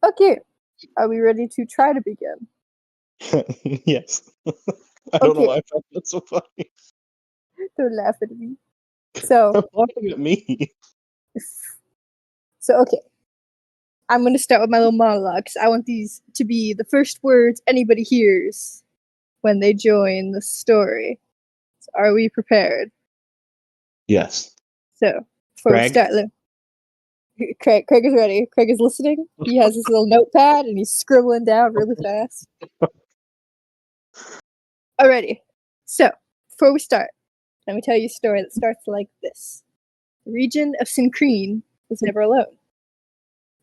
Okay, are we ready to try to begin? Yes. I don't know Okay. why I found that so funny. Don't laugh at me. So, Stop laughing at me. okay. I'm going to start with my little monologue, 'cause I want these to be the first words anybody hears when they join the story. So are we prepared? Yes. So, before we start, Craig is ready. Craig is listening. He has his little notepad and he's scribbling down really fast. Alrighty. So, before we start, let me tell you a story that starts like this. The region of Synchrene was never alone.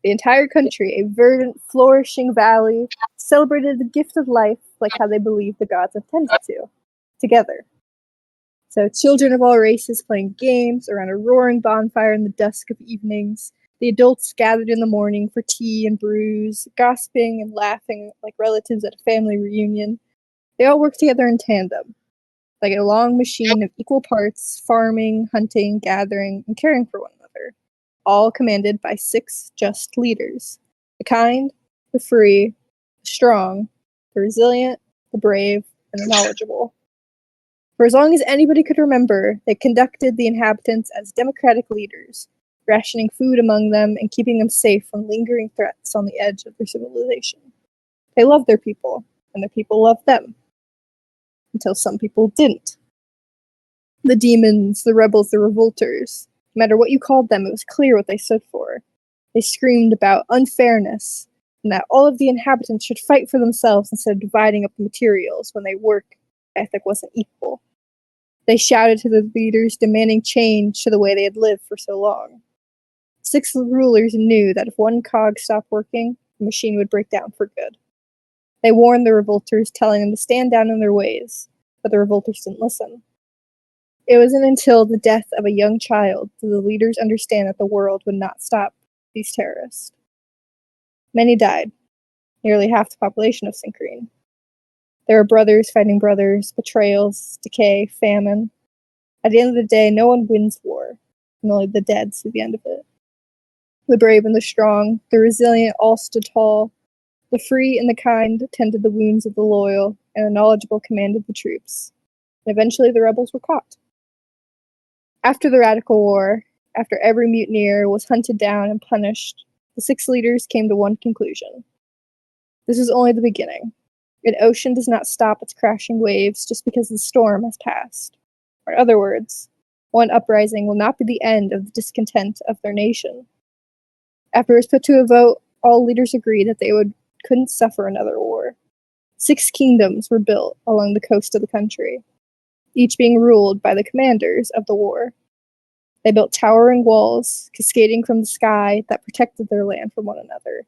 The entire country, a verdant, flourishing valley, celebrated the gift of life like how they believed the gods intended to, together. So children of all races playing games around a roaring bonfire in the dusk of evenings, the adults gathered in the morning for tea and brews, gossiping and laughing like relatives at a family reunion. They all worked together in tandem, like a long machine of equal parts, farming, hunting, gathering, and caring for one another, all commanded by 6 just leaders: the kind, the free, the strong, the resilient, the brave, and the knowledgeable. For as long as anybody could remember, they conducted the inhabitants as democratic leaders, rationing food among them and keeping them safe from lingering threats on the edge of their civilization. They loved their people, and their people loved them. Until some people didn't. The demons, the rebels, the revolters. No matter what you called them, it was clear what they stood for. They screamed about unfairness, and that all of the inhabitants should fight for themselves instead of dividing up the materials when their work ethic wasn't equal. They shouted to the leaders, demanding change to the way they had lived for so long. 6 rulers knew that if one cog stopped working, the machine would break down for good. They warned the revolters, telling them to stand down in their ways, but the revolters didn't listen. It wasn't until the death of a young child did the leaders understand that the world would not stop these terrorists. Many died, nearly half the population of Synchrene. There were brothers fighting brothers, betrayals, decay, famine. At the end of the day, no one wins war, and only the dead see the end of it. The brave and the strong, the resilient all stood tall. The free and the kind tended the wounds of the loyal, and the knowledgeable commanded the troops. And eventually the rebels were caught. After the Radical War, after every mutineer was hunted down and punished, the 6 leaders came to one conclusion. This is only the beginning. An ocean does not stop its crashing waves just because the storm has passed. Or in other words, one uprising will not be the end of the discontent of their nation. After it was put to a vote, all leaders agreed that they couldn't suffer another war. 6 kingdoms were built along the coast of the country, each being ruled by the commanders of the war. They built towering walls, cascading from the sky, that protected their land from one another.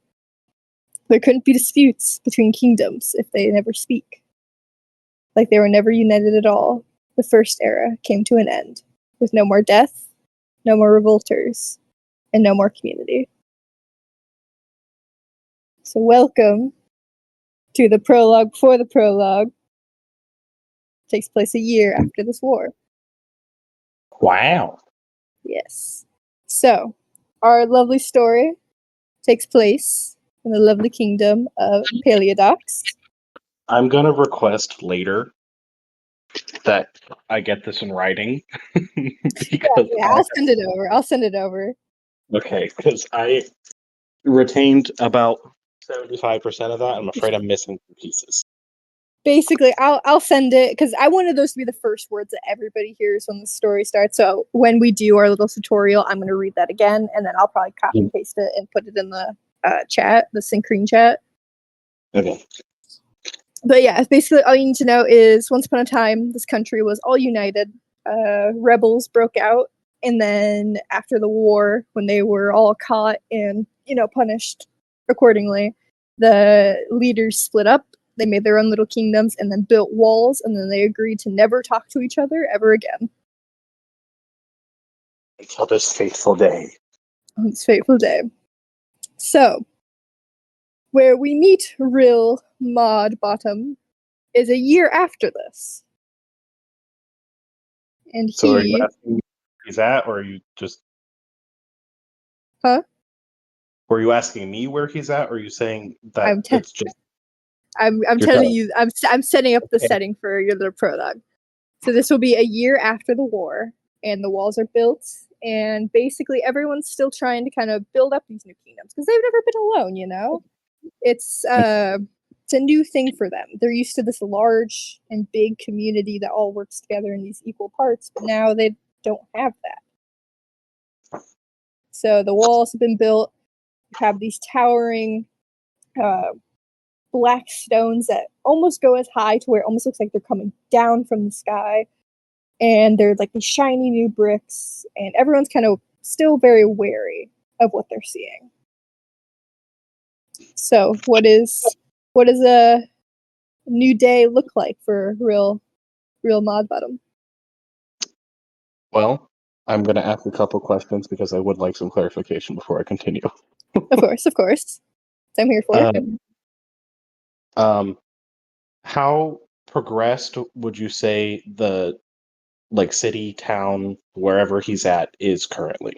There couldn't be disputes between kingdoms if they never speak. Like they were never united at all, the first era came to an end, with no more death, no more revolters, and no more community. So welcome to the prologue before the prologue. It takes place a year after this war. Wow. Yes. So, our lovely story takes place in the lovely kingdom of Paleodox. I'm going to request later that I get this in writing. because I'll send it over. Okay, because I retained about 75% of that. I'm afraid I'm missing some pieces. Basically, I'll send it because I wanted those to be the first words that everybody hears when the story starts. So when we do our little tutorial, I'm going to read that again, and then I'll probably copy and paste it and put it in the chat, the Synchrene chat. Okay. But yeah, basically all you need to know is once upon a time, this country was all united. Rebels broke out, and then after the war, when they were all caught and punished accordingly, the leaders split up. They made their own little kingdoms and then built walls, and then they agreed to never talk to each other ever again. Until this fateful day. On this fateful day. So, where we meet Rill Maud Bottom is a year after this. And So are you asking where he's at, or are you just... Huh? Were you asking me where he's at, or are you saying that I'm te- it's just I'm you're telling telling? you. I'm setting up the Okay. setting for your little prologue. So this will be a year after the war, and the walls are built, and basically everyone's still trying to kind of build up these new kingdoms because they've never been alone. You know, it's a new thing for them. They're used to this large and big community that all works together in these equal parts, but now they don't have that. So the walls have been built. You have these towering uh, black stones that almost go as high to where it almost looks like they're coming down from the sky. And they're like these shiny new bricks, and everyone's kind of still very wary of what they're seeing. So, what does a new day look like for Rill Modbottom? Well, I'm going to ask a couple questions because I would like some clarification before I continue. Of course. I'm here for. How progressed would you say the city, town, wherever he's at is currently?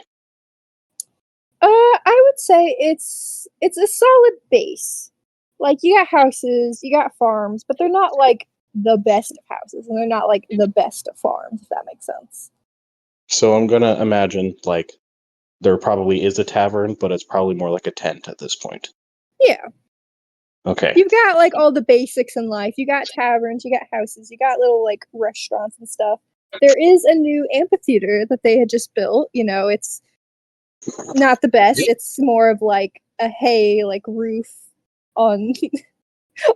I would say it's a solid base. Like you got houses, you got farms, but they're not like the best of houses, and they're not like the best of farms. If that makes sense. So I'm going to imagine there probably is a tavern, but it's probably more like a tent at this point. Yeah. Okay. You've got like all the basics in life. You got taverns, you got houses, you got little like restaurants and stuff. There is a new amphitheater that they had just built. You know, it's not the best. It's more of like a hay like roof on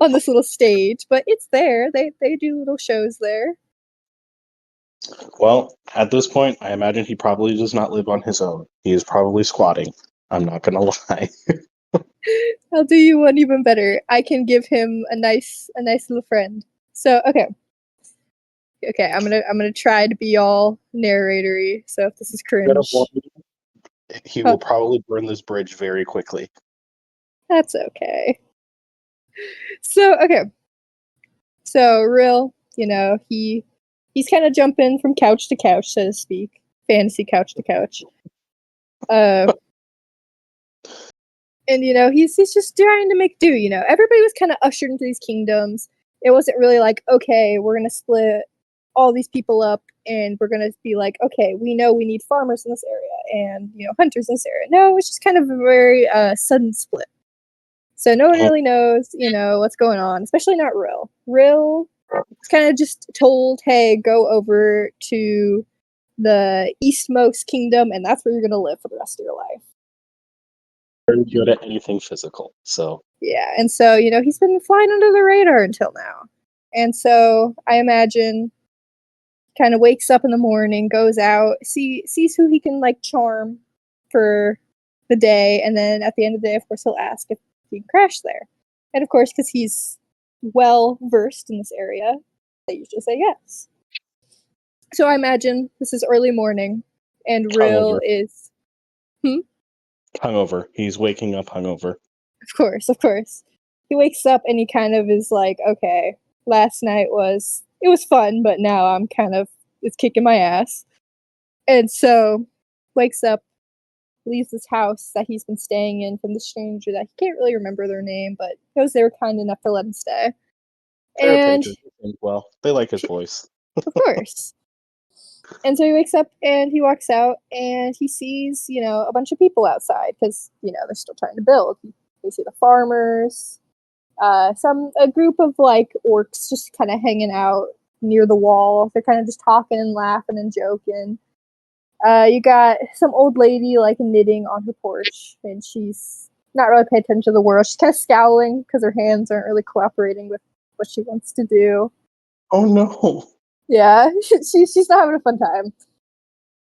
on this little stage, but it's there. They do little shows there. Well, at this point, I imagine he probably does not live on his own. He is probably squatting. I'm not going to lie. I'll do you one even better. I can give him a nice little friend. So okay, I'm gonna try to be all narratory. So if this is cringe, He oh, will probably burn this bridge very quickly. that's okay. So okay, so Rill, you know, he's kind of jumping from couch to couch, so to speak, fantasy couch to couch. And you know, he's just trying to make do. You know, everybody was kind of ushered into these kingdoms. It wasn't really like, okay, we're gonna split all these people up, and we're gonna be like, okay, we know we need farmers in this area and hunters in this area. No, it's just kind of a very sudden split. So no one really knows, what's going on, especially not Rill. Rill is kind of just told, hey, go over to the eastmost kingdom, and that's where you're gonna live for the rest of your life. Very good at anything physical. So Yeah, and so, he's been flying under the radar until now. And so I imagine kind of wakes up in the morning, goes out, sees who he can like charm for the day, and then at the end of the day, of course, he'll ask if he can crash there. And of course, because he's well versed in this area, they usually say yes. So I imagine this is early morning, and Rill hungover. is Hungover. He's waking up hungover. Of course. He wakes up and he kind of is like, okay, last night it was fun, but now it's kicking my ass. And so wakes up, leaves this house that he's been staying in from the stranger that he can't really remember their name, but because they were kind enough to let him stay. They're And patrons. Well, they like his voice. of course. And so he wakes up and he walks out and he sees, a bunch of people outside because, they're still trying to build. They see the farmers, a group of like orcs just kind of hanging out near the wall. They're kind of just talking and laughing and joking. You got some old lady like knitting on her porch, and she's not really paying attention to the world. She's kind of scowling because her hands aren't really cooperating with what she wants to do. Oh no. Yeah, she's not having a fun time.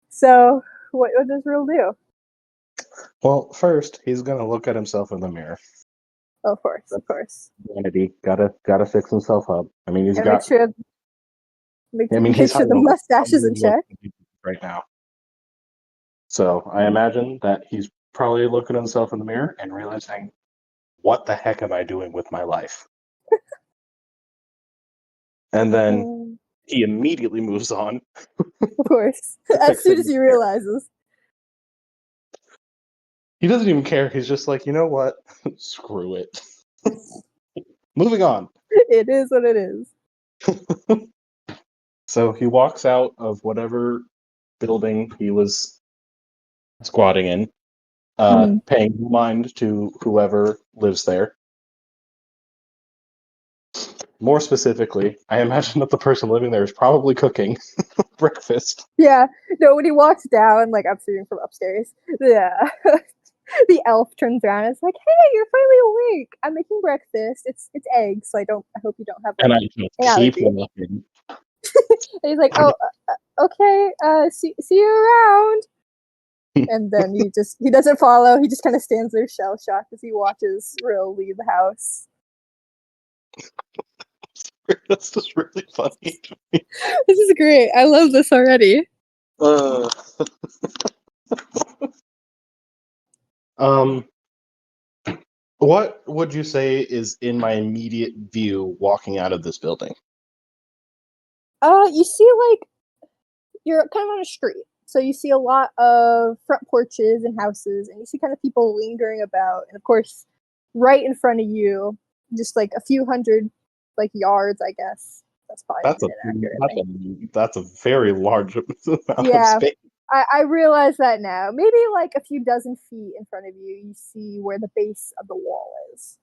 So what does Rill do? Well, first he's gonna look at himself in the mirror. Oh, of course. Vanity. Gotta fix himself up. I mean, he's Gotta got. make He's sure the hungover. mustache is in check. Right now. So I imagine that he's probably looking at himself in the mirror and realizing, what the heck am I doing with my life? And then he immediately moves on. Of course, as soon as he realizes. He doesn't even care. He's just like, you know what? Screw it. Moving on. It is what it is. So he walks out of whatever building he was squatting in, paying no mind to whoever lives there. More specifically, I imagine that the person living there is probably cooking breakfast. Yeah. No, when he walks down, like I'm seeing from upstairs, yeah. The elf turns around and is like, "Hey, you're finally awake. I'm making breakfast. It's eggs, so I hope you don't have like And I just an keep allergy." looking. And he's like, "Oh, okay. See you around." And then he doesn't follow. He just kind of stands there shell shocked as he watches Rill leave the house. That's just really funny. This is great. I love this already. Uh, um, what would you say is in my immediate view walking out of this building? You see, like you're kind of on a street, so you see a lot of front porches and houses, and you see kind of people lingering about, and of course, right in front of you, just like a few hundred like yards, I guess. That's probably That's a inaccurately. that's a very large amount of Yeah, space. I realize that now. Maybe like a few dozen feet in front of you, you see where the base of the wall is.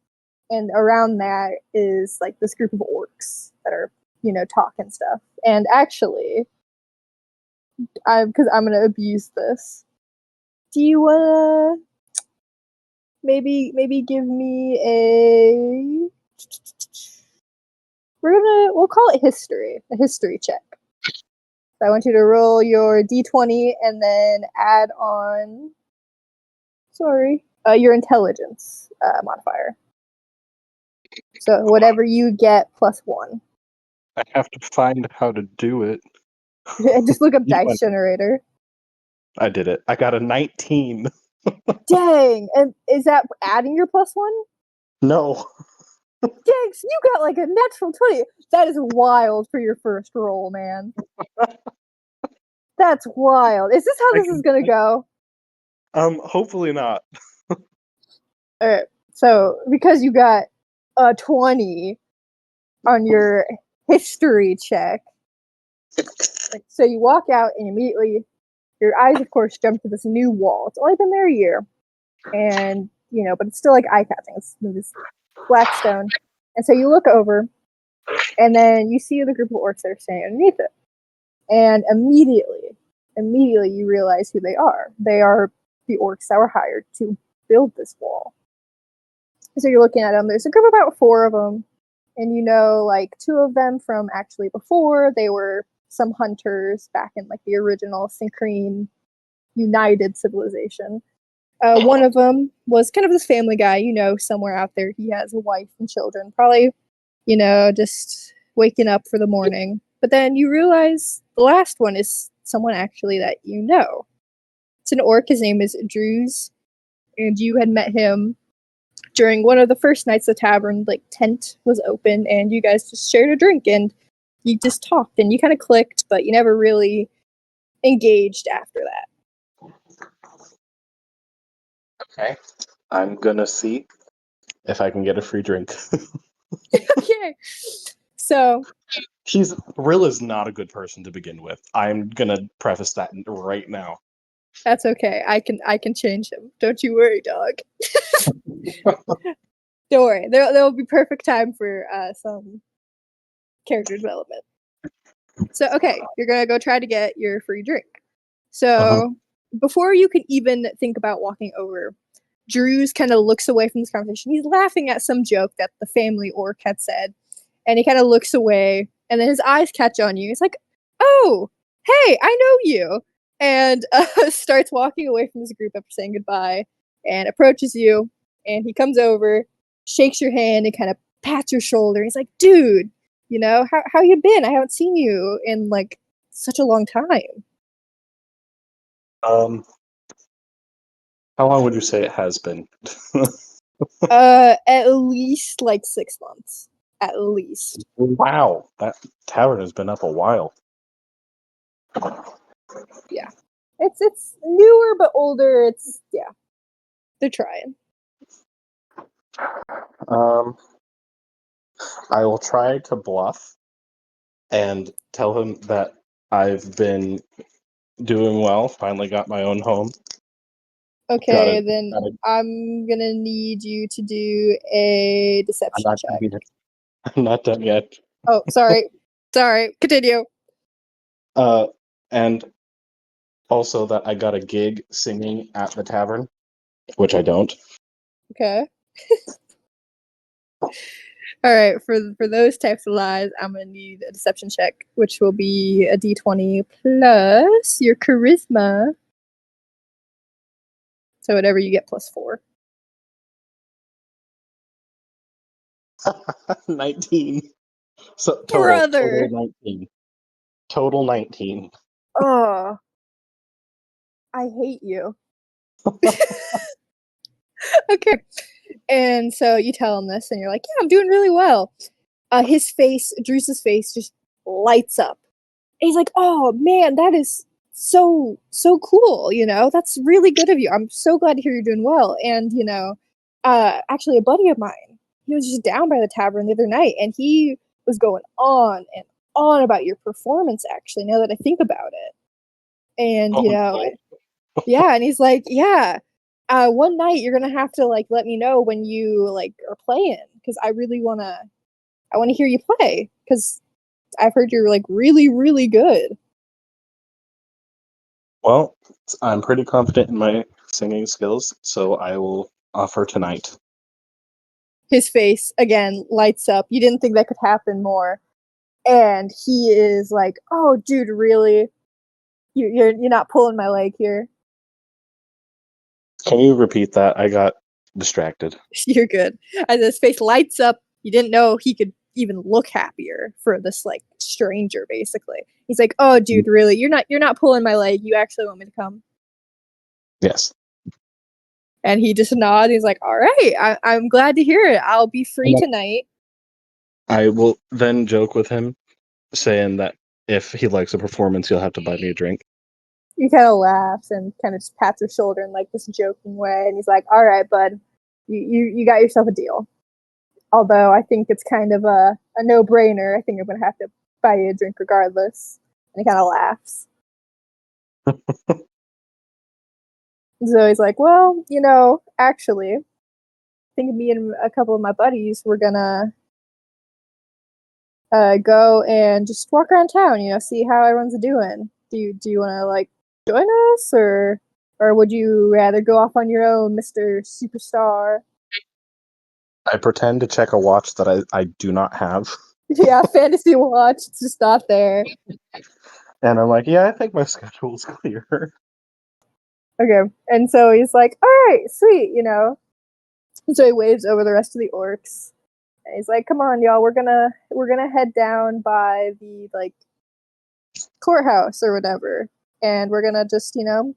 And around that is like this group of orcs that are, talking stuff. And actually, because I'm gonna abuse this. Do you wanna maybe give me a? We'll call it a history check. So I want you to roll your d20 and then add on. Sorry, your intelligence modifier. So whatever you get plus one. I have to find how to do it. Just look up You dice went- generator. I did it. I got a 19. Dang, and is that adding your plus one? No. Dang, so you got like a natural 20. That is wild for your first roll, man. That's wild. Is this how this is gonna go? Hopefully not. Alright, so because you got a 20 on your history check, so you walk out and immediately your eyes, of course, jump to this new wall. It's only been there a year, and but it's still like eye catching. It's this black stone, and so you look over, and then you see the group of orcs that are standing underneath it, and immediately you realize who they are. They are the orcs that were hired to build this wall. So you're looking at them. There's a group of about 4 of them, and like 2 of them from actually before. They were some hunters back in like the original Syncrine United civilization. One of them was kind of this family guy, somewhere out there. He has a wife and children, probably, just waking up for the morning. But then you realize the last one is someone actually that you know. It's an orc. His name is Drews, and you had met him during one of the first nights the tavern tent was open, and you guys just shared a drink and you just talked and you kind of clicked, but you never really engaged after that. Okay. I'm gonna see if I can get a free drink. Okay. So Rill is not a good person to begin with. I'm gonna preface that right now. that's okay. I can change him. Don't you worry, dog. Don't worry. There will be perfect time for some character development. So okay, you're gonna go try to get your free drink. So before you can even think about walking over, Drews kind of looks away from this conversation. He's laughing at some joke that the family orc had said, and he kind of looks away, and then his eyes catch on you. He's like, "Oh, hey, I know you," and starts walking away from his group after saying goodbye, and approaches you, and he comes over, shakes your hand, and kind of pats your shoulder. He's like, "Dude, how you been? I haven't seen you in like such a long time." Um, how long would you say it has been? At least like 6 months. At least. Wow, that tavern has been up a while. Yeah. It's newer but older. It's They're trying. I will try to bluff and tell him that I've been doing well. Finally got my own home. Okay, then I'm gonna need you to do a deception check. I'm not done yet. Oh, sorry. Sorry. Continue. And also that I got a gig singing at the tavern, which I don't. Okay. All right, for those types of lies, I'm gonna need a deception check, which will be a d20 plus your charisma. So whatever you get plus 4. 19. So Brother. total 19. Total 19. Oh, I hate you. Okay. And so you tell him this, and you're like, yeah, I'm doing really well. His face, Drew's face, just lights up. And he's like, oh, man, that is so cool, you know? That's really good of you. I'm so glad to hear you're doing well. And, you know, actually, a buddy of mine, he was just down by the tavern the other night, and he was going on and on about your performance, actually, now that I think about it. And, you know, yeah, and he's like, yeah, one night you're gonna have to like let me know when you like are playing, because I want to hear you play, because I've heard you're like really, really good. Well, I'm pretty confident in my singing skills, so I will offer tonight. His face again lights up. You didn't think that could happen more, and he is like, "Oh, dude, really? You're not pulling my leg here." Can you repeat that? I got distracted. You're good. As his face lights up, you didn't know he could even look happier for this like stranger. Basically, he's like, "Oh, dude, really? You're not pulling my leg. You actually want me to come?" Yes. And he just nods. He's like, "All right, I'm glad to hear it. I'll be free tonight." I will then joke with him, saying that if he likes a performance, he'll have to buy me a drink. He kind of laughs and kind of just pats her shoulder in like this joking way, and he's like, "All right, bud, you got yourself a deal. Although I think it's kind of a no-brainer. I think I'm gonna have to buy you a drink regardless." And he kind of laughs. So he's like, "Well, you know, actually, I think me and a couple of my buddies were gonna go and just walk around town. You know, see how everyone's doing. Do you want to like join us, or would you rather go off on your own, Mr. Superstar?" I pretend to check a watch that I do not have. Yeah, fantasy watch. It's just not there. And I'm like, yeah, I think my schedule's clear. Okay, and so he's like, "All right, sweet," you know. And so he waves over the rest of the orcs. And he's like, "Come on, y'all, we're gonna head down by the like courthouse or whatever, and we're gonna just, you know,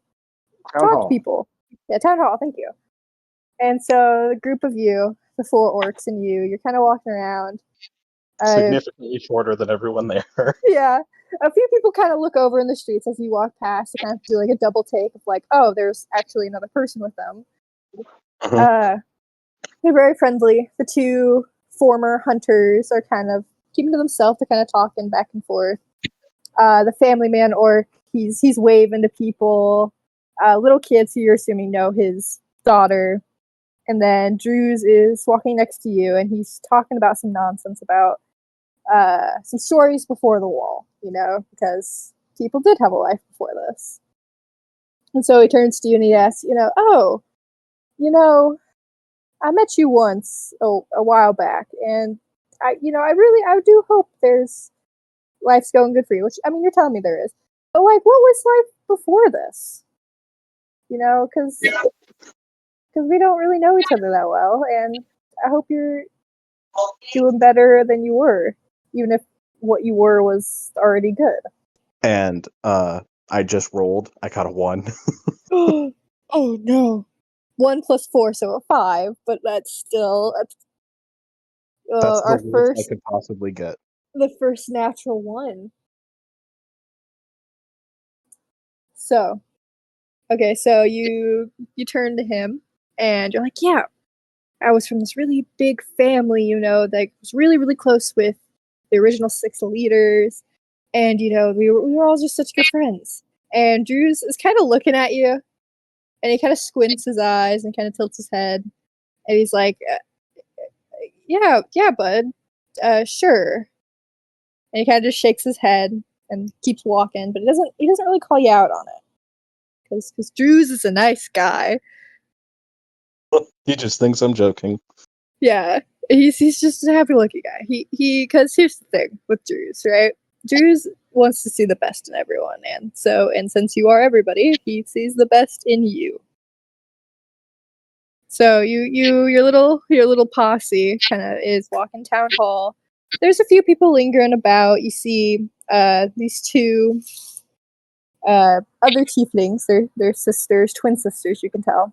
talk to people." Yeah, town hall. Thank you. And so the group of you, the 4 orcs and you're kind of walking around. Significantly shorter than everyone there. Yeah. A few people kind of look over in the streets as you walk past to kind of do like a double take of like, oh, there's actually another person with them. They're very friendly. The 2 former hunters are kind of keeping to themselves. They're kind of talking back and forth. The family man orc, he's waving to people. Little kids who you're assuming know his daughter. And then Drew's is walking next to you, and he's talking about some nonsense about some stories before the wall, you know, because people did have a life before this. And so he turns to you and he asks, you know, "Oh, you know, I met you once a while back, and I do hope there's life's going good for you." Which, I mean, you're telling me there is, but like, what was life before this? You know, because we don't really know each other that well, and I hope you're doing better than you were, even if what you were was already good. And I just rolled. I got a 1. Oh no. 1 plus 4, so a 5, but that's still That's our the worst first, I could possibly get. the first natural 1. So, okay, so you turn to him And you're like, yeah, I was from this really big family, that was really, really close with the original 6 leaders. And, we were all just such good friends. And Drew's is kind of looking at you, and he kind of squints his eyes and kind of tilts his head. And he's like, yeah, bud, sure. And he kind of just shakes his head and keeps walking, but he doesn't really call you out on it. Because Drew's is a nice guy. He just thinks I'm joking. Yeah, he's just a happy-looking guy. Because here's the thing with Drew's, right? Drew's wants to see the best in everyone, and since you are everybody, he sees the best in you. So your little posse kind of is walking town hall. There's a few people lingering about. You see these 2 other tieflings. They're sisters, twin sisters, you can tell.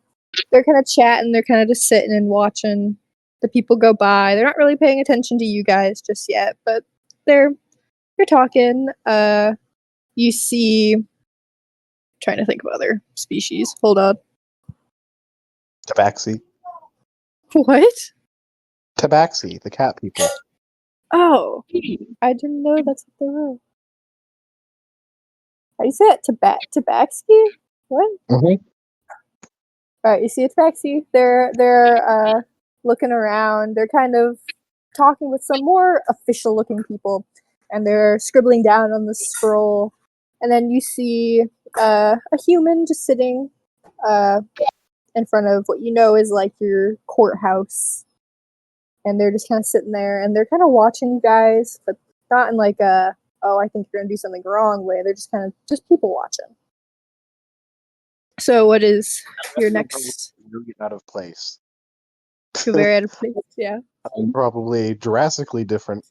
They're kind of chatting. They're kind of just sitting and watching the people go by. They're not really paying attention to you guys just yet, but they're talking. You see, trying to think of other species. Hold on. Tabaxi. What? Tabaxi, the cat people. Oh, I didn't know that's what they were. How do you say it? Tabaxi? What? Mm-hmm. All right, you see a tabaxi. They're looking around. They're kind of talking with some more official-looking people, and they're scribbling down on the scroll. And then you see a human just sitting in front of what is like your courthouse, and they're just kind of sitting there, and they're kind of watching you guys, but not in like a I think you're gonna do something wrong way. They're just kind of just people watching. So what is your next? Really out of place. Very out of place. Yeah. I'm probably drastically different,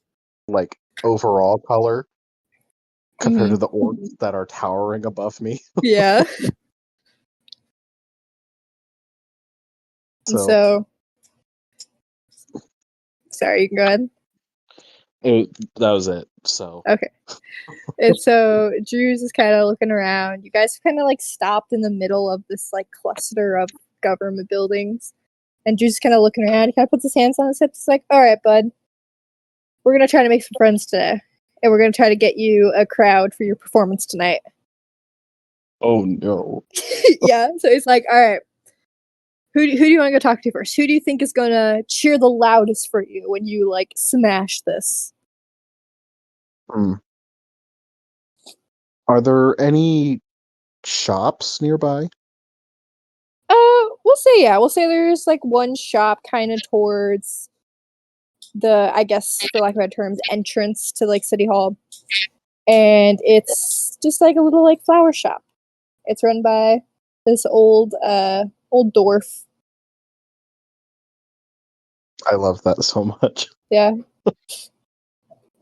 like overall color, compared to the orcs that are towering above me. Yeah. So, sorry, you can go ahead. That was it. So okay. And so Drew's is kind of looking around. You guys kind of like stopped in the middle of this like cluster of government buildings, and Drew's kind of looking around. He kind of puts his hands on his hips. He's like, "All right, bud, we're gonna try to make some friends today, and we're gonna try to get you a crowd for your performance tonight." Oh no. Yeah. So he's like, "All right. Who do you want to go talk to first? Who do you think is gonna cheer the loudest for you when you like smash this?" Are there any shops nearby? We'll say there's like one shop kind of towards the, I guess for lack of better terms, entrance to like City Hall, and it's just like a little like flower shop. It's run by this old dwarf. I love that so much. Yeah.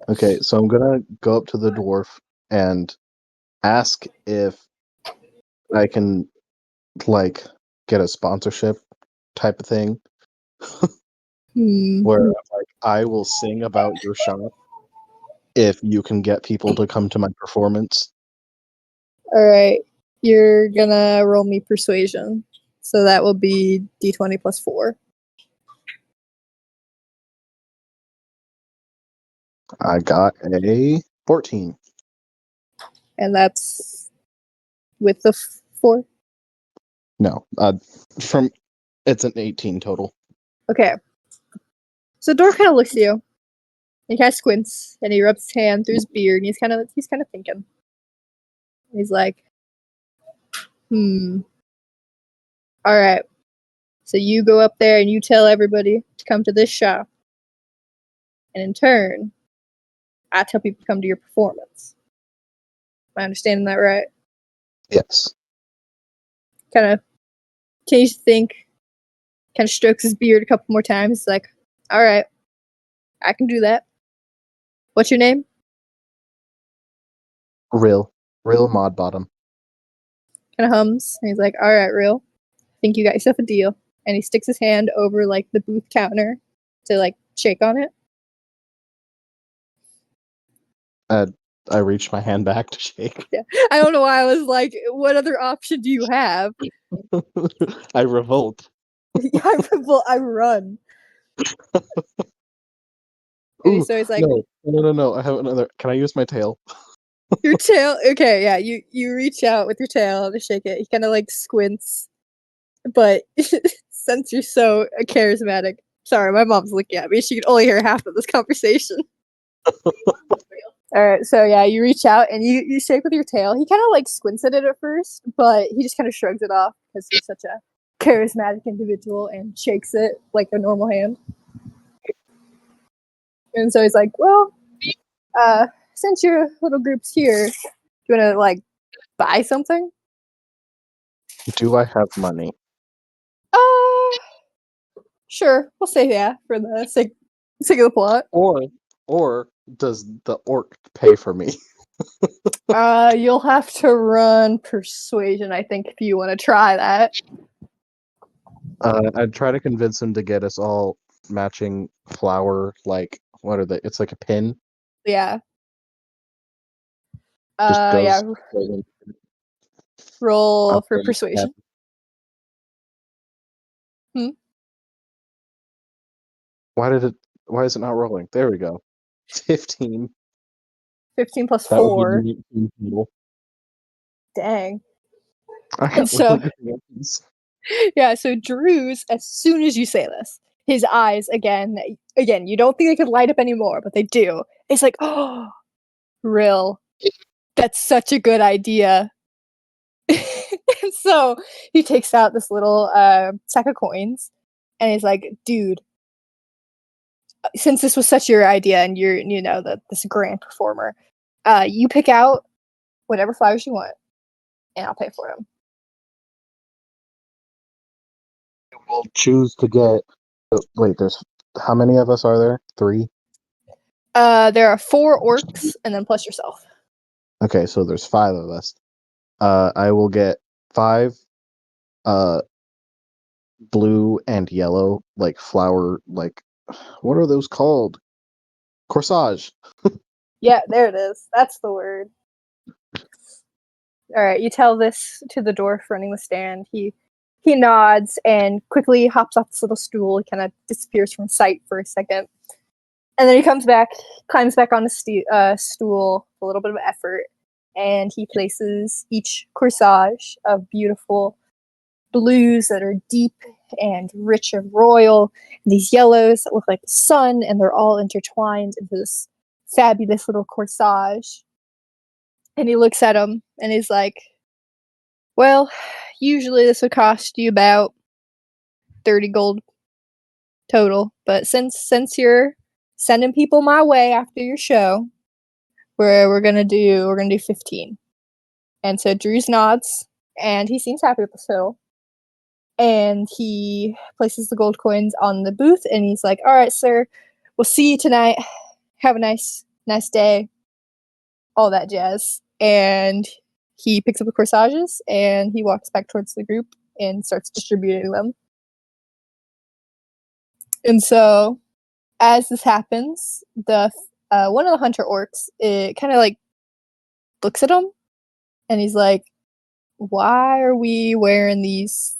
Okay, so I'm gonna go up to the dwarf and ask if I can like get a sponsorship type of thing where like I will sing about your shop if you can get people to come to my performance. All right, you're gonna roll me persuasion, so that will be d20 plus 4. I got a 14. And that's with the 4. No, it's an 18 total. Okay. So Dwarf kind of looks at you. He kind of squints, and he rubs his hand through his beard, and he's kind of thinking. He's like, All right. So you go up there and you tell everybody to come to this shop, and in turn, I tell people to come to your performance. Am I understanding that right? Yes. Kind of continues to think. Kind of strokes his beard a couple more times. He's like, all right, I can do that. What's your name? Rill Mod Bottom. Kind of hums. And he's like, all right, Rill. I think you got yourself a deal. And he sticks his hand over like the booth counter to like shake on it. I reached my hand back to shake. Yeah. I don't know why I was like, what other option do you have? I revolt. I run. Ooh, So he's like, no. I have another. Can I use my tail? your tail. Okay, yeah. You reach out with your tail to shake it. He kind of like squints, but since you're so charismatic, sorry, my mom's looking at me. She can only hear half of this conversation. All right, so yeah, you reach out and you shake with your tail. He kind of like squints at it at first, but he just kind of shrugs it off because he's such a charismatic individual and shakes it like a normal hand. And so he's like, "Well, since your little group's here, do you want to like buy something?" Do I have money? Uh, sure. We'll say yeah for the sake of the plot. Or does the orc pay for me? You'll have to run persuasion, I think, if you want to try that. I'd try to convince him to get us all matching flower. Like, what are they? It's like a pin. Yeah. Just Yeah. goes Roll up for and persuasion. Why is it not rolling? There we go. 15. 15 plus That would be 4. 19 total. Dang. I And have so, really good ones. yeah, so Drew's, as soon as you say this, his eyes, again, you don't think they could light up anymore, but they do. It's like, oh, Rill, that's such a good idea. And so he takes out this little sack of coins and he's like, dude, since this was such your idea and you're, this grand performer, you pick out whatever flowers you want and I'll pay for them. We'll choose to get. Wait, there's how many of us are there? 3. There are 4 orcs and then plus yourself. Okay, so there's 5 of us. I will get 5 blue and yellow, like flower, like what are those called? Corsage. Yeah, there it is. That's the word. All right, you tell this to the dwarf running the stand. He nods and quickly hops off this little stool. He kind of disappears from sight for a second, and then he comes back, climbs back on the stool with a little bit of effort, and he places each corsage of beautiful blues that are deep and rich and royal, and these yellows that look like the sun, and they're all intertwined into this fabulous little corsage. And he looks at him and he's like, well, usually this would cost you about 30 gold total, but since you're sending people my way after your show, we're gonna do 15. And so Drew's nods and he seems happy with the total. And he places the gold coins on the booth and he's like, all right, sir, we'll see you tonight. Have a nice day. All that jazz. And he picks up the corsages and he walks back towards the group and starts distributing them. And so, as this happens, the one of the hunter orcs, it kind of like looks at him, and he's like, "Why are we wearing these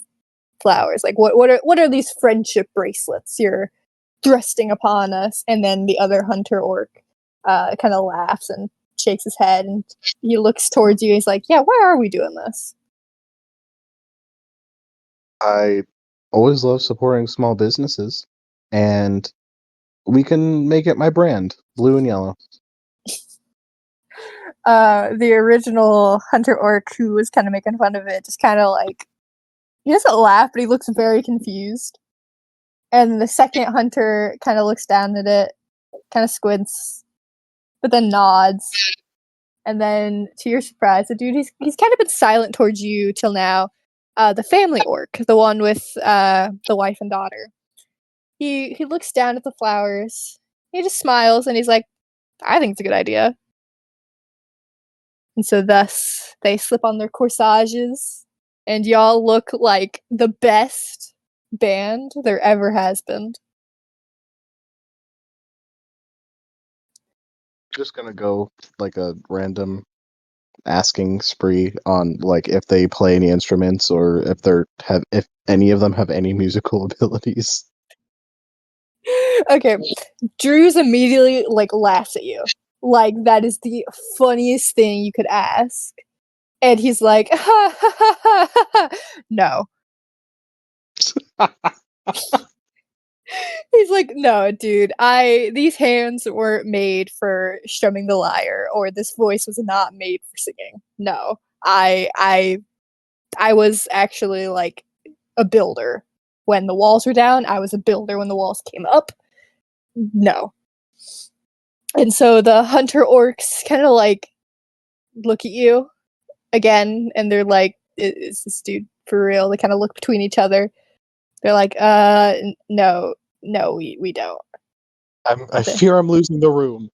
flowers? Like, what are these friendship bracelets you're thrusting upon us?" And then the other hunter orc kind of laughs and shakes his head, and he looks towards you. And he's like, "Yeah, why are we doing this?" I always love supporting small businesses, and we can make it my brand, blue and yellow. The original hunter orc who was kind of making fun of it just kind of like, he doesn't laugh, but he looks very confused. And the second hunter kind of looks down at it, kind of squints, but then nods. And then, to your surprise, the dude, he's kind of been silent towards you till now. The family orc, the one with the wife and daughter, he looks down at the flowers. He just smiles and he's like, "I think it's a good idea." And so, thus, they slip on their corsages, and y'all look like the best band there ever has been. Just gonna go like a random asking spree on like if they play any instruments or if any of them have any musical abilities. Okay, Drew's immediately like laughs at you. Like that is the funniest thing you could ask. And he's like, ha, ha, ha, ha, ha, ha. No. He's like, no, dude, these hands weren't made for strumming the lyre, or this voice was not made for singing. No. I was actually like a builder when the walls were down. I was a builder when the walls came up. No. And so the hunter orcs kind of like look at you again, and they're like, is this dude for real? They kind of look between each other. They're like, no, we don't. I fear I'm losing the room.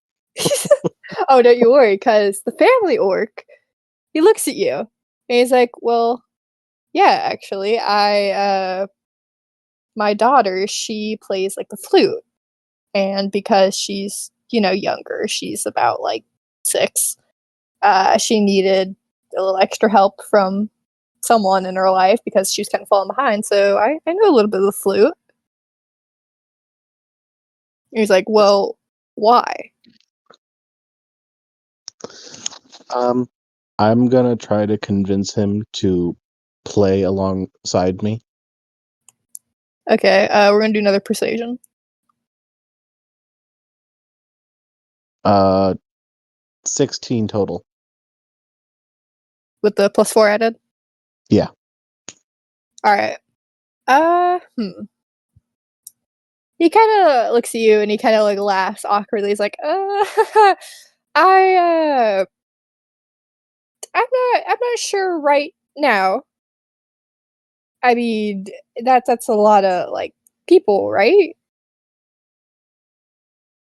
Oh, don't you worry, because the family orc, he looks at you, and he's like, well, yeah, actually, my daughter, she plays, like, the flute, and because she's, younger, she's about, like, 6, she needed a little extra help from someone in her life because she was kind of falling behind, so I know a little bit of the flute. And he's like, well, why? I'm gonna try to convince him to play alongside me. Okay, we're gonna do another persuasion. 16 total. With the +4 added? Yeah. Alright. He kinda looks at you and he kinda, like, laughs awkwardly. He's like, I, I'm not sure right now. I mean, that's a lotta, like, people, right?"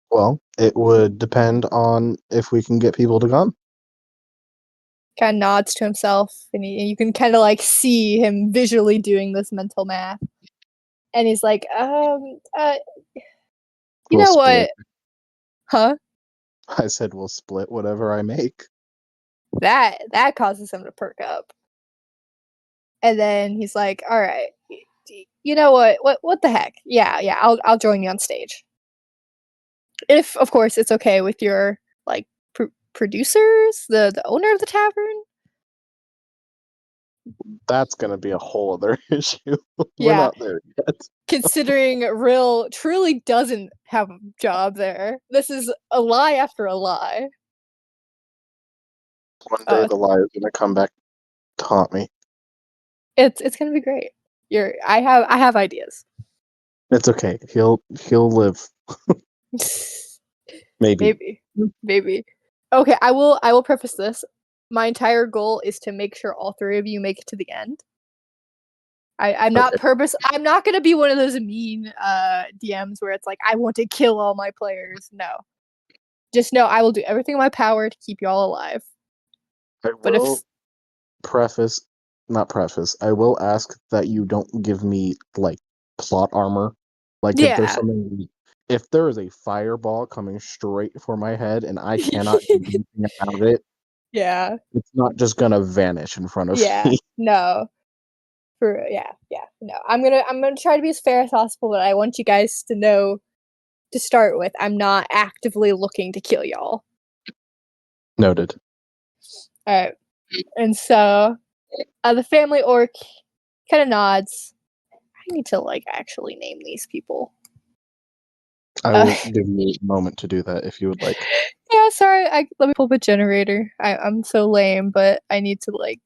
Well, it would depend on if we can get people to come. Kinda nods to himself, and you can kinda, like, see him visually doing this mental math. And he's like, you We'll know split. what? Huh? I said we'll split whatever I make. That causes him to perk up. And then he's like, "All right, you know what? What the heck? Yeah, I'll join you on stage. If, of course, it's okay with your like producers, the owner of the tavern." That's gonna be a whole other issue. We're Yeah, not there yet. considering Rill truly doesn't have a job there. This is a lie after a lie. One day Uh, the lie is gonna come back to haunt me. it's gonna be great. I have ideas. It's okay. He'll live. Maybe. Maybe. Okay, I will preface this. My entire goal is to make sure all 3 of you make it to the end. Okay. I'm not gonna be one of those mean DMs where it's like I want to kill all my players. No. Just know I will do everything in my power to keep y'all alive. I But if will not preface. I will ask that you don't give me like plot armor. Like yeah. if there is a fireball coming straight for my head and I cannot do anything about it, Yeah. it's not just gonna vanish in front of Yeah. me. No. Yeah. No. I'm gonna try to be as fair as possible, but I want you guys to know to start with, I'm not actively looking to kill y'all. Noted. Alright. And so the family orc kind of nods. I need to like actually name these people. I Uh, will give you a moment to do that if you would like. yeah, sorry. Let me pull up a generator. I'm so lame, but I need to like.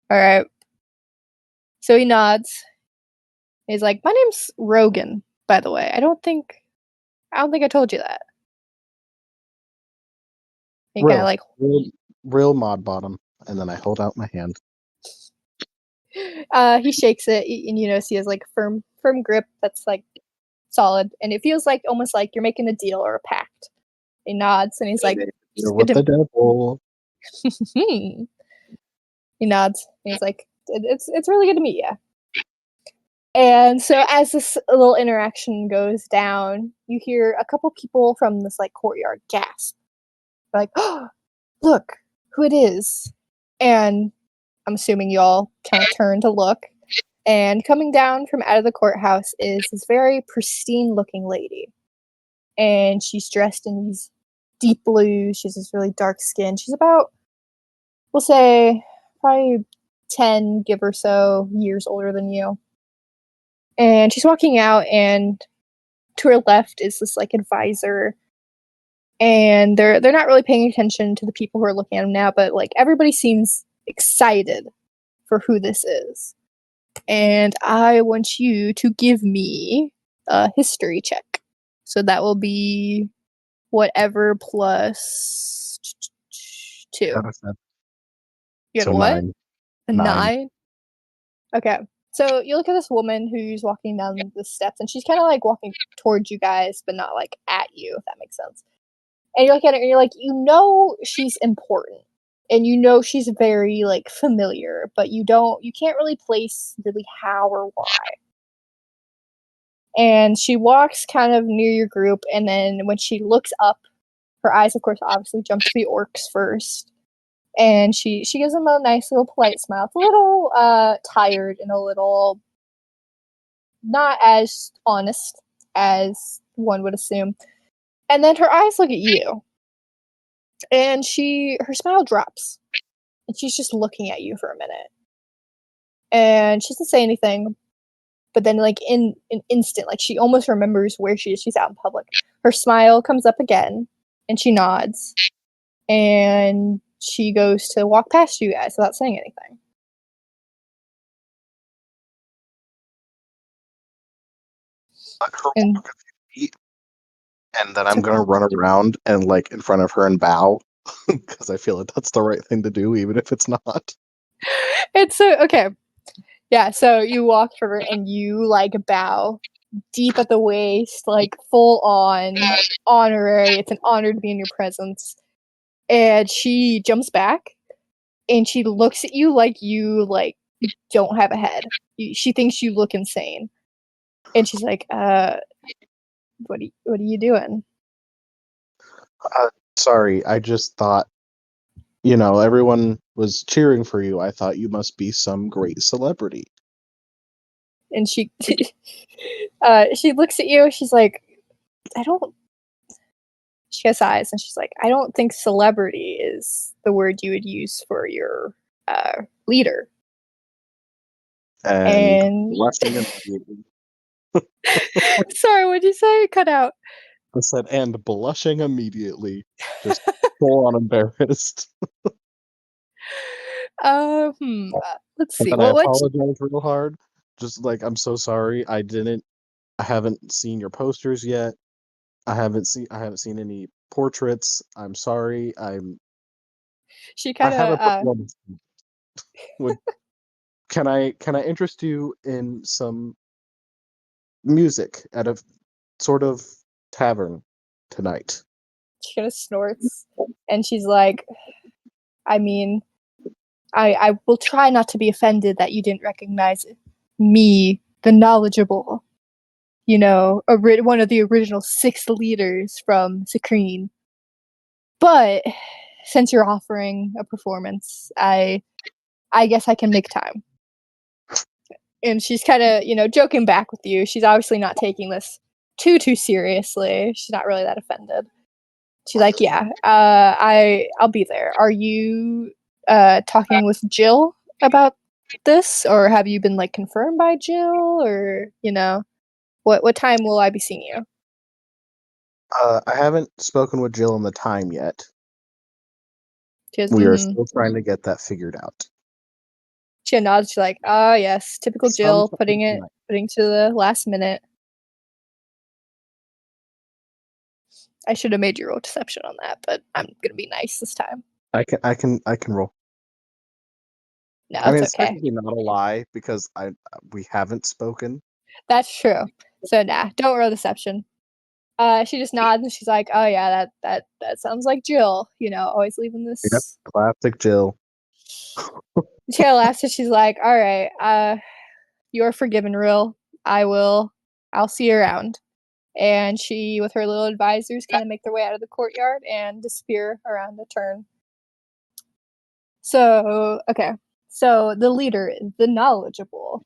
All right. So he nods. He's like, "My name's Rogan, by the way. I don't think I told you that." He kind of like, Real mod bottom, and then I hold out my hand. he shakes it, and you notice he has like firm grip that's like solid, and it feels like almost like you're making a deal or a pact. He nods, and he's like, "It's You're good with to." the devil. He nods. And he's like, it's really good to meet you. And so as this little interaction goes down, you hear a couple people from this like courtyard gasp. Like, oh, look who it is. And I'm assuming you all kind of turn to look. And coming down from out of the courthouse is this very pristine looking lady. And she's dressed in these deep blues. She has this really dark skin. She's about, we'll say, probably 10, give or so, years older than you. And she's walking out, and to her left is this like advisor, and they're not really paying attention to the people who are looking at him now, but like everybody seems excited for who this is. And I want you to give me a history check. So that will be whatever plus 2. You had So what? 9. A 9. 9? Okay. So you look at this woman who's walking down the steps, and she's kind of like walking towards you guys, but not like at you, if that makes sense. And you look at her and you're like, she's important. And she's very like familiar, but you can't really place really how or why. And she walks kind of near your group, and then when she looks up, her eyes, of course, obviously jump to the orcs first. And she gives them a nice little polite smile. It's a little tired and a little not as honest as one would assume. And then her eyes look at you. And her smile drops. And she's just looking at you for a minute. And she doesn't say anything. But then, like, in an instant, like, she almost remembers where she is. She's out in public. Her smile comes up again. And she nods. And she goes to walk past you guys without saying anything. Let her And walk a few feet, and then I'm gonna run around and like in front of her and bow because I feel like that's the right thing to do, even if it's not. it's okay. Yeah, so you walk for her and you like bow deep at the waist, like full on honorary. It's an honor to be in your presence. And she jumps back and she looks at you like you don't have a head. She thinks you look insane. And she's like, what are you doing? Sorry, I just thought, everyone was cheering for you. I thought you must be some great celebrity. And she she looks at you, she's like, she has eyes, and she's like, I don't think celebrity is the word you would use for your leader. And Blushing immediately. sorry, what'd you say? Cut out. I said, and blushing immediately, just full on embarrassed. Let's And see. then I What? apologize real hard. Just like, I'm so sorry. I haven't seen your posters yet. I haven't seen any portraits. I'm sorry. She I kind have a of performance. Would can I interest you in some music at a sort of tavern tonight? she kind of snorts, and she's like, I mean, I will try not to be offended that you didn't recognize me, the knowledgeable, one of the original 6 leaders from Sakreen. But since you're offering a performance, I guess I can make time. And she's kind of, joking back with you. She's obviously not taking this too seriously. She's not really that offended. She's like, yeah, I'll be there. Are you talking with Jill about this, or have you been like confirmed by Jill, or what time will I be seeing you? I haven't spoken with Jill on the time yet. She goes, We are still trying to get that figured out. She nods. She's like, "Oh yes, typical Jill, Sometime putting tonight. to the last minute." I should have made you roll deception on that, but I'm gonna be nice this time. I can roll. No, I mean, it's it's okay. technically not a lie because we haven't spoken. That's true. So nah, don't roll deception. She just nods and she's like, "Oh yeah, that sounds like Jill. Always leaving Yep, this." classic Jill. She laughs and she's like, "All right, you're forgiven, Rill. I'll see you around." and she, with her little advisors, kind of make their way out of the courtyard and disappear around a turn. So, okay. So the leader is the knowledgeable.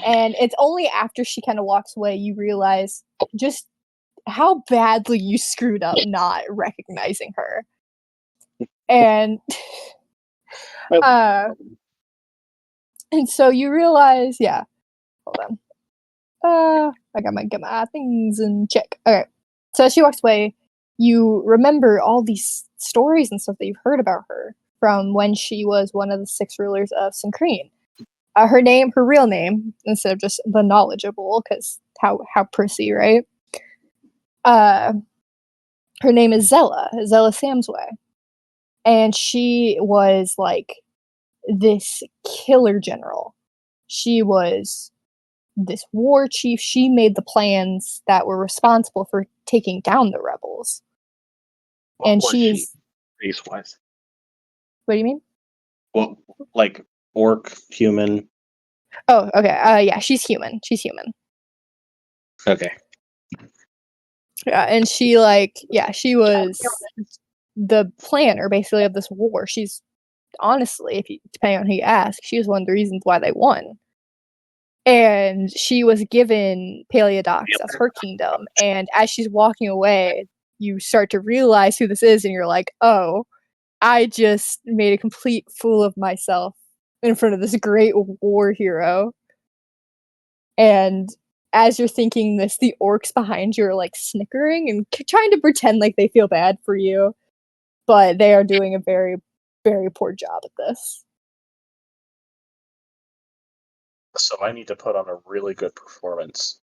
And it's only after she kind of walks away you realize just how badly you screwed up not recognizing her. And and so you realize, yeah. Hold on. I gotta get my things in check. Okay. So as she walks away, you remember all these stories and stuff that you've heard about her from when she was one of the 6 rulers of Synchrene. Her real name, instead of just the knowledgeable, because how prissy, right? Her name is Zella Samsway. And she was like this killer general. She was this war chief. She made the plans that were responsible for taking down the rebels. And she is race-wise. What do you mean? Well, like orc, human. Oh, okay. Yeah, she's human. Okay. Yeah, and she was the planner basically of this war. She's honestly, depending on who you ask, she was one of the reasons why they won. And she was given Paleodox as her kingdom. And as she's walking away, you start to realize who this is, and you're like, oh, I just made a complete fool of myself in front of this great war hero. And as you're thinking this, the orcs behind you are like snickering and trying to pretend like they feel bad for you, but they are doing a very, very poor job at this. So I need to put on a really good performance.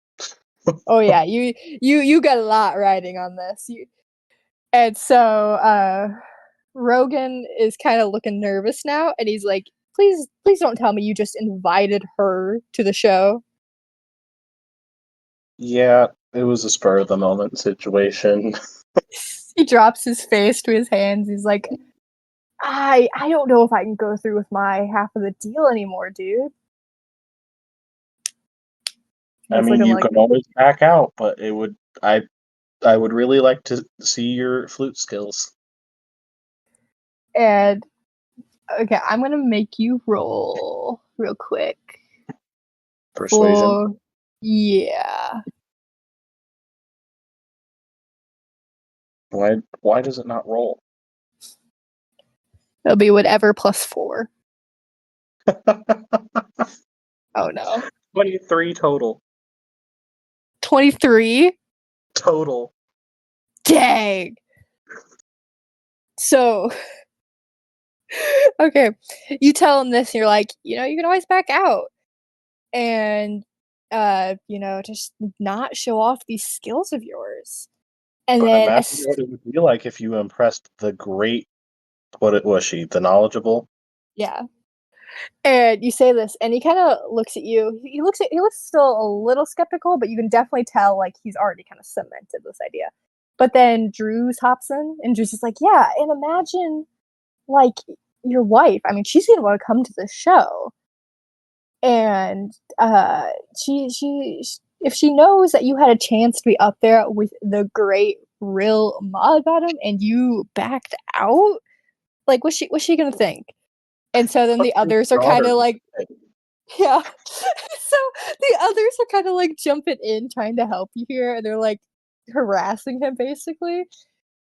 Oh yeah, you got a lot riding on this. And so Rogan is kind of looking nervous now, and he's like, please don't tell me you just invited her to the show. Yeah, it was a spur of the moment situation. He drops his face to his hands. He's like, I don't know if I can go through with my half of the deal anymore, dude. I mean, you can always back out, but I would really like to see your flute skills. And okay, I'm gonna make you roll real quick. Persuasion. Yeah. Why does it not roll? It'll be whatever plus 4. Oh no. 23 total. 23? Total. Dang. So, okay, you tell him this, and you're like, you can always back out, and just not show off these skills of yours. And But then, imagine what it would be like if you impressed the great. What was she? The knowledgeable. yeah. And you say this, and he kind of looks at you. He looks still a little skeptical, but you can definitely tell like he's already kind of cemented this idea. But then Drews hops in, and Drews is like, yeah, and imagine like your wife. I mean, she's gonna want to come to the show, and she if she knows that you had a chance to be up there with the great Rill mod bottom, and you backed out, like what's she gonna think? And so then the others are kind of like, yeah. So the others are kind of like jumping in, trying to help you here, and they're like harassing him basically.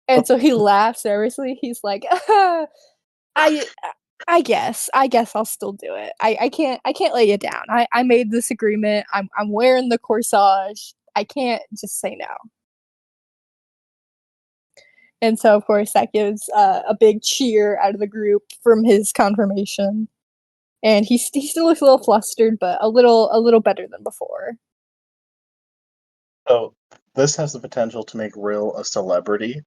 And so he laughs nervously. He's like, I guess I'll still do it. I can't let you down. I made this agreement. I'm wearing the corsage. I can't just say no. And so of course that gives a big cheer out of the group from his confirmation. And he still looks a little flustered, but a little better than before. So this has the potential to make Rill a celebrity.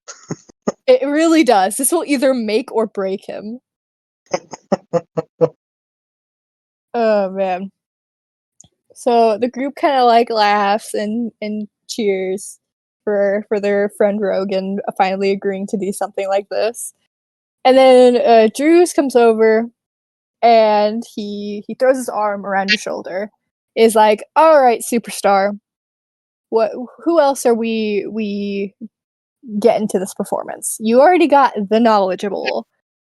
It really does. This will either make or break him. Oh man. So the group kind of like laughs and cheers for their friend Rogan finally agreeing to do something like this. And then Drews comes over, and he throws his arm around your shoulder. Is like, all right, superstar. Who else are we getting to this performance? You already got the knowledgeable.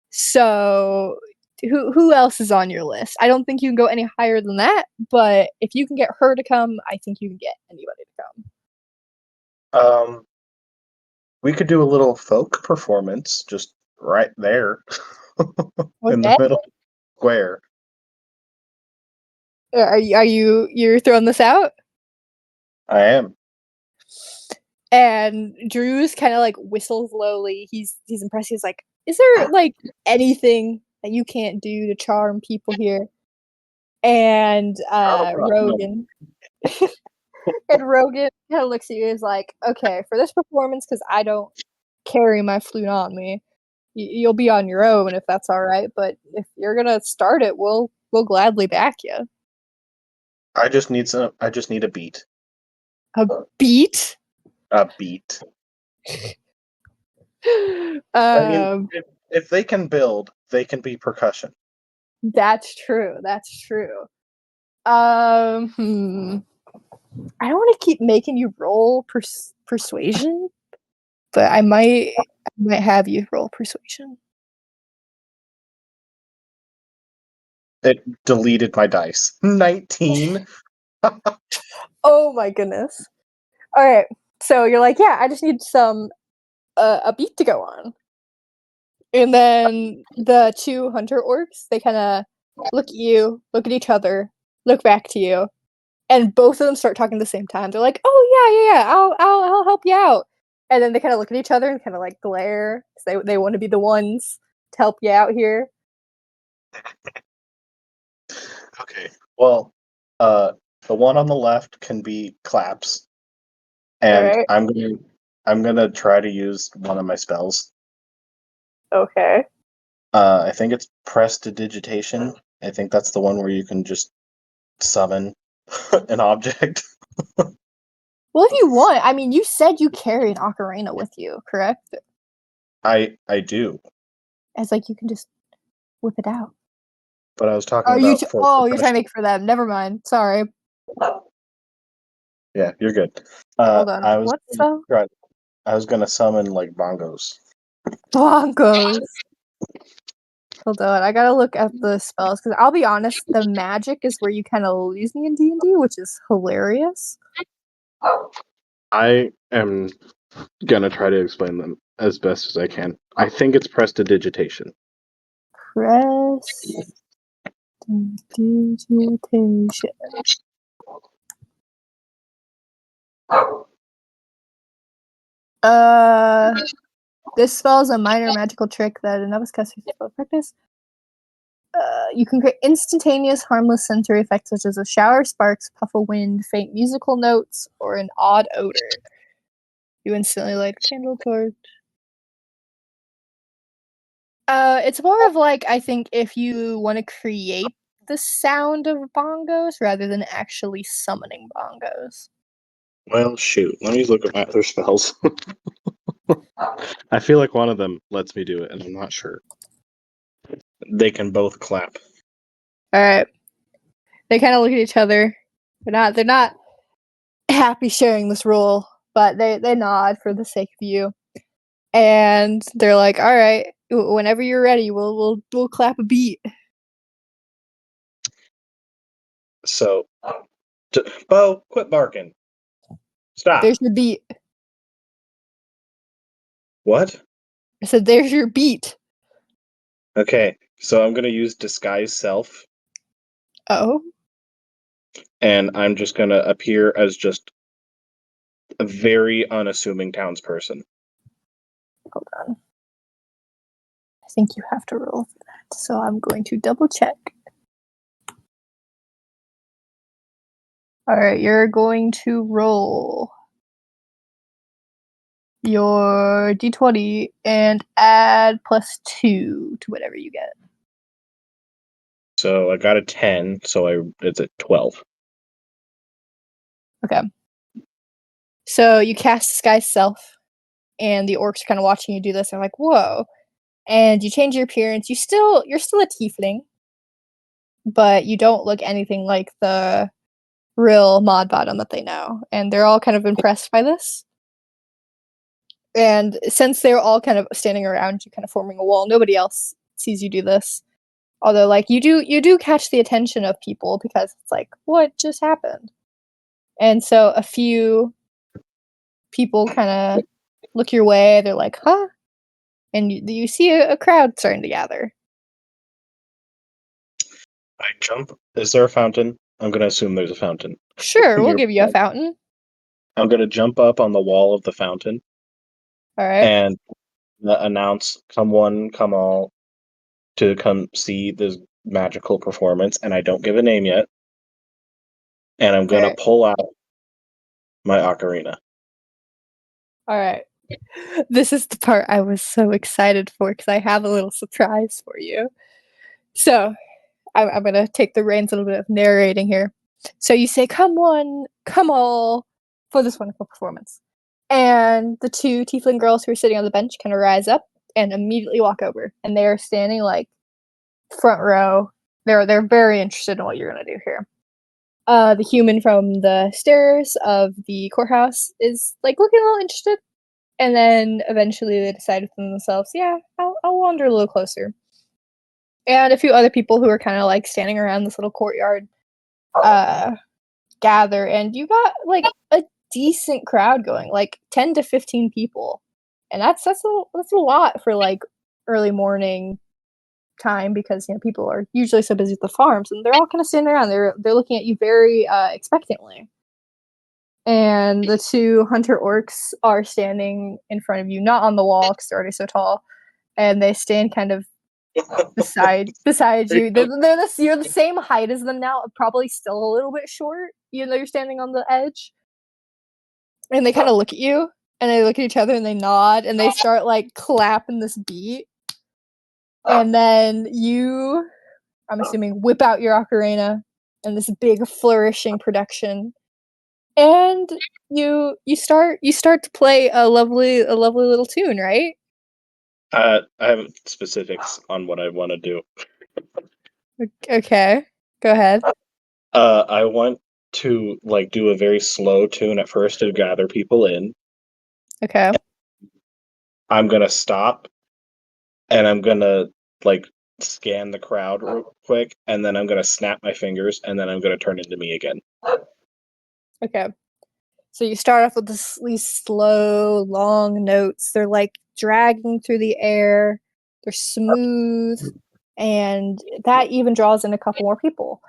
So who else is on your list? I don't think you can go any higher than that, but if you can get her to come, I think you can get anybody to come. We could do a little folk performance just right there in the Okay. middle square. You're throwing this out? I am. And Drew's kind of like whistles lowly. He's impressed. He's like, "Is there like anything that you can't do to charm people here?" And Rogan and Rogan kind of looks at you. Is like, "Okay, for this performance, because I don't carry my flute on me, you'll be on your own if that's all right. But if you're gonna start it, we'll gladly back you." I just need a beat. A beat. A beat. I mean, if they can build, they can be percussion. That's true. That's true. I don't want to keep making you roll persuasion, but I might have you roll persuasion. It deleted my dice. 19. Oh my goodness. All right. So you're like, yeah, I just need some a beat to go on. And then the two hunter orcs, they kind of look at you, look at each other, look back to you, and both of them start talking at the same time. They're like, "Oh yeah, I'll help you out." And then they kind of look at each other and kind of like glare because they want to be the ones to help you out here. Okay. Well, the one on the left can be claps, and Alright. I'm gonna try to use one of my spells. Okay. I think it's prestidigitation. I think that's the one where you can just summon an object. Well, if you want, I mean, you said you carry an ocarina with you, correct? I do, As like you can just whip it out. but I was talking Are about you? for Oh, you're trying to percussion. make for them. Never mind. Sorry. Yeah, you're good. Hold on. I was What spell? I was gonna summon like bongos. Broncos. Hold on. I gotta look at the spells because I'll be honest, the magic is where you kind of lose me in D&D, which is hilarious. I am gonna try to explain them as best as I can. I think it's prestidigitation. Prestidigitation. This spell is a minor magical trick that a novice caster spell practice. You can create instantaneous, harmless sensory effects such as a shower of sparks, puff of wind, faint musical notes, or an odd odor. You instantly light a candle torch. It's more of like, I think if you want to create the sound of bongos rather than actually summoning bongos. Well, shoot. Let me look at my other spells. I feel like one of them lets me do it, and I'm not sure. They can both clap. All right. They kind of look at each other. They're not happy sharing this role, but they nod for the sake of you. And they're like, "All right, whenever you're ready, we'll clap a beat." So, Bo, quit barking. Stop. There's your beat. What? I said, "There's your beat." Okay, so I'm gonna use disguise self, Oh, and I'm just gonna appear as just a very unassuming townsperson. hold on. I think you have to roll for that, so I'm going to double check. All right, you're going to roll your d20 and add +2 to whatever you get. So I got a 10, so it's a 12. Okay. So you cast Disguise Self, and the orcs are kind of watching you do this. They're like, "Whoa!" And you change your appearance. You're still a tiefling, but you don't look anything like the Rill mod bottom that they know, and they're all kind of impressed by this. And since they're all kind of standing around you, kind of forming a wall, nobody else sees you do this. Although, like, you do catch the attention of people because it's like, what just happened? And so a few people kind of look your way. They're like, huh? And you see a crowd starting to gather. I jump. Is there a fountain? I'm going to assume there's a fountain. Sure, we'll give you a fountain. I'm going to jump up on the wall of the fountain. All right. And announce, come one, come all, to come see this magical performance. And I don't give a name yet. And I'm going to pull out my ocarina. All right. This is the part I was so excited for because I have a little surprise for you. So I'm going to take the reins a little bit of narrating here. So you say, come one, come all, for this wonderful performance. And the two tiefling girls who are sitting on the bench kind of rise up and immediately walk over. And they are standing like front row. They're very interested in what you're going to do here. The human from the stairs of the courthouse is like looking a little interested. And then eventually they decide within themselves, yeah, I'll wander a little closer. And a few other people who are kind of like standing around this little courtyard gather, and you got like a decent crowd going, like 10 to 15 people. And that's a lot for like early morning time because, you know, people are usually so busy at the farms, and they're all kind of standing around. They're looking at you very expectantly. And the two hunter orcs are standing in front of you, not on the wall because they're already so tall, and they stand kind of beside you. You're the same height as them now, probably still a little bit short, even though you're standing on the edge. And they kind of look at you, and they look at each other, and they nod, and they start like clapping this beat. And then you, I'm assuming, whip out your ocarina and this big flourishing production. And you start to play a lovely little tune, right? I have specifics on what I want to do. Okay, go ahead. I want to like do a very slow tune at first to gather people in. Okay. I'm gonna stop, and I'm gonna like scan the crowd real quick, and then I'm gonna snap my fingers, and then I'm gonna turn into me again. Okay. So you start off with these slow, long notes. They're like dragging through the air. They're smooth, and that even draws in a couple more people,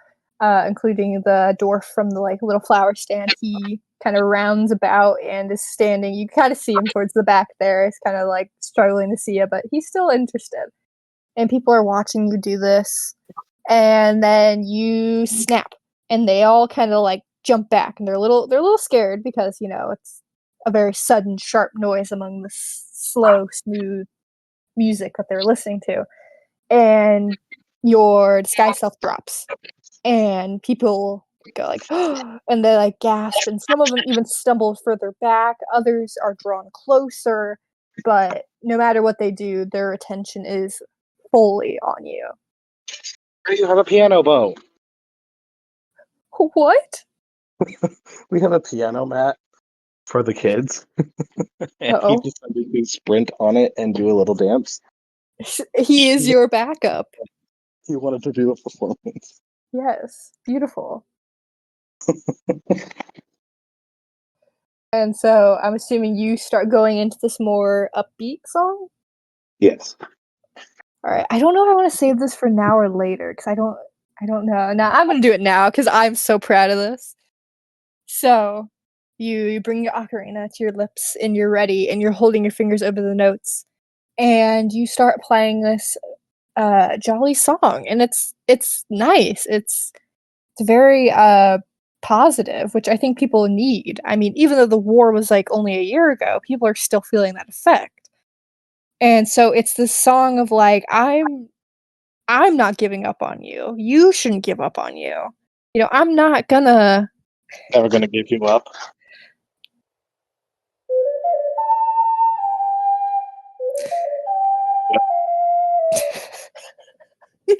including the dwarf from the like little flower stand. He kind of rounds about and is standing. You kind of see him towards the back there. He's kind of like struggling to see you, but he's still interested. And people are watching you do this. And then you snap, and they all kind of like jump back, and they're a little scared because, you know, it's a very sudden, sharp noise among the slow, smooth music that they're listening to. And your disguise self drops, and people go like, and they like gasp, and some of them even stumble further back. Others are drawn closer, but no matter what they do, their attention is fully on you. You have a piano bow. What? We have a piano mat for the kids. And Uh-oh. he decided to sprint on it and do a little dance. He is your backup. He wanted to do a performance. Yes, beautiful. And so I'm assuming you start going into this more upbeat song? Yes. All right. I don't know if I want to save this for now or later because I don't know. Now I'm going to do it now because I'm so proud of this. So you bring your ocarina to your lips and you're ready and you're holding your fingers over the notes and you start playing this jolly song, and it's nice. It's very positive, which I think people need. I mean, even though the war was like only a year ago, people are still feeling that effect. And so it's this song of like, I'm not giving up on you. You shouldn't give up on you. You know, I'm not gonna Never gonna give you up.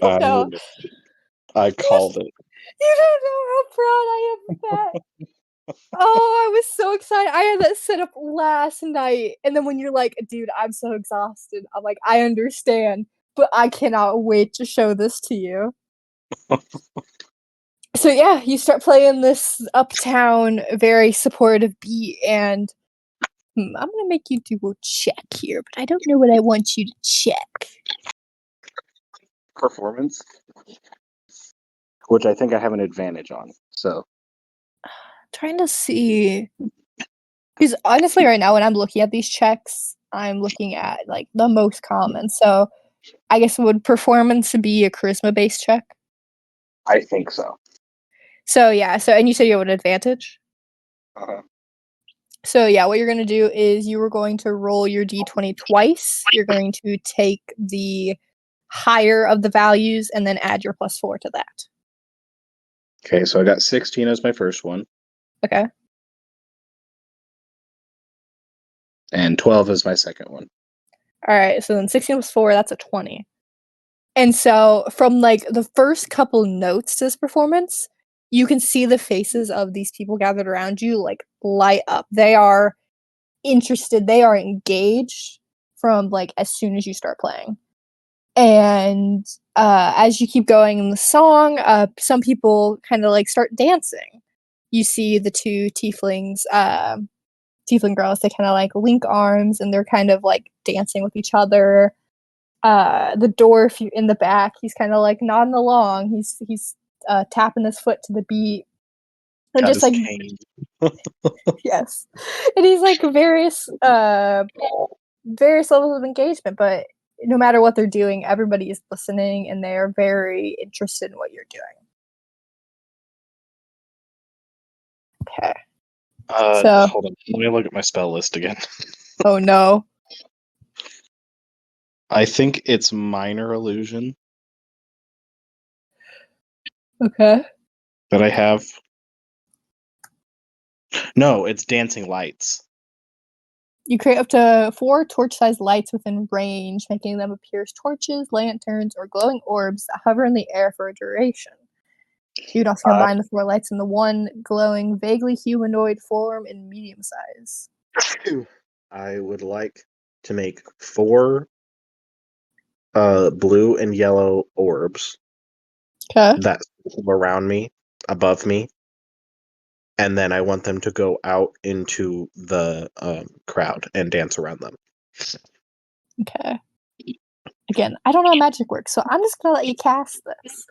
No. I called it. You don't know how proud I am of that. Oh, I was so excited. I had that set up last night. And then when you're like, dude, I'm so exhausted. I'm like, I understand, but I cannot wait to show this to you. So yeah, you start playing this uptown, very supportive beat, and I'm gonna make you do a check here, but I don't know what I want you to check. Performance, which I think I have an advantage on. So Trying to see, because honestly, right now when I'm looking at these checks, I'm looking at like the most common. So I guess would performance be a charisma-based check? I think so. So yeah, and you said you have an advantage? Uh-huh. So yeah, what you're going to do is you are going to roll your d20 twice. You're going to take the higher of the values and then add your +4 to that. Okay, so I got 16 as my first one. Okay. And 12 is my second one. All right, so then 16 + 4, that's a 20. And so from like the first couple notes to this performance, you can see the faces of these people gathered around you like light up. They are interested, they are engaged from like as soon as you start playing. And as you keep going in the song, some people kind of like start dancing. You see the two tieflings, tiefling girls, they kind of like link arms and they're kind of like dancing with each other. The dwarf in the back, he's kind of like nodding along. He's tapping his foot to the beat. And Got just his like cane. yes. And he's like various levels of engagement, but no matter what they're doing, everybody is listening and they're very interested in what you're doing. Okay. So Hold on. Let me look at my spell list again. oh no. I think it's minor illusion Okay. that I have. No, it's dancing lights. You create up to 4 torch-sized lights within range, making them appear as torches, lanterns, or glowing orbs that hover in the air for a duration. You can also combine the 4 lights in the one glowing, vaguely humanoid form in medium size. I would like to make 4 blue and yellow orbs Okay. that around me, above me, and then I want them to go out into the crowd and dance around them. Okay. Again, I don't know how magic works, so I'm just gonna let you cast this.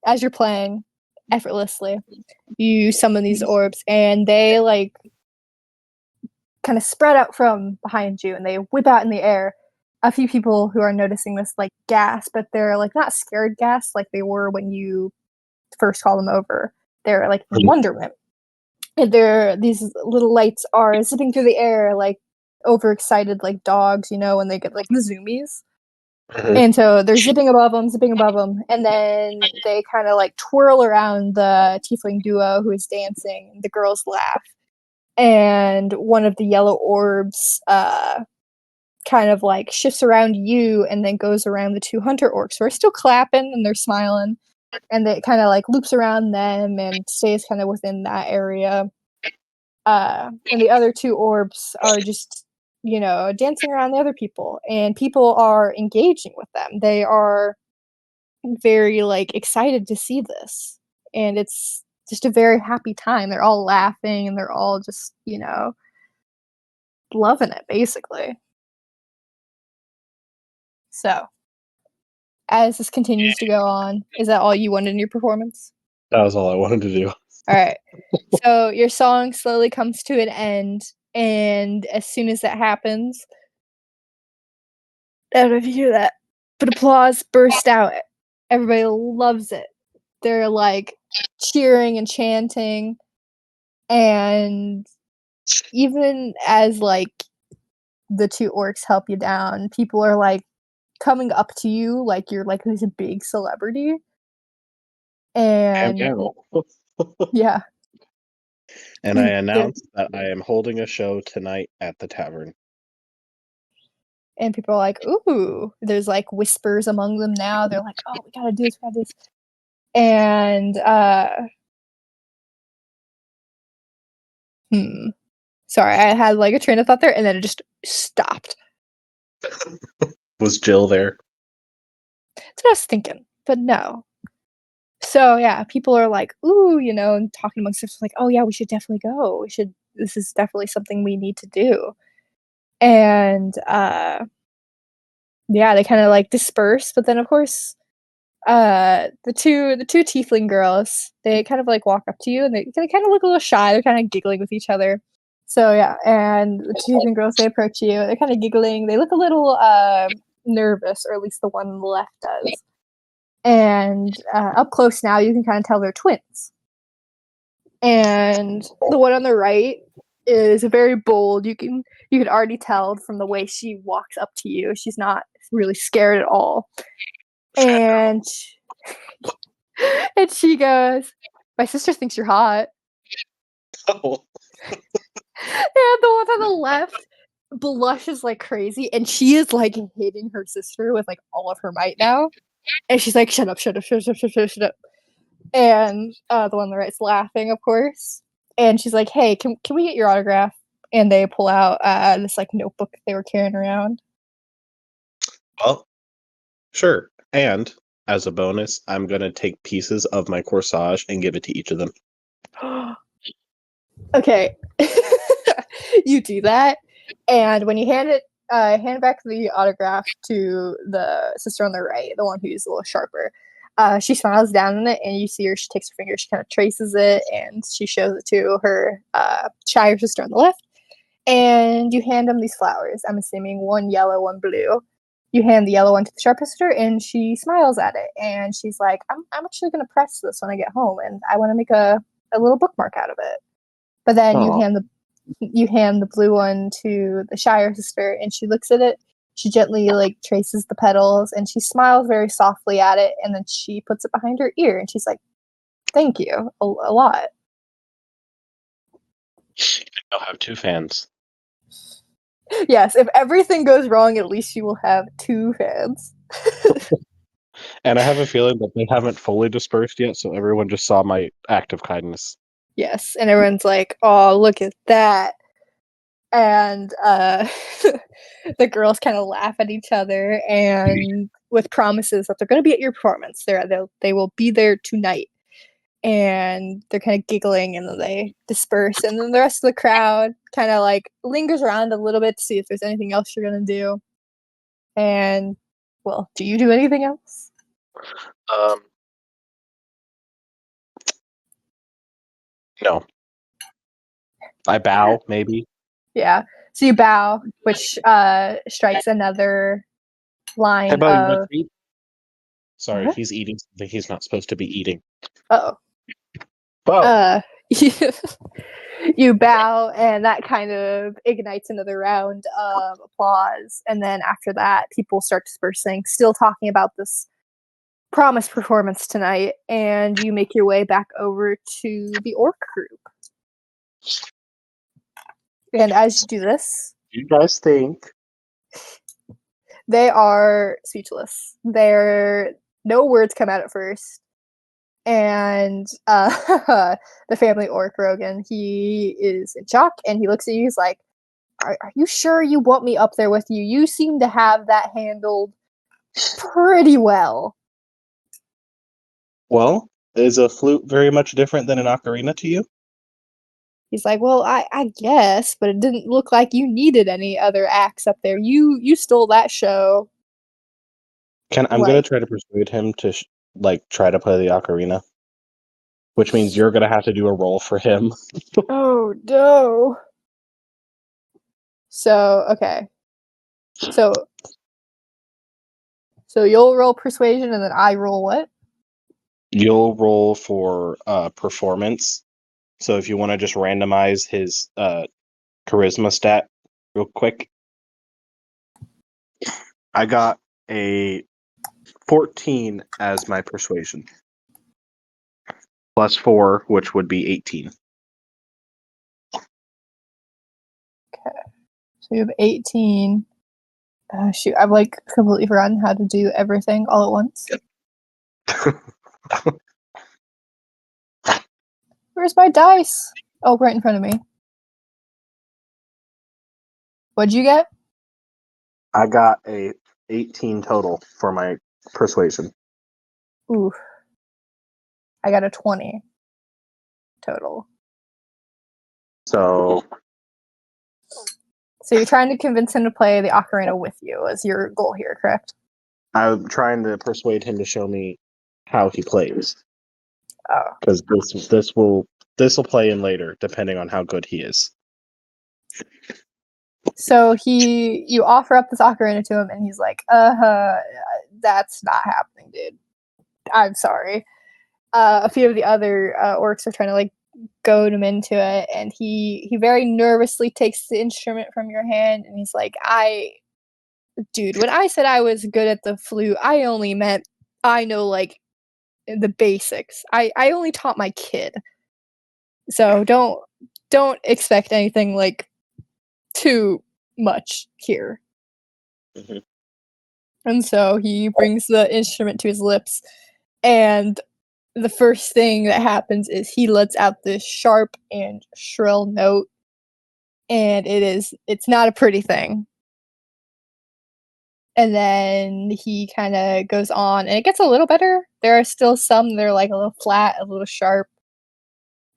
As you're playing effortlessly, you summon these orbs, and they like kind of spread out from behind you, and they whip out in the air. A few people who are noticing this like gasp, but they're like not scared gasp like they were when you first call them over. They're like in wonderment. And these little lights are zipping through the air like overexcited like dogs, you know, when they get like the zoomies. And so they're zipping above them, and then they kind of like twirl around the tiefling duo who is dancing. The girls laugh, and one of the yellow orbs kind of like shifts around you and then goes around the 2 hunter orcs who are still clapping and they're smiling, and it kind of like loops around them and stays kind of within that area. And the other 2 orbs are just, you know, dancing around the other people, and people are engaging with them. They are very like excited to see this, and it's just a very happy time. They're all laughing and they're all just, you know, loving it basically. So as this continues to go on, is that all you wanted in your performance? That was all I wanted to do. All right. So your song slowly comes to an end, and as soon as that happens, I don't know if you hear that, but applause burst out. Everybody loves it. They're like cheering and chanting, and even as like the 2 orcs help you down, people are like coming up to you like you're like this big celebrity. And yeah. And I announced that I am holding a show tonight at the tavern. And people are like, ooh, there's like whispers among them now. They're like, oh, we gotta do this, we gotta do this. And sorry, I had like a train of thought there, and then it just stopped. Was Jill there? That's what I was thinking, but no. So yeah, people are like, ooh, you know, and talking amongst themselves like, oh yeah, we should definitely go. This is definitely something we need to do. And yeah, they kind of like disperse, but then of course, the two tiefling girls, they kind of like walk up to you and they kind of look a little shy. They're kind of giggling with each other. So yeah, and the two tiefling girls, they approach you. They're kind of giggling. They look a little nervous, or at least the one on the left does. And up close now, you can kind of tell they're twins. And the one on the right is very bold. You can already tell from the way she walks up to you. She's not really scared at all. And and she goes, "My sister thinks you're hot." Oh. And the one on the left blushes like crazy, and she is like hitting her sister with like all of her might now. And she's like, "Shut up, shut up, shut up, shut up, shut up." And the one on the right's laughing, of course. And she's like, "Hey, can we get your autograph?" And they pull out this like notebook they were carrying around. Well, sure. And as a bonus, I'm gonna take pieces of my corsage and give it to each of them. Okay. You do that, and when you hand back the autograph to the sister on the right, the one who's a little sharper, she smiles down on it, and you see her. She takes her finger, she kind of traces it, and she shows it to her shyer sister on the left. And you hand them these flowers. I'm assuming one yellow, one blue. You hand the yellow one to the sharp sister, and she smiles at it, and she's like, "I'm actually gonna press this when I get home, and I want to make a little bookmark out of it." But then you hand the blue one to the shyer sister, and she looks at it. She gently like traces the petals, and she smiles very softly at it, and then she puts it behind her ear, and she's like, "Thank you a lot." I'll have 2 fans. Yes, if everything goes wrong, at least you will have 2 fans. And I have a feeling that they haven't fully dispersed yet, so everyone just saw my act of kindness. Yes, and everyone's like, "Oh, look at that." And the girls kind of laugh at each other, and with promises that they're going to be at your performance. They will be there tonight. And they're kind of giggling, and then they disperse, and then the rest of the crowd kind of like lingers around a little bit to see if there's anything else you're going to do. And, well, do you do anything else? No. I bow, maybe. Yeah. So you bow, which strikes another line Hey, buddy, of... eat? Sorry, What? he's eating something he's not supposed to be eating. Oh. You bow, and that kind of ignites another round of applause. And then after that, people start dispersing, still talking about this promise performance tonight. And you make your way back over to the orc group. And as you do this, You guys think? they are speechless. No words come out at first. And the family orc Rogan, he is in shock, and he looks at you. He's like, "Are you sure you want me up there with you? You seem to have that handled pretty well." Well, is a flute very much different than an ocarina to you? He's like, "Well, I guess, but it didn't look like you needed any other acts up there. You stole that show." I'm gonna try to persuade him to try to play the ocarina, which means you're gonna have to do a roll for him. Oh no. So okay. So you'll roll persuasion, and then I roll what? You'll roll for performance. So if you want to just randomize his charisma stat real quick. I got a 14 as my persuasion. Plus 4, which would be 18. Okay. So you have 18. Shoot, I've like completely forgotten how to do everything all at once. Where's my dice? Oh, right in front of me. What'd you get? I got a 18 total for my persuasion. Ooh. I got a 20 total. So you're trying to convince him to play the ocarina with you as your goal here, correct? I'm trying to persuade him to show me how he plays. Oh. Because this will play in later, depending on how good he is. So you offer up this ocarina to him, and he's like, that's not happening, dude. I'm sorry. A few of the other orcs are trying to like goad him into it, and he very nervously takes the instrument from your hand, and he's like, dude, when I said I was good at the flute, I only meant I know like the basics. I only taught my kid. So don't expect anything like too much here. Mm-hmm. And so he brings the instrument to his lips, and the first thing that happens is he lets out this sharp and shrill note, and it's not a pretty thing. And then he kind of goes on, and it gets a little better. There are still some that are like a little flat, a little sharp.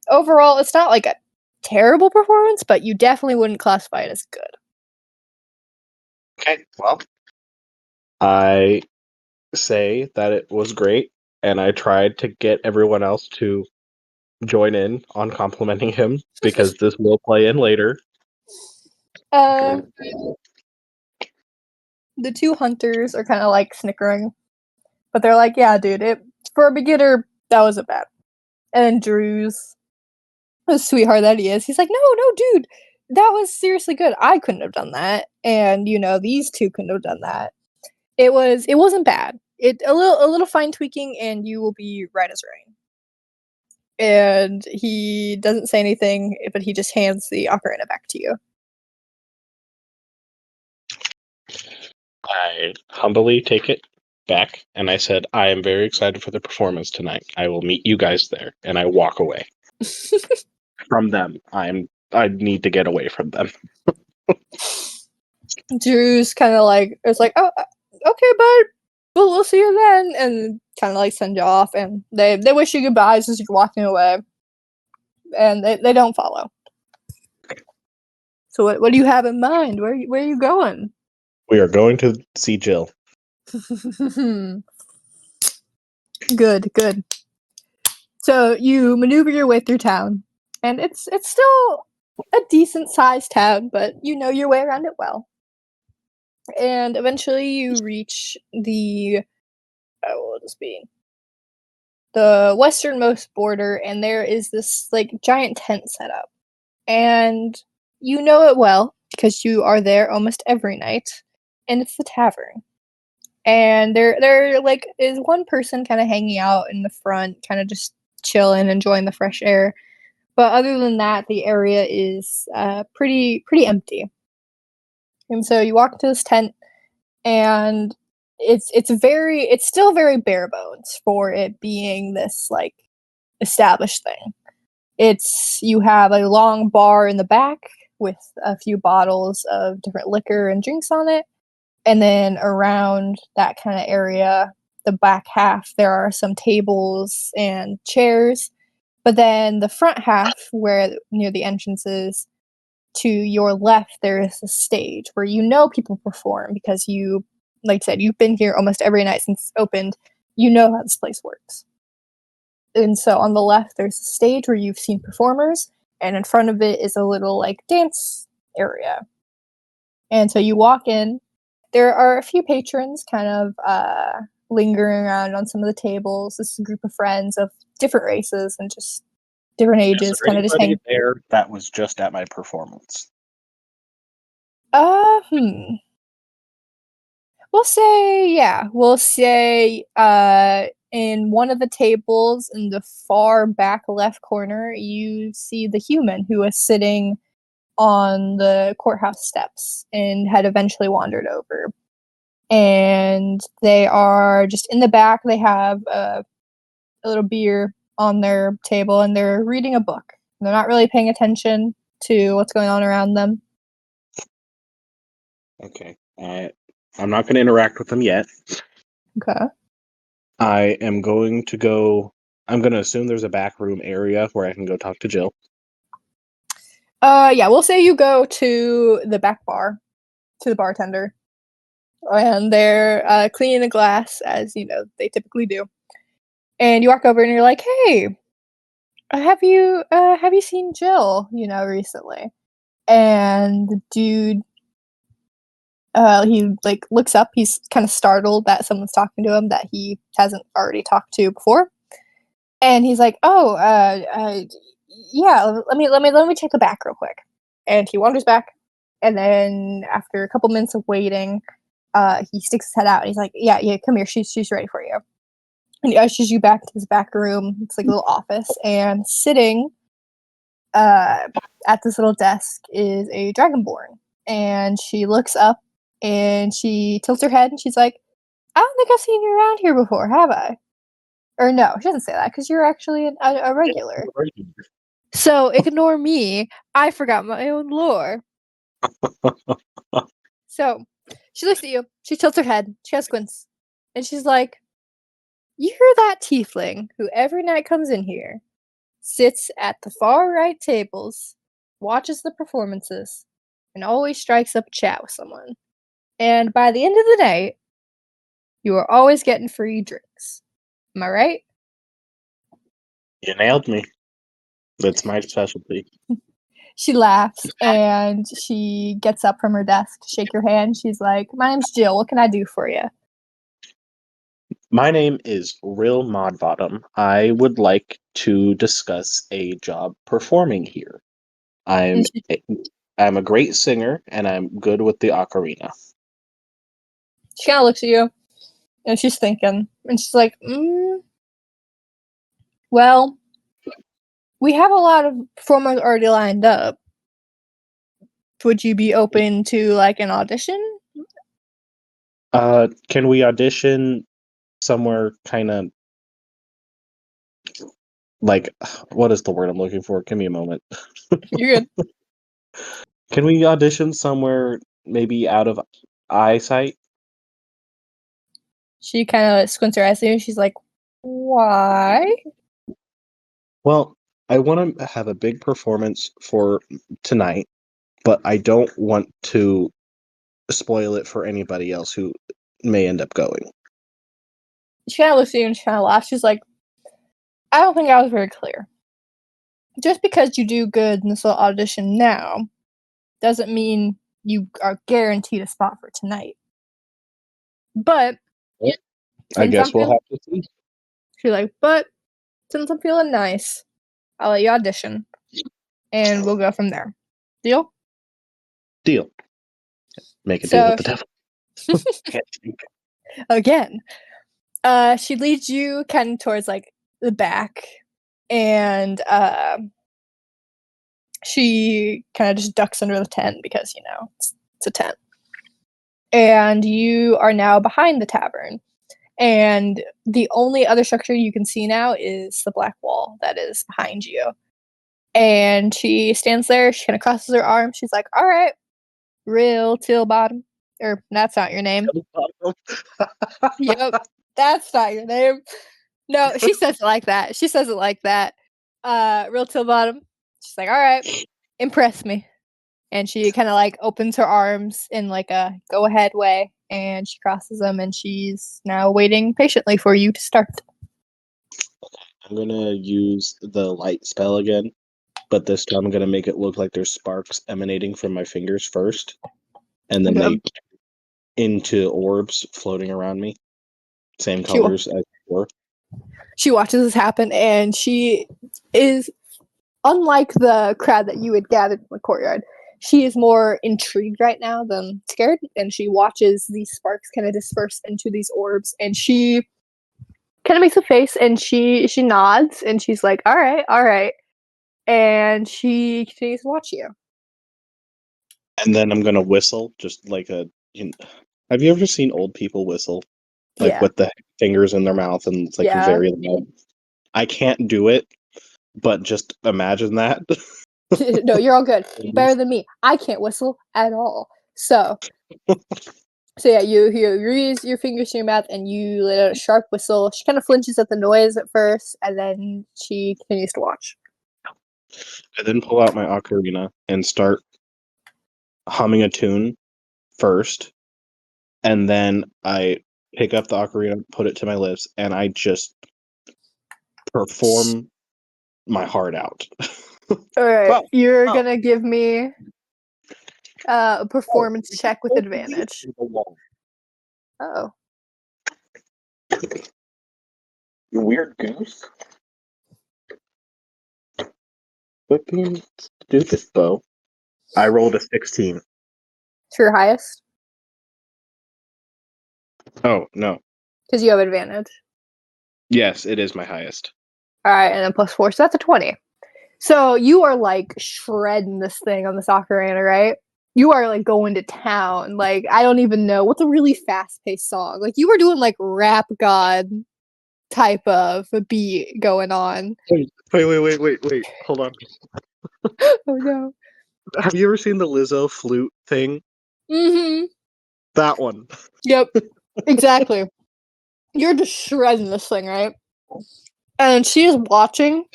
Overall, it's not like a terrible performance, but you definitely wouldn't classify it as good. Okay, well, I say that it was great, and I tried to get everyone else to join in on complimenting him because this will play in later. The two hunters are kind of like snickering, but they're like, "Yeah, dude, for a beginner, that wasn't bad." And then Drew's, the sweetheart that he is, he's like, "No, dude, that was seriously good. I couldn't have done that, and these two couldn't have done that. It wasn't bad. A little fine tweaking, and you will be right as rain." And he doesn't say anything, but he just hands the ocarina back to you. I humbly take it back, and I said, I am very excited for the performance tonight. I will meet you guys there, and I walk away from them. I need to get away from them. Drew's kind of like, it's like, "Oh, okay, bud. We'll see you then," and kind of like send you off, and they wish you goodbyes as you're walking away, and they don't follow. So what do you have in mind? Where are you going? We are going to see Jill. Good. So you maneuver your way through town, and it's still a decent sized town, but you know your way around it well. And eventually you reach the what will this be? The westernmost border, and there is this like giant tent set up. And you know it well because you are there almost every night, and it's the tavern. And there like is one person kind of hanging out in the front, kind of just chilling, enjoying the fresh air. But other than that, the area is pretty empty. And so you walk into this tent, and it's still very bare bones for it being this like established thing. You have a long bar in the back with a few bottles of different liquor and drinks on it. And then around that kind of area, the back half, there are some tables and chairs. But then the front half, where near the entrance is, to your left, there is a stage where people perform because like I said, you've been here almost every night since it's opened. You know how this place works. And so on the left, there's a stage where you've seen performers, and in front of it is a little like dance area. And so you walk in. There are a few patrons kind of lingering around on some of the tables. This is a group of friends of different races and just different ages, kind of just hanging there. That was just at my performance. We'll say in one of the tables in the far back left corner, you see the human who was sitting on the courthouse steps and had eventually wandered over. And they are just in the back. They have a little beer on their table, and they're reading a book. They're not really paying attention to what's going on around them. Okay. I'm not going to interact with them yet. Okay. I am going to go. I'm going to assume there's a back room area where I can go talk to Jill. Yeah, we'll say you go to the back bar, to the bartender, and they're cleaning the glass, as you know they typically do. And you walk over and you're like, "Hey, have you seen Jill? Recently?" And the dude, he like looks up. He's kind of startled that someone's talking to him that he hasn't already talked to before. And he's like, "Oh, yeah. Let me check the back real quick." And he wanders back, and then after a couple minutes of waiting, he sticks his head out, and he's like, "Yeah, come here. She's ready for you." And he ushers you back to his back room. It's like a little office, and sitting at this little desk is a dragonborn. And she looks up, and she tilts her head, and she's like, "I don't think I've seen you around here before, have I?" Or no, she doesn't say that because you're actually a regular. So ignore me. I forgot my own lore. So she looks at you. She tilts her head. She has squints. And she's like, "You're that tiefling who every night comes in here, sits at the far right tables, watches the performances, and always strikes up a chat with someone. And by the end of the night, you are always getting free drinks. Am I right?" You nailed me. That's my specialty. She laughs and she gets up from her desk to shake your hand. She's like, "My name's Jill. What can I do for you?" My name is Rill Modbottom. I would like to discuss a job performing here. I'm a great singer, and I'm good with the ocarina. She kind of looks at you, and she's thinking, and she's like, "Well, we have a lot of performers already lined up. Would you be open to like an audition?" Can we audition somewhere kind of like, what is the word I'm looking for? Give me a moment. You're good. Can we audition somewhere maybe out of eyesight? She kind of squints her eyes at you, and she's like, "Why?" Well, I want to have a big performance for tonight, but I don't want to spoil it for anybody else who may end up going. She kind of looks at you and she kind of laughs. She's like, "I don't think I was very clear. Just because you do good in this little audition now doesn't mean you are guaranteed a spot for tonight. But I since guess I'm we'll feeling," have to see. she's like, "But since I'm feeling nice, I'll let you audition, and we'll go from there. Deal?" Deal. Make a deal So with the devil. again, she leads you kind of towards like the back, and she kind of just ducks under the tent because it's a tent, and you are now behind the tavern. And the only other structure you can see now is the black wall that is behind you. And she stands there, she kind of crosses her arms. She's like, "All right, Rill till bottom." Or, that's not your name. Yep, that's not your name. No, she says it like that. She says it like that. Rill till bottom. She's like, "All right, impress me." And she kind of like opens her arms in like a go ahead way, and she crosses them, and she's now waiting patiently for you to start. I'm gonna use the light spell again, but this time I'm gonna make it look like there's sparks emanating from my fingers first, and then they into orbs floating around me. Same colors as before. She watches this happen, and she is, unlike the crowd that you had gathered in the courtyard, she is more intrigued right now than scared, and she watches these sparks kind of disperse into these orbs, and she kind of makes a face, and she nods, and she's like, all right, and she continues to watch you. And then I'm gonna whistle, just like have you ever seen old people whistle? Like with the fingers in their mouth, and it's like very loud. I can't do it, but just imagine that. No, you're all good. Better than me. I can't whistle at all. So yeah, you use your fingers to your mouth and you let out a sharp whistle. She kind of flinches at the noise at first, and then she continues to watch. I then pull out my ocarina and start humming a tune first, and then I pick up the ocarina, put it to my lips, and I just perform my heart out. All right, Well, you're oh. gonna give me a performance check with advantage. Oh, You weird goose. Flipping stupid bow. I rolled a 16. for your highest, Oh, no. because you have advantage. Yes, it is my highest. All right, and then +4, so that's a 20. So you are like shredding this thing on the ocarina, right? You are like going to town. Like, I don't even know what's a really fast-paced song. Like, you were doing like rap god type of a beat going on. Wait. Hold on. Oh no. Have you ever seen the Lizzo flute thing? Mm-hmm. That one. Yep. Exactly. You're just shredding this thing, right? And she is watching.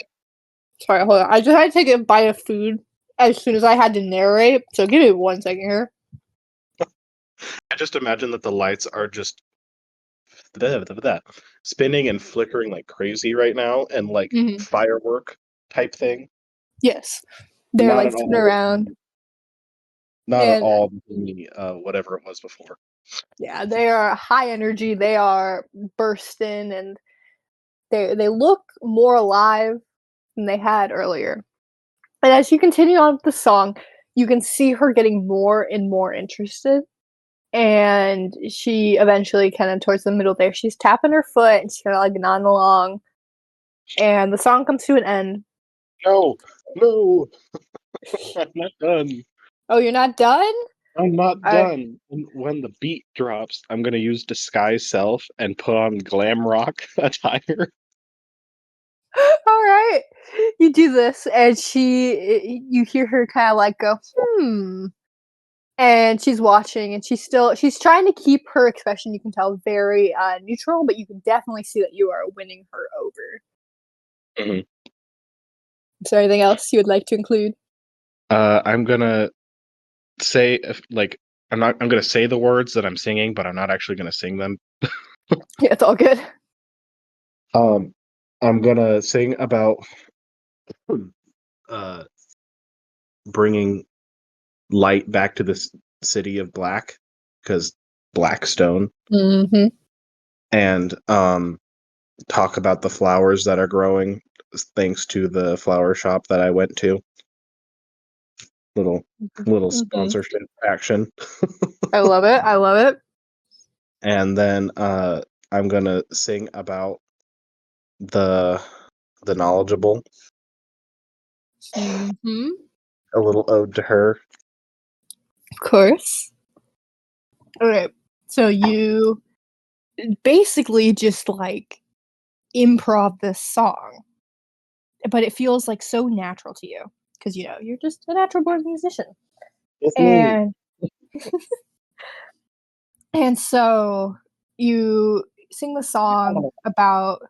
Sorry, hold on. I just had to take a bite of food as soon as I had to narrate. So give me 1 second here. I just imagine that the lights are just spinning and flickering like crazy right now, and like Mhm. firework type thing. Yes. They're Not like at spinning all. around. Not at And all whatever it was before. yeah, they are high energy. They are bursting, and they look more alive than they had earlier. And as you continue on with the song, you can see her getting more and more interested. And she eventually, kind of towards the middle there, she's tapping her foot and she's kind of like nodding along. And the song comes to an end. No, I'm not done. Oh, you're not done? I'm not I done. When the beat drops, I'm gonna use disguise self and put on glam rock attire. All right. You do this, and you hear her kind of like go, and she's watching, and she's trying to keep her expression. You can tell very neutral, but you can definitely see that you are winning her over. Mhm. Is there anything else you would like to include? I'm gonna say I'm gonna say the words that I'm singing, but I'm not actually gonna sing them. Yeah, it's all good. I'm gonna sing about uh bringing light back to this city of black, because Blackstone, Mm-hmm. and talk about the flowers that are growing thanks to the flower shop that I went to. Little Mm-hmm. sponsorship action. I love it. I love it. And then I'm gonna sing about the knowledgeable, Mm-hmm. a little ode to her. Of course. Okay. So you basically just like improv this song, but it feels like so natural to you because you're just a natural born musician. It's me. And and so you sing the song about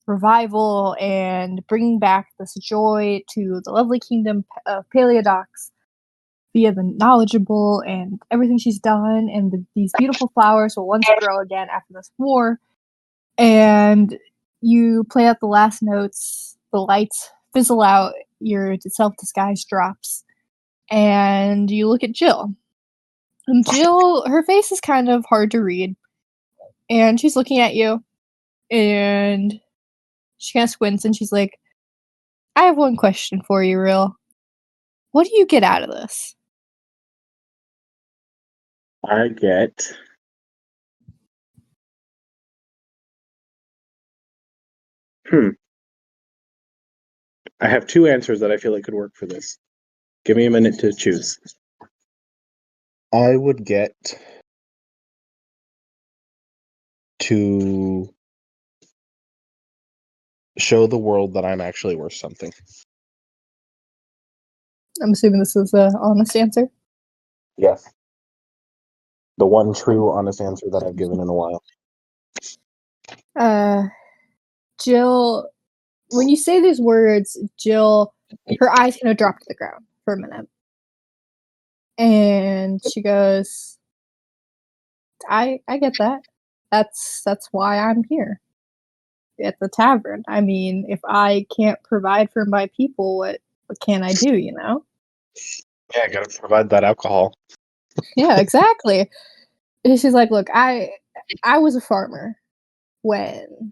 revival and bringing back this joy to the lovely kingdom of Paleodox via the knowledgeable and everything she's done, and these beautiful flowers will once grow again after this war. And you play out the last notes, the lights fizzle out, your self-disguise drops, and you look at Jill. And Jill, her face is kind of hard to read, and she's looking at you, and she kind of squints, and she's like, I have one question for you, Rill. What do you get out of this? I get I have two answers that I feel like could work for this. Give me a minute to choose. I would get to show the world that I'm actually worth something. I'm assuming this is an honest answer. Yes. The one true honest answer that I've given in a while. Jill, when you say these words, Jill, her eyes kind of drop to the ground for a minute. And she goes, I get that. That's why I'm here at the tavern. I mean, if I can't provide for my people, what can I do, you know? Yeah, I gotta provide that alcohol. Yeah, exactly. And she's like, look, I was a farmer when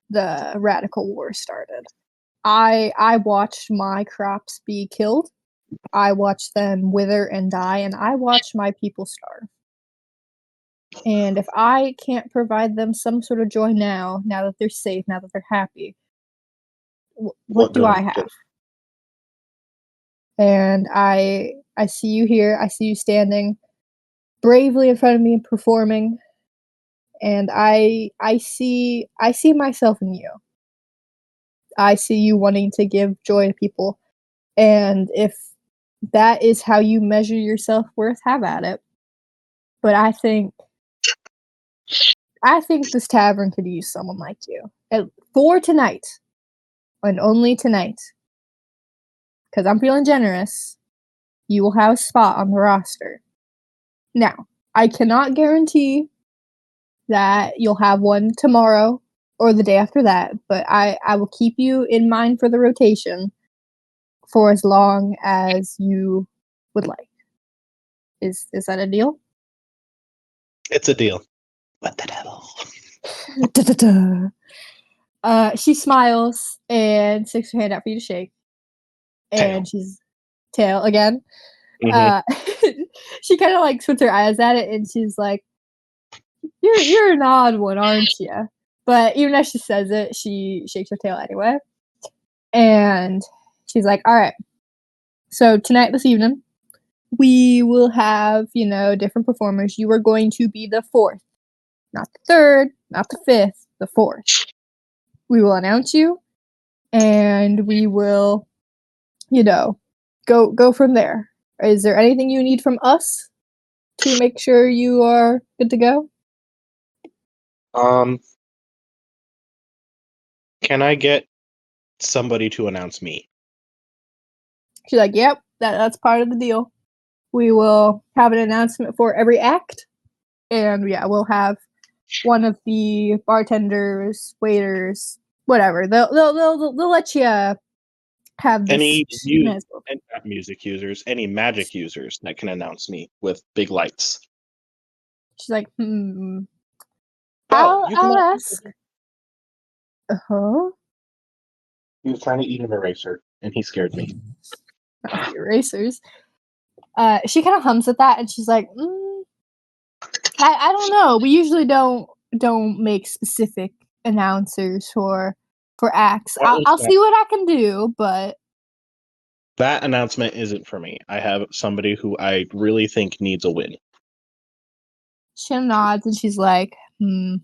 the radical war started. I watched my crops be killed. I watched them wither and die, and I watched my people starve. And if I can't provide them some sort of joy now that they're safe, now that they're happy, what do I have? And I see you here. I see you standing bravely in front of me performing, and I see myself in you. I see you wanting to give joy to people, and if that is how you measure your self-worth, have at it. But I think this tavern could use someone like you. For tonight, and only tonight, because I'm feeling generous, you will have a spot on the roster. Now, I cannot guarantee that you'll have one tomorrow or the day after that, but I will keep you in mind for the rotation for as long as you would like. Is that a deal? It's a deal. What the devil? She smiles and sticks her hand out for you to shake. And she's tail again. She kind of like puts her eyes at it, and she's like, "You're an odd one, aren't you?" But even as she says it, she shakes her tail anyway. And she's like, "All right. So tonight, this evening, we will have, different performers. You are going to be the fourth, not the third, not the fifth, the fourth. We will announce you, and we will, go from there. Is there anything you need from us to make sure you are good to go?" Can I get somebody to announce me? She's like, "Yep, that's part of the deal. We will have an announcement for every act, and yeah, we'll have one of the bartenders, waiters, whatever. They'll let you have this. Any music users, any magic users that can announce me with big lights. She's like, I'll ask. He was trying to eat an eraser, and he scared me. Not the erasers. She kind of hums at that, and she's like, I don't know. We usually don't make specific announcers for acts. I'll see what I can do, but that announcement isn't for me. I have somebody who I really think needs a win. She nods, and she's like, I'm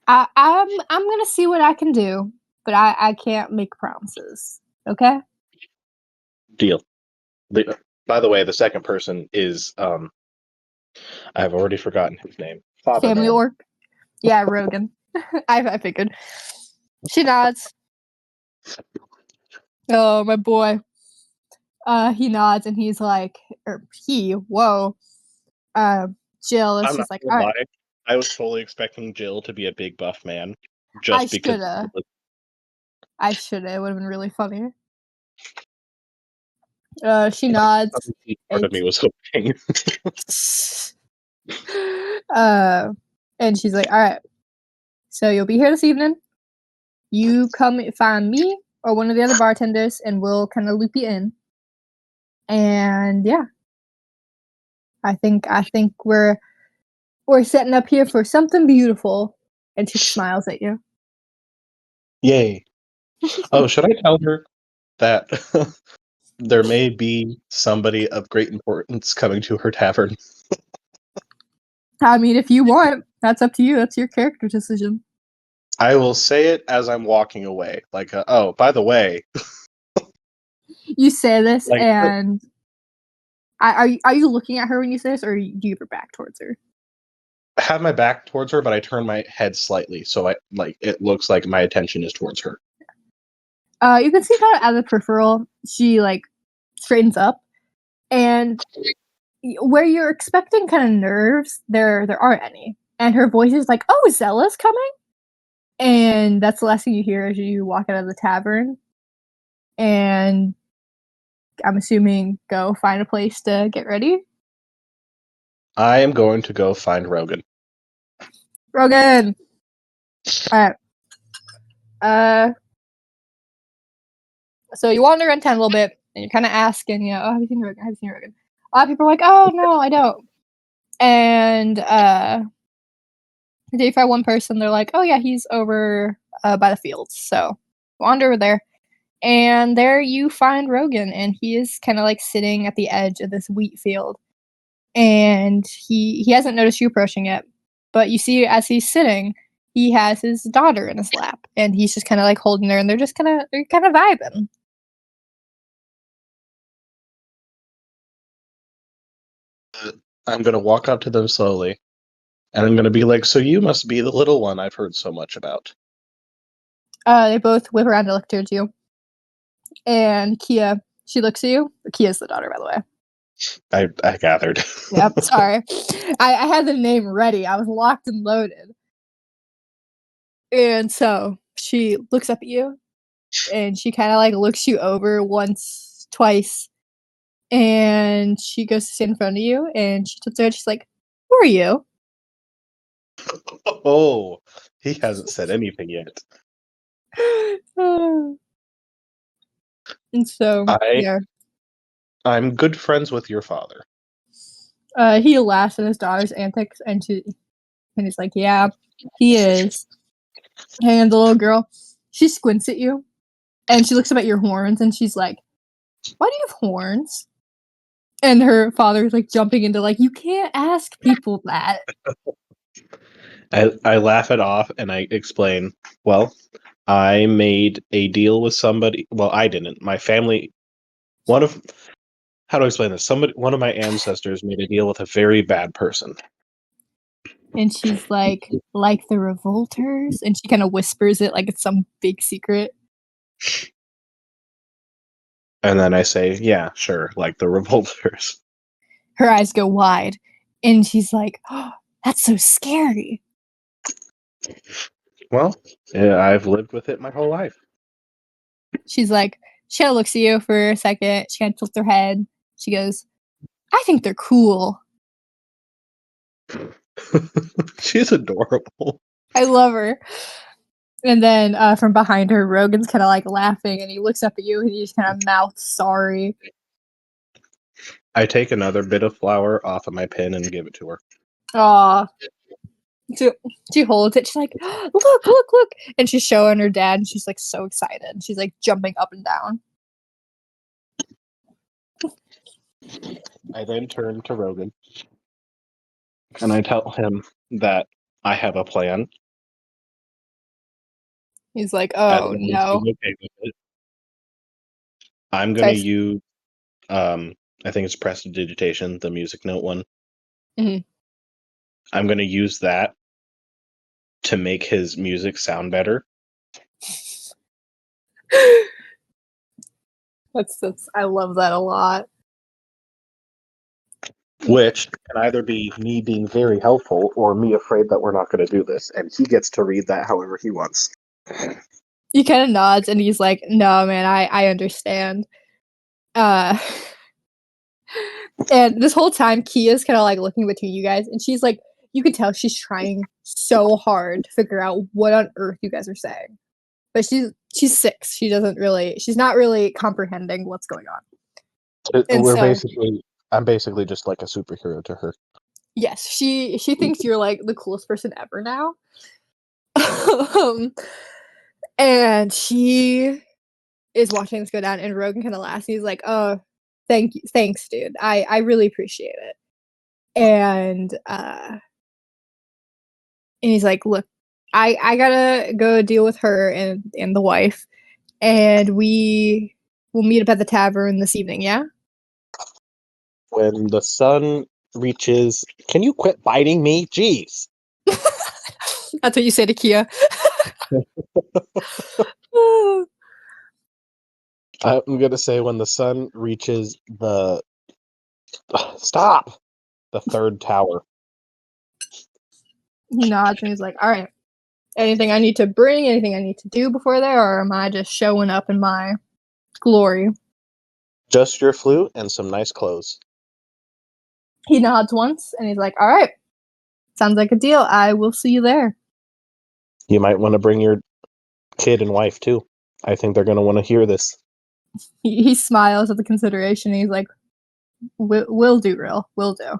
gonna see what I can do, but I can't make promises. Okay? Deal. By the way, the second person is I've already forgotten his name. Family orc. Yeah, Rogan. I figured. She nods. Oh, my boy. He nods, and he's like, whoa. Jill is just like, all right. I was totally expecting Jill to be a big buff man. I shoulda. It would have been really funny. She nods. Part of me was hoping. And she's like, all right. So you'll be here this evening. You come find me or one of the other bartenders, and we'll kind of loop you in. And yeah, I think we're setting up here for something beautiful. And she smiles at you. Yay! Oh, should I tell her that there may be somebody of great importance coming to her tavern? I mean, if you want, that's up to you. That's your character decision. I will say it as I'm walking away. Like, oh, by the way. You say this, Like, and are you looking at her when you say this, or do you have your back towards her? I have my back towards her, but I turn my head slightly, so it looks like my attention is towards her. You can see that at the peripheral, she like straightens up, and where you're expecting kind of nerves, there aren't any. And her voice is like, "Oh, Zella's coming," and that's the last thing you hear as you walk out of the tavern. And I'm assuming go find a place to get ready. I am going to go find Rogan. Rogan. All right. So you wander around town a little bit, and you're kind of asking, oh, have you seen Rogan? Have you seen Rogan? A lot of people are like, oh, no, I don't. And you find one person, they're like, oh, yeah, he's over by the fields. So wander over there. And there you find Rogan, and he is kind of like sitting at the edge of this wheat field. And he hasn't noticed you approaching it. But you see, as he's sitting, he has his daughter in his lap. And he's just kind of like holding her, and they're kind of vibing. I'm going to walk up to them slowly, and I'm going to be like, so you must be the little one I've heard so much about. They both whip around to look towards you. And Kia, she looks at you. Kia's the daughter, by the way. I gathered. Yep, sorry. I had the name ready. I was locked and loaded. And so she looks up at you, and she kind of like looks you over once, twice, and she goes to stand in front of you, and she tilts her head. She's like, "Who are you?" Oh, he hasn't said anything yet. And so, yeah. I'm good friends with your father. He laughs at his daughter's antics, and he's like, "Yeah, he is." And the little girl, she squints at you, and she looks up at your horns, and she's like, "Why do you have horns?" And her father's like jumping into like, "You can't ask people that." I laugh it off, and I explain, well, I made a deal with somebody. Well, I didn't. My family, how do I explain this? One of my ancestors made a deal with a very bad person. And she's like the revolters, and she kind of whispers it like it's some big secret. And then I say, yeah, sure, like the revolters. Her eyes go wide, and she's like, "Oh, that's so scary." Well, yeah, I've lived with it my whole life. She's like, she kind of looks at you for a second. She kind of tilts her head. She goes, "I think they're cool." She's adorable. I love her. And then from behind her, Rogan's kind of like laughing, and he looks up at you, and he just kind of mouths sorry. I take another bit of flour off of my pin and give it to her. Aw. So she holds it. She's like, "Look, look, look!" And she's showing her dad, and she's like so excited. She's like jumping up and down. I then turn to Rogan and I tell him that I have a plan. He's like, "Oh no!" Okay with it. I'm gonna use, I think it's prestidigitation, the music note one. Mm-hmm. I'm gonna use that to make his music sound better. That's I love that a lot. Which can either be me being very helpful or me afraid that we're not going to do this, and he gets to read that however he wants. He kind of nods, and he's like, "No, man, I understand." And this whole time, Kia's kind of like looking between you guys, and she's like, you can tell she's trying so hard to figure out what on earth you guys are saying. But she's 6. She's not really comprehending what's going on. I'm basically just like a superhero to her. Yes, she thinks you're like the coolest person ever now. And she is watching this go down, and Rogan kind of laughs. He's like, "Oh, thanks, dude. I really appreciate it." And he's like, "Look, I gotta go deal with her and the wife, and we will meet up at the tavern this evening. Yeah. When the sun reaches, can you quit biting me? Jeez. That's what you say to Kia. I'm gonna say when the sun reaches the stop the third tower. He nods and he's like, "All right. Anything I need to bring? Anything I need to do before there, or am I just showing up in my glory?" Just your flute and some nice clothes. He nods once and he's like, "All right. Sounds like a deal. I will see you there." You might want to bring your kid and wife too. I think they're gonna want to hear this. He smiles at the consideration. And he's like, "Will do, Rill. Will do."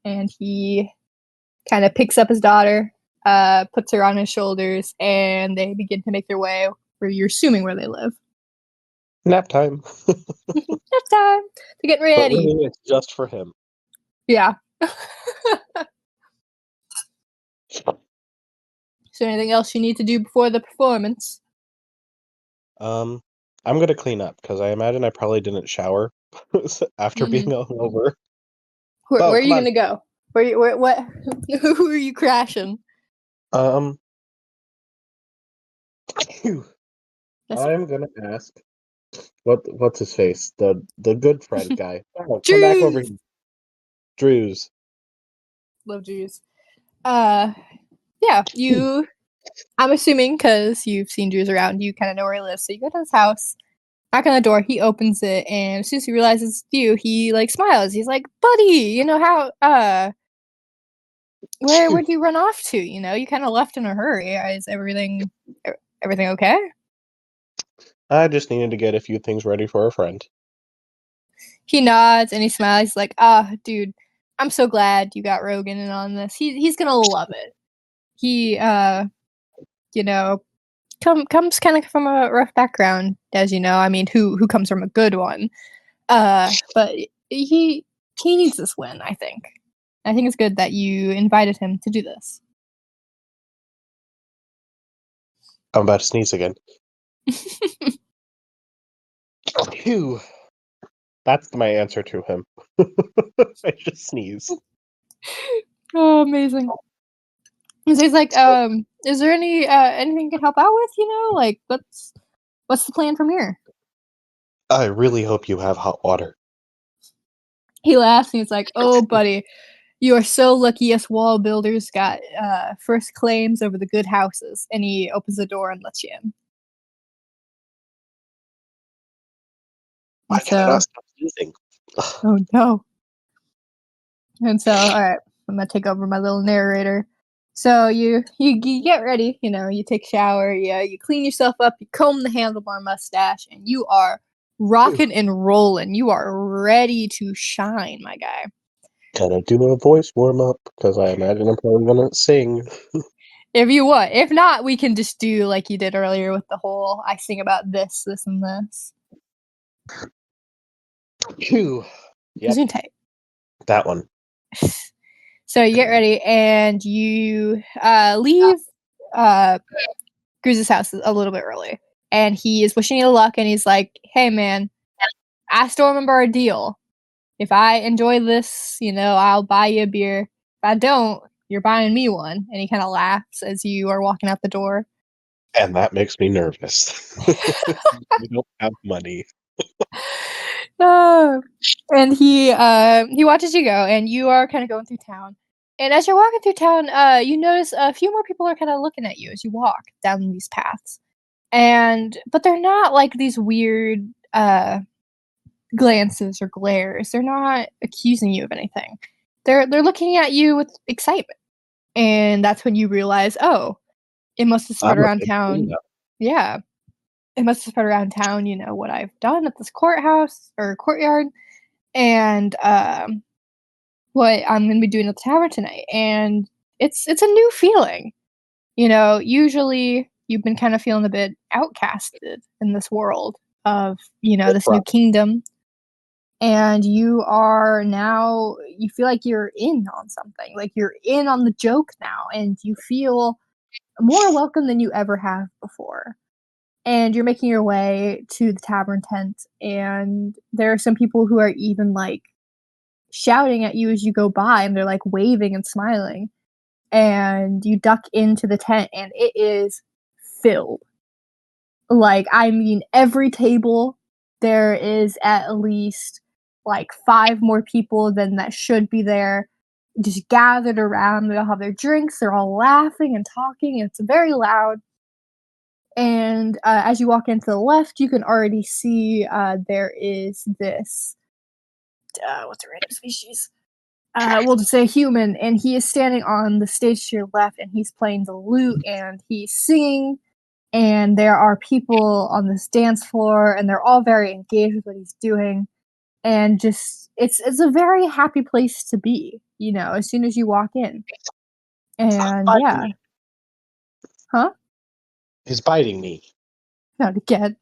And he kind of picks up his daughter, puts her on his shoulders, and they begin to make their way where you're assuming where they live. Nap time. Nap time. They're getting But ready. really, it's just for him. Yeah. So anything else you need to do before the performance? I'm gonna clean up because I imagine I probably didn't shower after being hungover. Where Oh, are come you on. gonna go? What? Who are you crashing? Phew. That's I'm gonna ask what's his face? The good friend guy. Oh, come back over Drews. here. Drews. Love Drews. Yeah, you. I'm assuming because you've seen Drews around, you kind of know where he lives. So you go to his house, knock on the door. He opens it, and as soon as he realizes it's you, he like smiles. He's like, "Buddy, you know how? Where'd you run off to? You know, you kind of left in a hurry. Is everything okay?" I just needed to get a few things ready for a friend. He nods and he smiles. He's like, dude, I'm so glad you got Rogan in on this. He's gonna love it. He, you know, comes kind of from a rough background, as you know. I mean, who comes from a good one? But he needs this win. I think. I think it's good that you invited him to do this. I'm about to sneeze again. Phew. That's my answer to him. I just sneeze. Oh, amazing. And so he's like, is there anything you can help out with? You know, like what's the plan from here? I really hope you have hot water. He laughs and he's like, "Oh, buddy, you are so lucky us wall builders got first claims over the good houses." And he opens the door and lets you in. Why And can I so, not stop sneezing? oh no. And so, all right, I'm gonna take over my little narrator. So you get ready, you know, you take a shower, you clean yourself up, you comb the handlebar mustache, and you are rocking and rolling. You are ready to shine, my guy. Gotta do a voice warm up because I imagine I'm probably gonna sing. If you want. If not, we can just do like you did earlier with the whole I sing about this, this, and this. Phew. Yep, Zoom tight. that one. So you get ready and you leave Cruz's house a little bit early. And he is wishing you luck and he's like, "Hey man, I still remember our deal. If I enjoy this, you know, I'll buy you a beer. If I don't, you're buying me one." And he kind of laughs as you are walking out the door. And that makes me nervous. I don't have money. And he watches you go, and you are kind of going through town. And as you're walking through town, you notice a few more people are kind of looking at you as you walk down these paths. But they're not like these weird glances or glares. They're not accusing you of anything. They're looking at you with excitement. And that's when you realize, oh, it must have spread I'm a around big town. cleanup. Yeah. It must have spread around town, you know, what I've done at this courthouse or courtyard and what I'm going to be doing at the tavern tonight. And it's a new feeling. You know, usually you've been kind of feeling a bit outcasted in this world of, you know, this new kingdom. And you are now, you feel like you're in on something, like you're in on the joke now, and you feel more welcome than you ever have before. And you're making your way to the tavern tent, and there are some people who are even like shouting at you as you go by, and they're like waving and smiling. And you duck into the tent, and it is filled. Like, I mean, every table there is at least like 5 more people than that should be there, just gathered around. They all have their drinks, they're all laughing and talking, and it's very loud. And as you walk into the left, you can already see there is this what's a random species? We'll just say human, and he is standing on the stage to your left, and he's playing the lute, and he's singing, and there are people on this dance floor, and they're all very engaged with what he's doing, and just it's a very happy place to be, you know, as soon as you walk in. And yeah. Huh? He's biting me. Not again.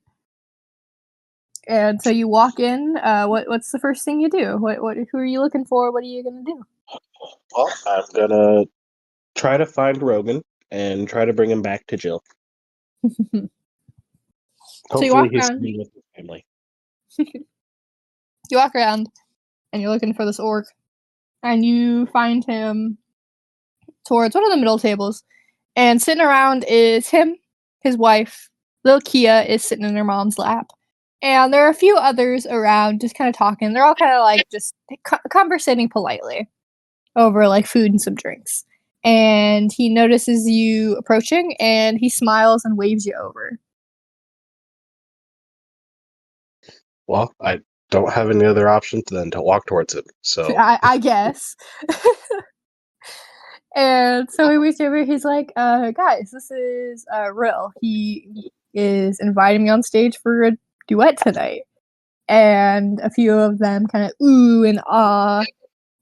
And so you walk in. What's the first thing you do? Who are you looking for? What are you gonna do? Well, I'm gonna try to find Rogan and try to bring him back to Jill. So you Hopefully walk he's around. staying with his family. You walk around, and you're looking for this orc, and you find him towards one of the middle tables. And sitting around is him, his wife. Little Kia is sitting in her mom's lap. And there are a few others around just kind of talking. They're all kind of like just conversating politely over like food and some drinks. And he notices you approaching, and he smiles and waves you over. Well, I don't have any other options than to walk towards him. So I guess. And so he waves you over. He's like, guys, this is Rill. He is inviting me on stage for a duet tonight. And a few of them kind of ooh and ah.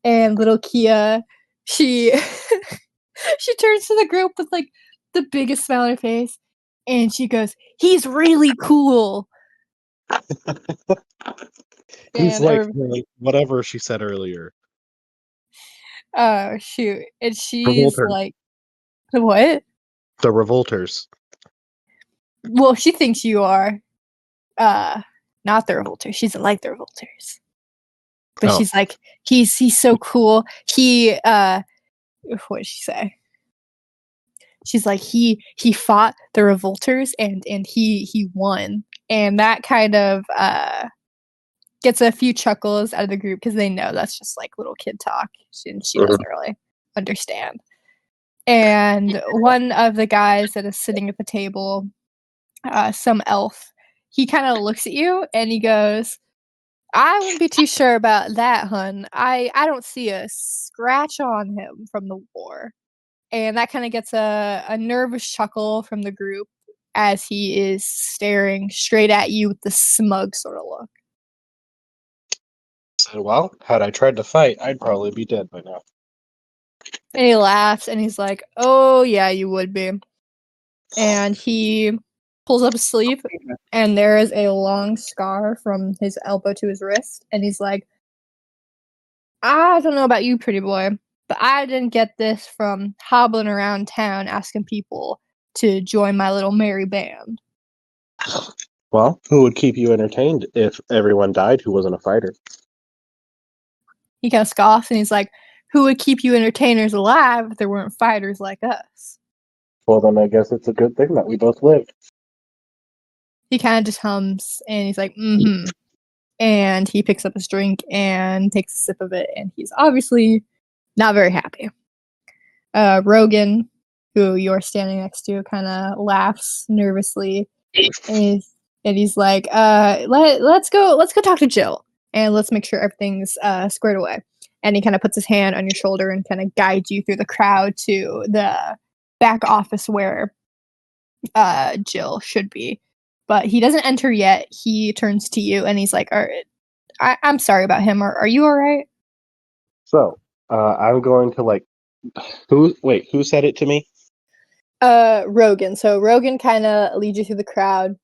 And little Kia, she she turns to the group with like the biggest smile on her face, and she goes, "He's really cool." he's And like whatever she said earlier. oh shoot, and she's Revolters. like, "What?" The Revolters. Well, she thinks you are not the revolters. She doesn't like the revolters. But she's like, he's so cool. He what did she say? She's like, he fought the revolters and he won. And that kind of gets a few chuckles out of the group because they know that's just like little kid talk. She doesn't really understand. And one of the guys that is sitting at the table, some elf, he kind of looks at you and he goes, I wouldn't be too sure about that, hun. I don't see a scratch on him from the war. And that kind of gets a nervous chuckle from the group as he is staring straight at you with the smug sort of look. Said, well, had I tried to fight, I'd probably be dead by now. And he laughs and he's like, oh yeah, you would be. And he pulls up his sleeve and there is a long scar from his elbow to his wrist. And he's like, I don't know about you, pretty boy, but I didn't get this from hobbling around town asking people to join my little merry band. Well, who would keep you entertained if everyone died who wasn't a fighter? He kind of scoffs and he's like, who would keep you entertainers alive if there weren't fighters like us? Well, then I guess it's a good thing that we both lived. He kind of just hums and he's like, mm-hmm. And he picks up his drink and takes a sip of it, and he's obviously not very happy. Rogan, who you're standing next to, kind of laughs nervously, and he's like, let's go talk to Jill, and let's make sure everything's squared away." And he kind of puts his hand on your shoulder and kind of guides you through the crowd to the back office where Jill should be. But he doesn't enter yet. He turns to you and he's like, all right, I'm sorry about him. Are you all right? So, I'm going to who said it to me? Rogan. So Rogan kind of leads you through the crowd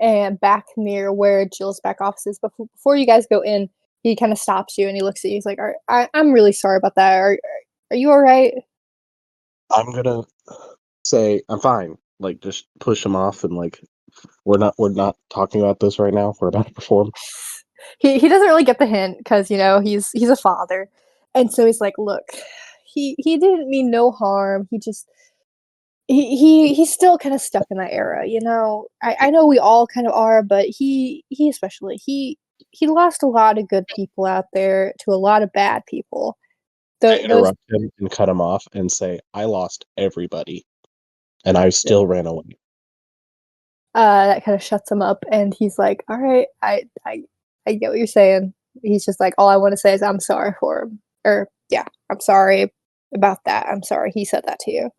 and back near where Jill's back office is. But before you guys go in, he kind of stops you and he looks at you. He's like, I'm really sorry about that. Are you all right? I'm gonna say I'm fine. Like just push him off and like we're not talking about this right now. We're about to perform. He doesn't really get the hint because he's a father, and so he's like, look, he didn't mean no harm. He just he's still kind of stuck in that era, I know we all kind of are, but he especially he lost a lot of good people out there to a lot of bad people. I Those interrupt him and cut him off and say, I lost everybody. And I still ran away. that kind of shuts him up, and he's like, all right, I get what you're saying. He's just like, all I want to say is I'm sorry for him, or yeah, I'm sorry about that. I'm sorry he said that to you.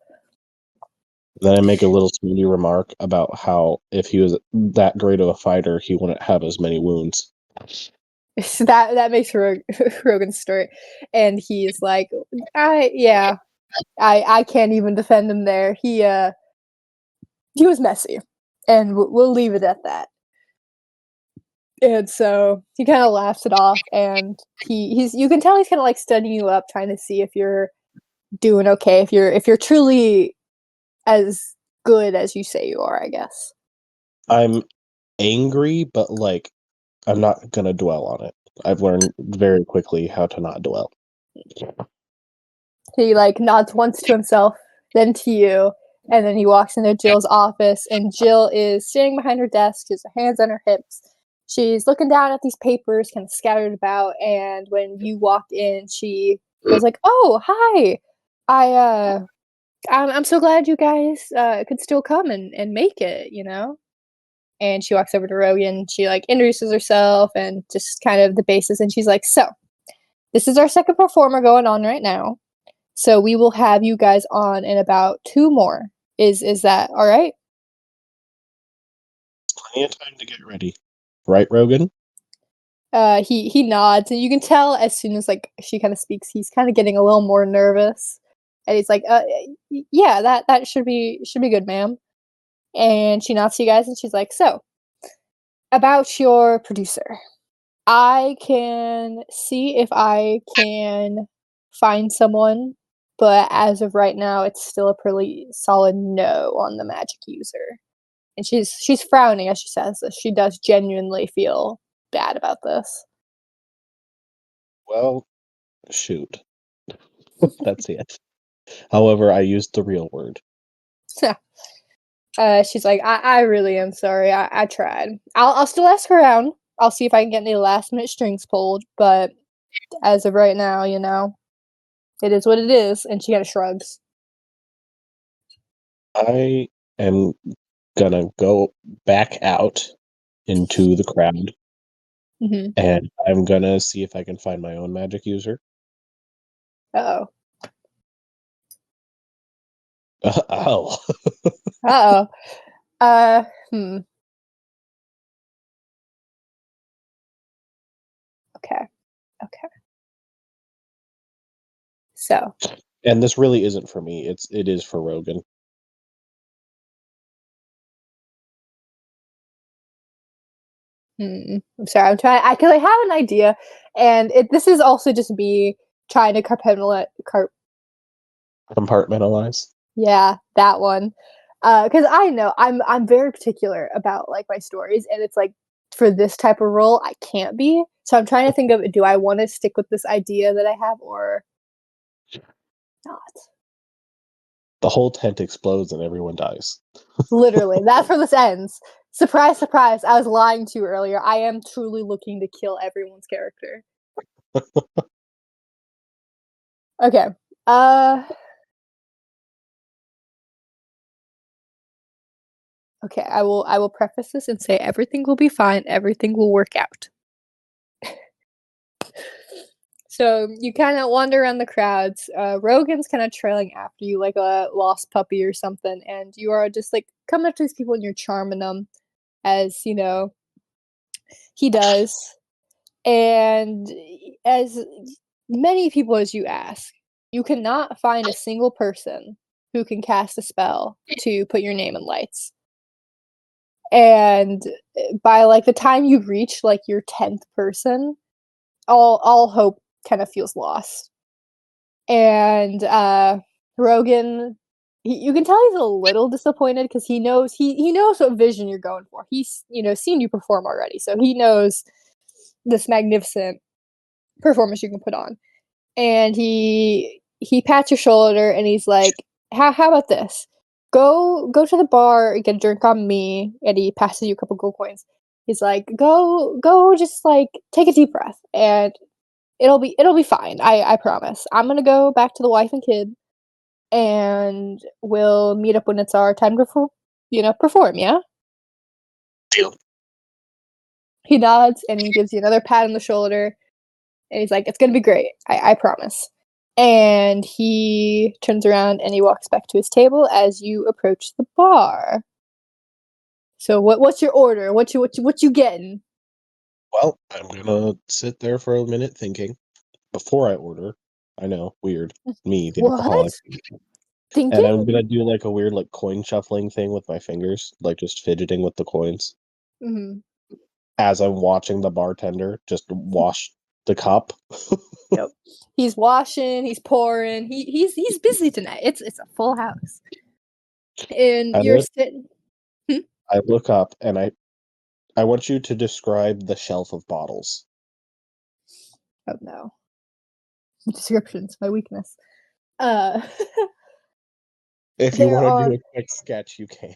Then I make a little snooty remark about how if he was that great of a fighter, he wouldn't have as many wounds. That makes Rogan's story, and he's like, I can't even defend him there. He was messy, and we'll leave it at that. And so he kind of laughs it off, and you can tell he's kind of like studying you up, trying to see if you're doing okay, if you're truly as good as you say you are, I guess. I'm angry, but like I'm not gonna dwell on it. I've learned very quickly how to not dwell. He like nods once to himself, then to you, and then he walks into Jill's office, and Jill is standing behind her desk, has her hands on her hips. She's looking down at these papers kind of scattered about, and when you walk in, she goes like, "Oh, hi. I'm so glad you guys could still come and make it, And she walks over to Rogan, she like introduces herself and just kind of the basis, and she's like, "So, this is our second performer going on right now. So we will have you guys on in about 2 more. Is that all right?" Plenty of time to get ready. Right, Rogan? He nods, and you can tell as soon as like she kind of speaks, he's kind of getting a little more nervous. And he's like, yeah, that should be good, ma'am." And she nods to you guys, and she's like, "So, about your producer. I can see if I can find someone, but as of right now, it's still a pretty solid no on the magic user." And she's frowning as she says this. She does genuinely feel bad about this. Well, shoot. That's it. However, I used the real word. She's like, I really am sorry. I tried. I'll still ask around. I'll see if I can get any last minute strings pulled, but as of right now, it is what it is. And she kind of shrugs. I am gonna go back out into the crowd Mm-hmm. and I'm gonna see if I can find my own magic user. Uh-oh. Oh. Uh-oh. Hmm. Okay. Okay. So. And this really isn't for me. It is for Rogan. I'm sorry. I'm trying. Cause I have an idea, and this is also just me trying to Compartmentalize. Yeah, that one. Because I know I'm very particular about like my stories, and it's like for this type of role, I can't be. So I'm trying to think of, do I want to stick with this idea that I have or not? The whole tent explodes and everyone dies. Literally, that's where this ends. Surprise, surprise! I was lying to you earlier. I am truly looking to kill everyone's character. Okay. Okay, I will preface this and say everything will be fine, everything will work out. So you kind of wander around the crowds. Rogan's kind of trailing after you like a lost puppy or something, and you are just like coming up to these people and you're charming them, as he does. And as many people as you ask, you cannot find a single person who can cast a spell to put your name in lights. And by like the time you reach like your 10th person, all hope kind of feels lost. And Rogan you can tell he's a little disappointed because he knows what vision you're going for. He's seen you perform already, so he knows this magnificent performance you can put on. And he pats your shoulder and he's like, how about this? Go to the bar and get a drink on me. And he passes you a couple gold coins. He's like, go, just like take a deep breath and it'll be fine. I promise. I'm gonna go back to the wife and kid, and we'll meet up when it's our time to perform. Yeah. Deal. He nods and he gives you another pat on the shoulder, and he's like, "It's gonna be great. I promise." And he turns around and he walks back to his table as you approach the bar. So what's your order? What you getting? Well, I'm gonna sit there for a minute thinking before I order. I know, weird. Me, the What? alcoholic. Thinking? And I'm gonna do like a weird like coin shuffling thing with my fingers, like just fidgeting with the coins. Mm-hmm. As I'm watching the bartender just wash the cup. Yep. He's washing. He's pouring. He's busy tonight. It's a full house. And you're sitting. I look up and I want you to describe the shelf of bottles. Oh no. Description's my weakness. Uh If you There want to are do a quick sketch, you can.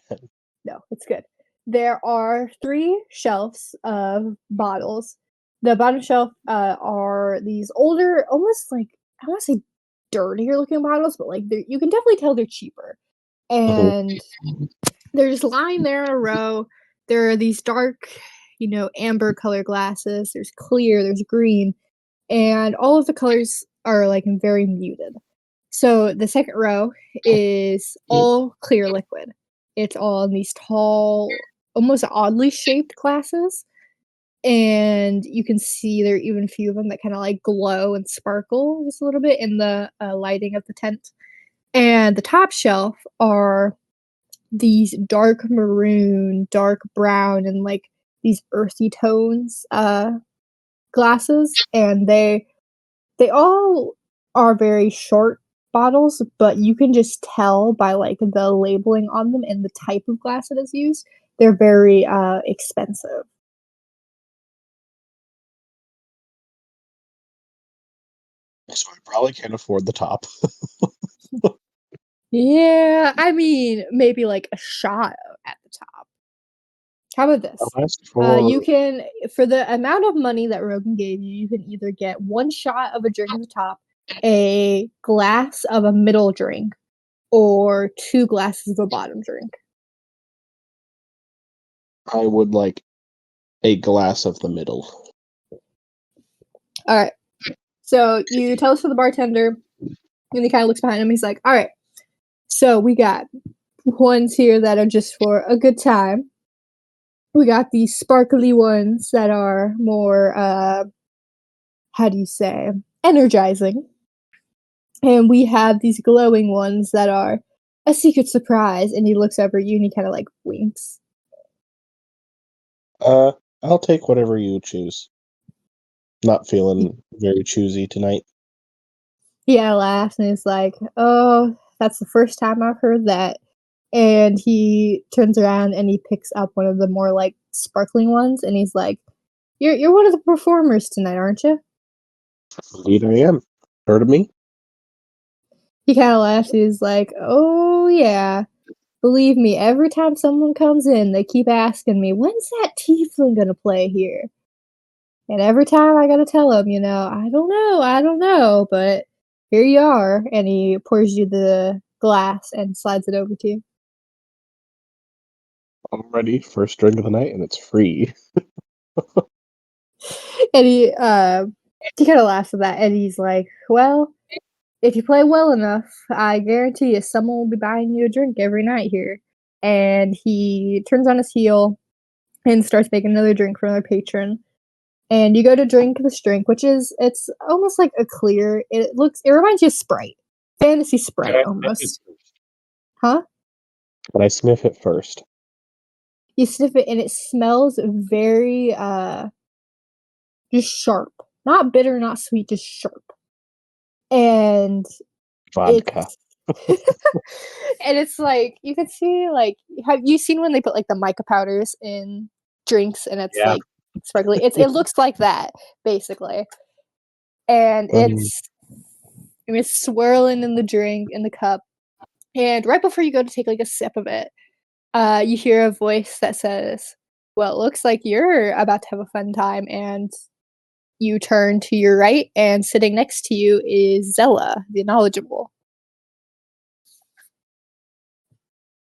No, it's good. There are 3 shelves of bottles. The bottom shelf are these older, almost like I want to say dirtier looking bottles, but like you can definitely tell they're cheaper. And they're just lying there in a row. There are these dark, amber color glasses. There's clear, there's green, and all of the colors are like very muted. So the second row is all clear liquid. It's all in these tall, almost oddly shaped glasses. And you can see there are even a few of them that kind of like glow and sparkle just a little bit in the lighting of the tent. And the top shelf are these dark maroon, dark brown, and like these earthy tones glasses. And they all are very short bottles, but you can just tell by like the labeling on them and the type of glass that is used. They're very expensive. So I probably can't afford the top. Yeah, I mean, maybe like a shot at the top. How about this? I'll ask for You can, for the amount of money that Rogan gave you, you can either get 1 shot of a drink at the top, a glass of a middle drink, or 2 glasses of a bottom drink. I would like a glass of the middle. All right. So you tell us to the bartender, and he kind of looks behind him. He's like, "All right. So we got ones here that are just for a good time. We got these sparkly ones that are more, how do you say, energizing. And we have these glowing ones that are a secret surprise." And he looks over at you and he kind of like winks. I'll take whatever you choose. Not feeling very choosy tonight. He kind of laughs and he's like, "Oh, that's the first time I've heard that." And he turns around and he picks up one of the more like sparkling ones and he's like, You're one of the performers tonight, aren't you?" Indeed I am. Heard of me? He kind of laughs. He's like, "Oh yeah. Believe me, every time someone comes in, they keep asking me, when's that tiefling gonna play here?" And every time I gotta tell him, I don't know, but here you are. And he pours you the glass and slides it over to you. I'm ready. First drink of the night, and it's free. And he kind of laughs at that, and he's like, "Well, if you play well enough, I guarantee you someone will be buying you a drink every night here." And he turns on his heel and starts making another drink for another patron. And you go to drink this drink, which it's almost like a clear. It reminds you of Sprite, fantasy Sprite almost. Huh? Can I sniff it first? You sniff it and it smells very just sharp, not bitter, not sweet, just sharp. And Vodka. And it's like you can see like have you seen when they put like the mica powders in drinks and it's Yeah. like sparkly? It looks like that basically, and Um, it's swirling in the drink in the cup. And right before you go to take like a sip of it, you hear a voice that says, "Well, it looks like you're about to have a fun time." And you turn to your right, and sitting next to you is Zella, the knowledgeable.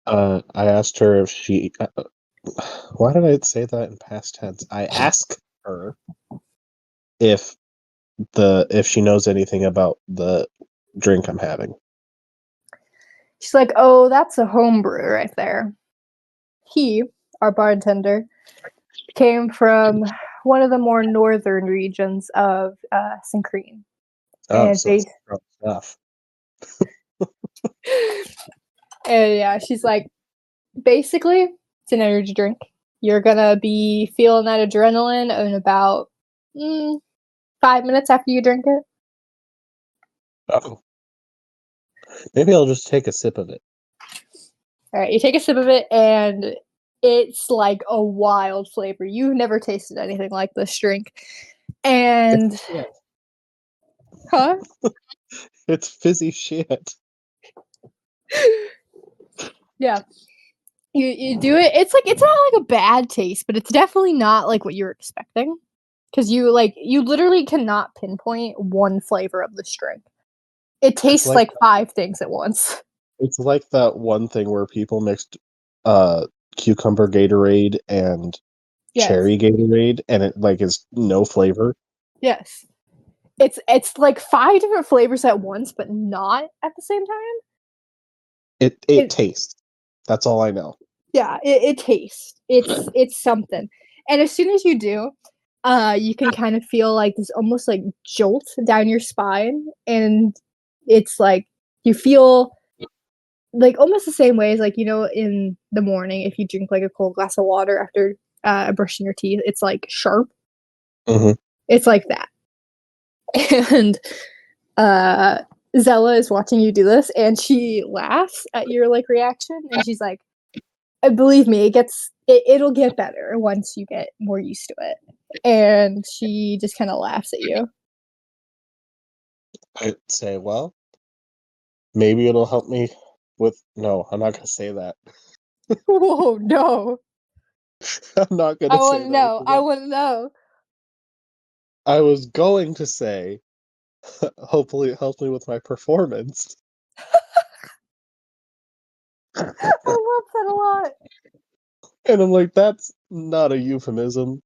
I asked her if she. Why did I say that in past tense? I asked her if she knows anything about the drink I'm having. She's like, "Oh, that's a homebrew right there." He, our bartender, came from one of the more northern regions of Synchrene. Oh, And so it's strong stuff. and yeah, she's like, basically, it's an energy drink. You're gonna be feeling that adrenaline in about 5 minutes after you drink it. Oh, maybe I'll just take a sip of it. All right, you take a sip of it, and it's like a wild flavor. You've never tasted anything like this drink. And, huh? It's fizzy shit. Yeah. You do it. It's not like a bad taste, but it's definitely not like what you're expecting. Because you literally cannot pinpoint one flavor of this drink. It tastes like like 5 things at once. It's like that one thing where people mixed cucumber Gatorade and Yes. cherry Gatorade, and it like is no flavor. Yes. It's like 5 different flavors at once, but not at the same time. It tastes. That's all I know. Yeah, it tastes. It's something. And as soon as you do, you can kind of feel like this almost like jolt down your spine, and it's like you feel like almost the same way as like in the morning if you drink like a cold glass of water after brushing your teeth, it's like sharp. Mm-hmm. It's like that. And Zella is watching you do this, and she laughs at your like reaction, and she's like, believe me, it'll get better once you get more used to it. And she just kind of laughs at you. I'd say, well, maybe it'll help me with. No, I'm not gonna say that. Whoa, no. I'm not I gonna say want to that. know. I want to know. I was going to say, hopefully, it helps me with my performance. I love that a lot. And I'm like, that's not a euphemism.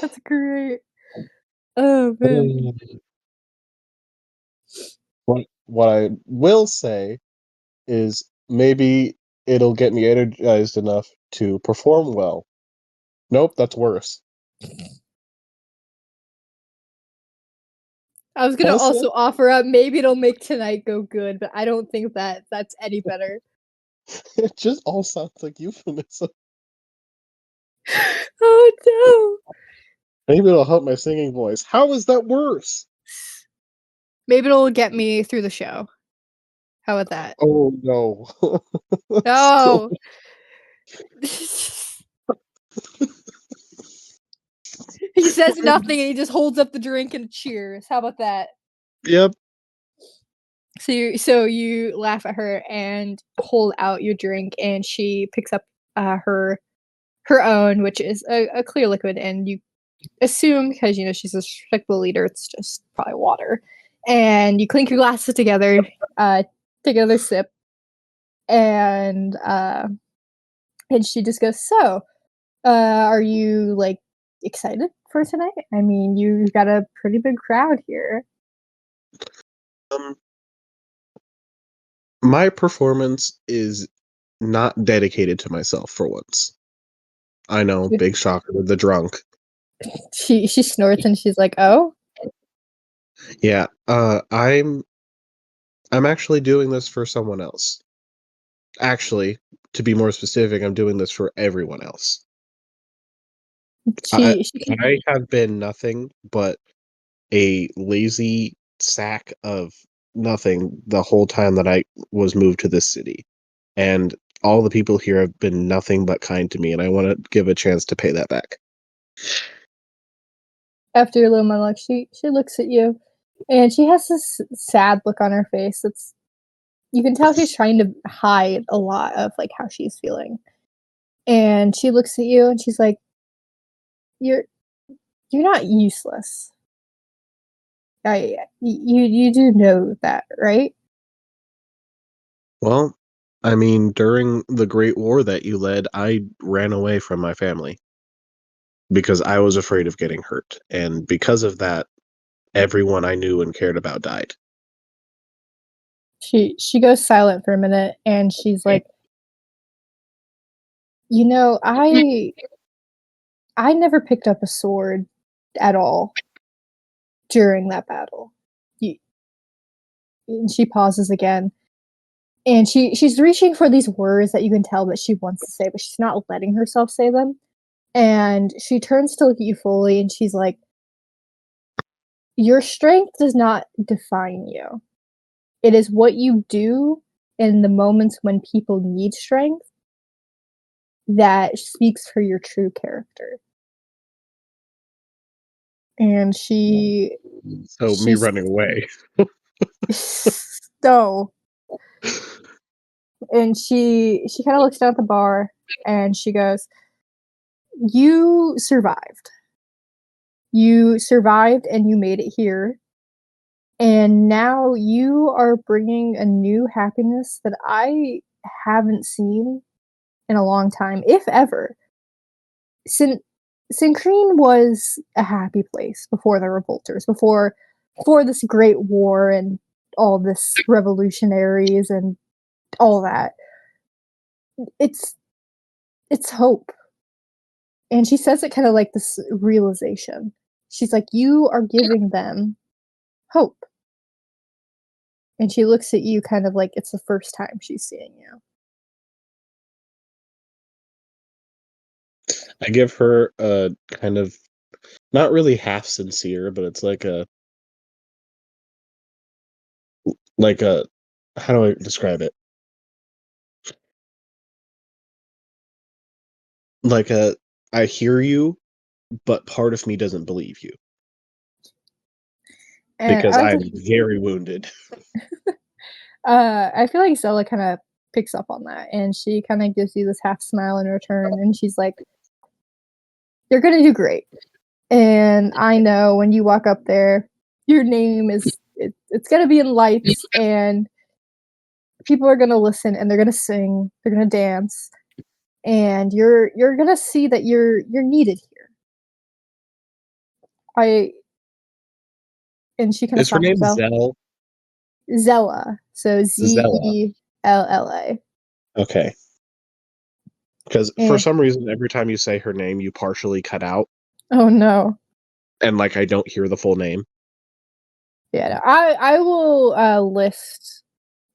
That's great. Oh man. What I will say is maybe it'll get me energized enough to perform well. Nope, that's worse. I was gonna Also, also offer up maybe it'll make tonight go good, but I don't think that's any better. it just all sounds like euphemism. Oh no. Maybe it'll help my singing voice. How is that worse? Maybe it'll get me through the show. How about that? Oh no. Still, No. He says nothing and he just holds up the drink and cheers. How about that? yep. So you laugh at her and hold out your drink, and she picks up her own, which is a clear liquid, and you assume because she's a respectable leader, it's just probably water. And you clink your glasses together, take another sip, and she just goes, "So, are you like excited for tonight? I mean, you've got a pretty big crowd here." Um, my performance is not dedicated to myself for once. I know, big shocker, the drunk. She snorts and she's like, "Oh." Yeah, I'm actually doing this for someone else. Actually, to be more specific, I'm doing this for everyone else. I She I have been nothing but a lazy sack of nothing the whole time that I was moved to this city. And all the people here have been nothing but kind to me, and I want to give a chance to pay that back. After your little monologue, she looks at you, and she has this sad look on her face. You can tell she's trying to hide a lot of like how she's feeling. And she looks at you and she's like, You're not useless. You do know that, right? Well, I mean, during the Great War that you led, I ran away from my family because I was afraid of getting hurt. And because of that, everyone I knew and cared about died. She goes silent for a minute and she's like, You know, I never picked up a sword at all during that battle. And she pauses again. And she's reaching for these words that you can tell that she wants to say, but she's not letting herself say them. And she turns to look at you fully and she's like, Your strength does not define you. It is what you do in the moments when people need strength that speaks for your true character. And she So me running away. so and she kind of looks down at the bar and she goes, You survived. You survived and you made it here. And now you are bringing a new happiness that I haven't seen in a long time, if ever. Synchrene was a happy place before the revolters, before this great war and all this revolutionaries and all that. It's hope. And she says it kind of like this realization. She's like, You are giving them hope. And she looks at you kind of like it's the first time she's seeing you. I give her a kind of, not really half sincere, but it's like a, how do I describe it? Like I hear you, but part of me doesn't believe you. And Because I'm very wounded. I feel like Zella kind of picks up on that, and she kind of gives you this half smile in return, and she's like, You're gonna do great. And I know when you walk up there, your name is it's gonna be in lights, and people are gonna listen, and they're gonna sing, they're gonna dance, and you're gonna see that you're needed here. And she kind of Is her stops name herself. Zell? Zella, so Zella. Zella. Okay. Because for And some reason, every time you say her name, you partially cut out, oh no. and like I don't hear the full name. Yeah, no, I will list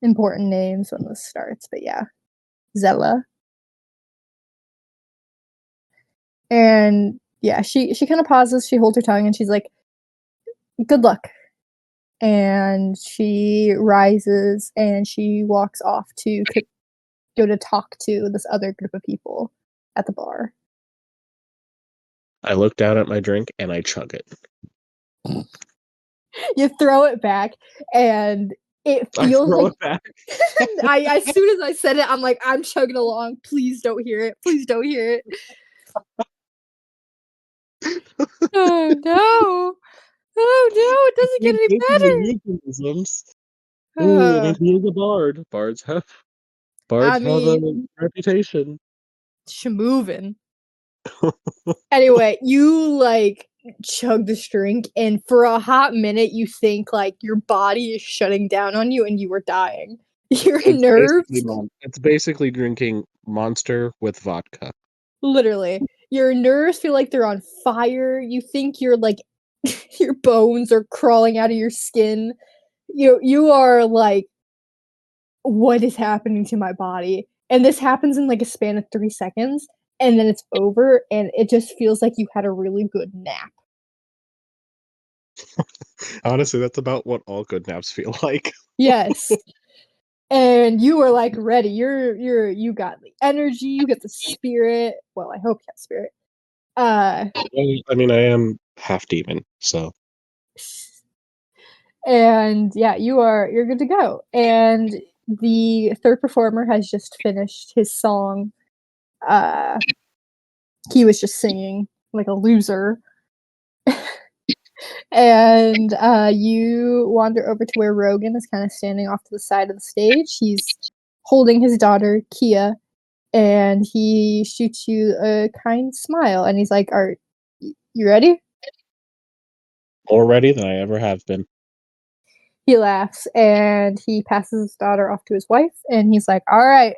important names when this starts, but yeah. Zella. And yeah, she kind of pauses, she holds her tongue, and she's like, Good luck. And she rises and she walks off to go to talk to this other group of people at the bar. I look down at my drink and I chug it. You throw it back, and it feels like it back. as soon as I said it, I'm like, I'm chugging along. Please don't hear it. Please don't hear it. Oh no! Oh no! It doesn't get any better. Ooh, I mean, he is a bard. Bards have I a mean, reputation. schmoovin'. Anyway, you like chug this drink, and for a hot minute, you think like your body is shutting down on you, and you are dying. Your nerves, It's basically drinking Monster with vodka. literally, your nerves feel like they're on fire. You think you're like your bones are crawling out of your skin. You are like, what is happening to my body? And this happens in like a span of 3 seconds, and then it's over, and it just feels like you had a really good nap. Honestly, that's about what all good naps feel like. Yes. And you are like ready. You got the energy, you get the spirit. Well, I hope you have spirit. I mean, I am half demon, so And yeah, you're good to go. And the third performer has just finished his song. He was just singing like a loser. And you wander over to where Rogan is kind of standing off to the side of the stage. He's holding his daughter, Kia, and he shoots you a kind smile. And he's like, "Are you ready?" more ready than I ever have been. He laughs and he passes his daughter off to his wife. And he's like, "All right,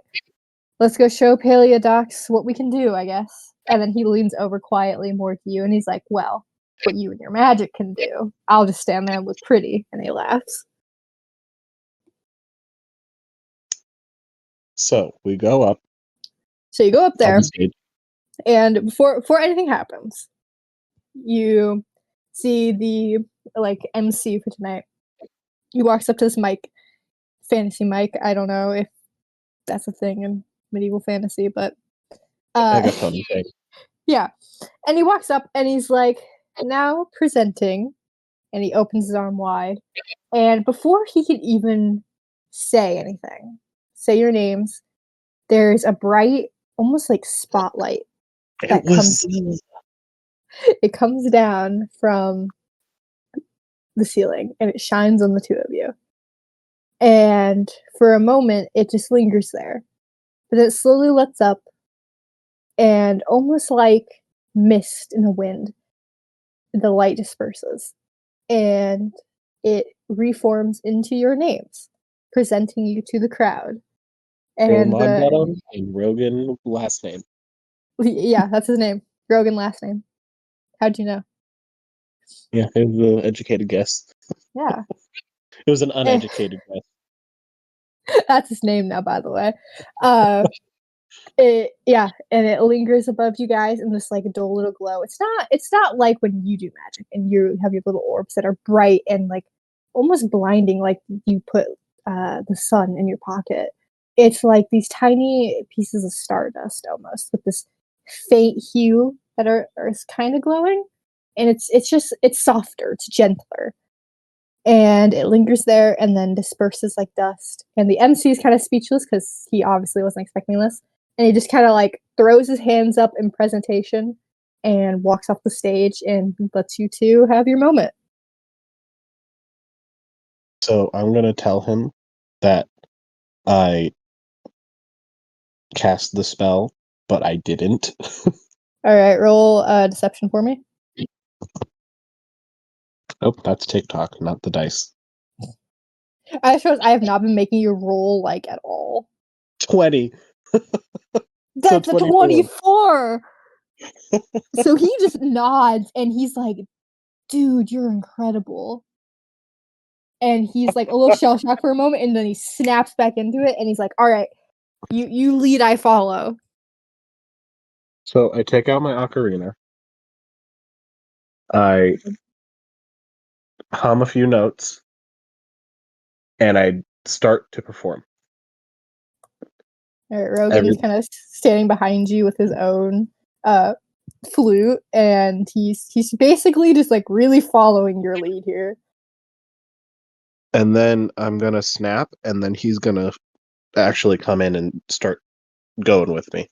let's go show Paleodox what we can do, I guess." And then he leans over quietly more to you and he's like, "Well, what you and your magic can do. I'll just stand there and look pretty." And he laughs. So we go up So you go up on there, the stage. and before anything happens, you see the like MC for tonight. He walks up to this mic, fantasy mic. I don't know if that's a thing in medieval fantasy, but I guess I'm saying. yeah. And he walks up and he's like, "Now presenting," and he opens his arm wide. And before he can even say anything, say your names, there's a bright, almost like spotlight that it comes down from the ceiling and it shines on the two of you. And for a moment, it just lingers there. But it slowly lets up, and almost like mist in the wind, the light disperses and it reforms into your names, presenting you to the crowd. And Bottom and Rogan last name. yeah, that's his name. Rogan last name. How'd you know? Yeah, it was an educated guess. Yeah. It was an uneducated guess. That's his name now, by the way. And it lingers above you guys in this like dull little glow. It's not like when you do magic and you have your little orbs that are bright and like almost blinding, like you put the sun in your pocket. It's like these tiny pieces of stardust almost with this faint hue that are kind of glowing, and it's softer, it's gentler, and it lingers there and then disperses like dust. And the MC is kind of speechless because he obviously wasn't expecting this. And he just kind of like throws his hands up in presentation and walks off the stage and lets you two have your moment. So I'm gonna tell him that I cast the spell, but I didn't. All right, roll deception for me. Nope, that's TikTok, not the dice. I suppose I have not been making you roll like at all. 20. That's a 24. 24. So he just nods and he's like, "Dude, you're incredible." And he's like a little shell shocked for a moment, and then he snaps back into it and he's like, "All right, you lead, I follow." So I take out my ocarina. I hum a few notes, and I start to perform. All right, Rogan is kind of standing behind you with his own flute, and he's basically just like really following your lead here. And then I'm gonna snap, and then he's gonna actually come in and start going with me.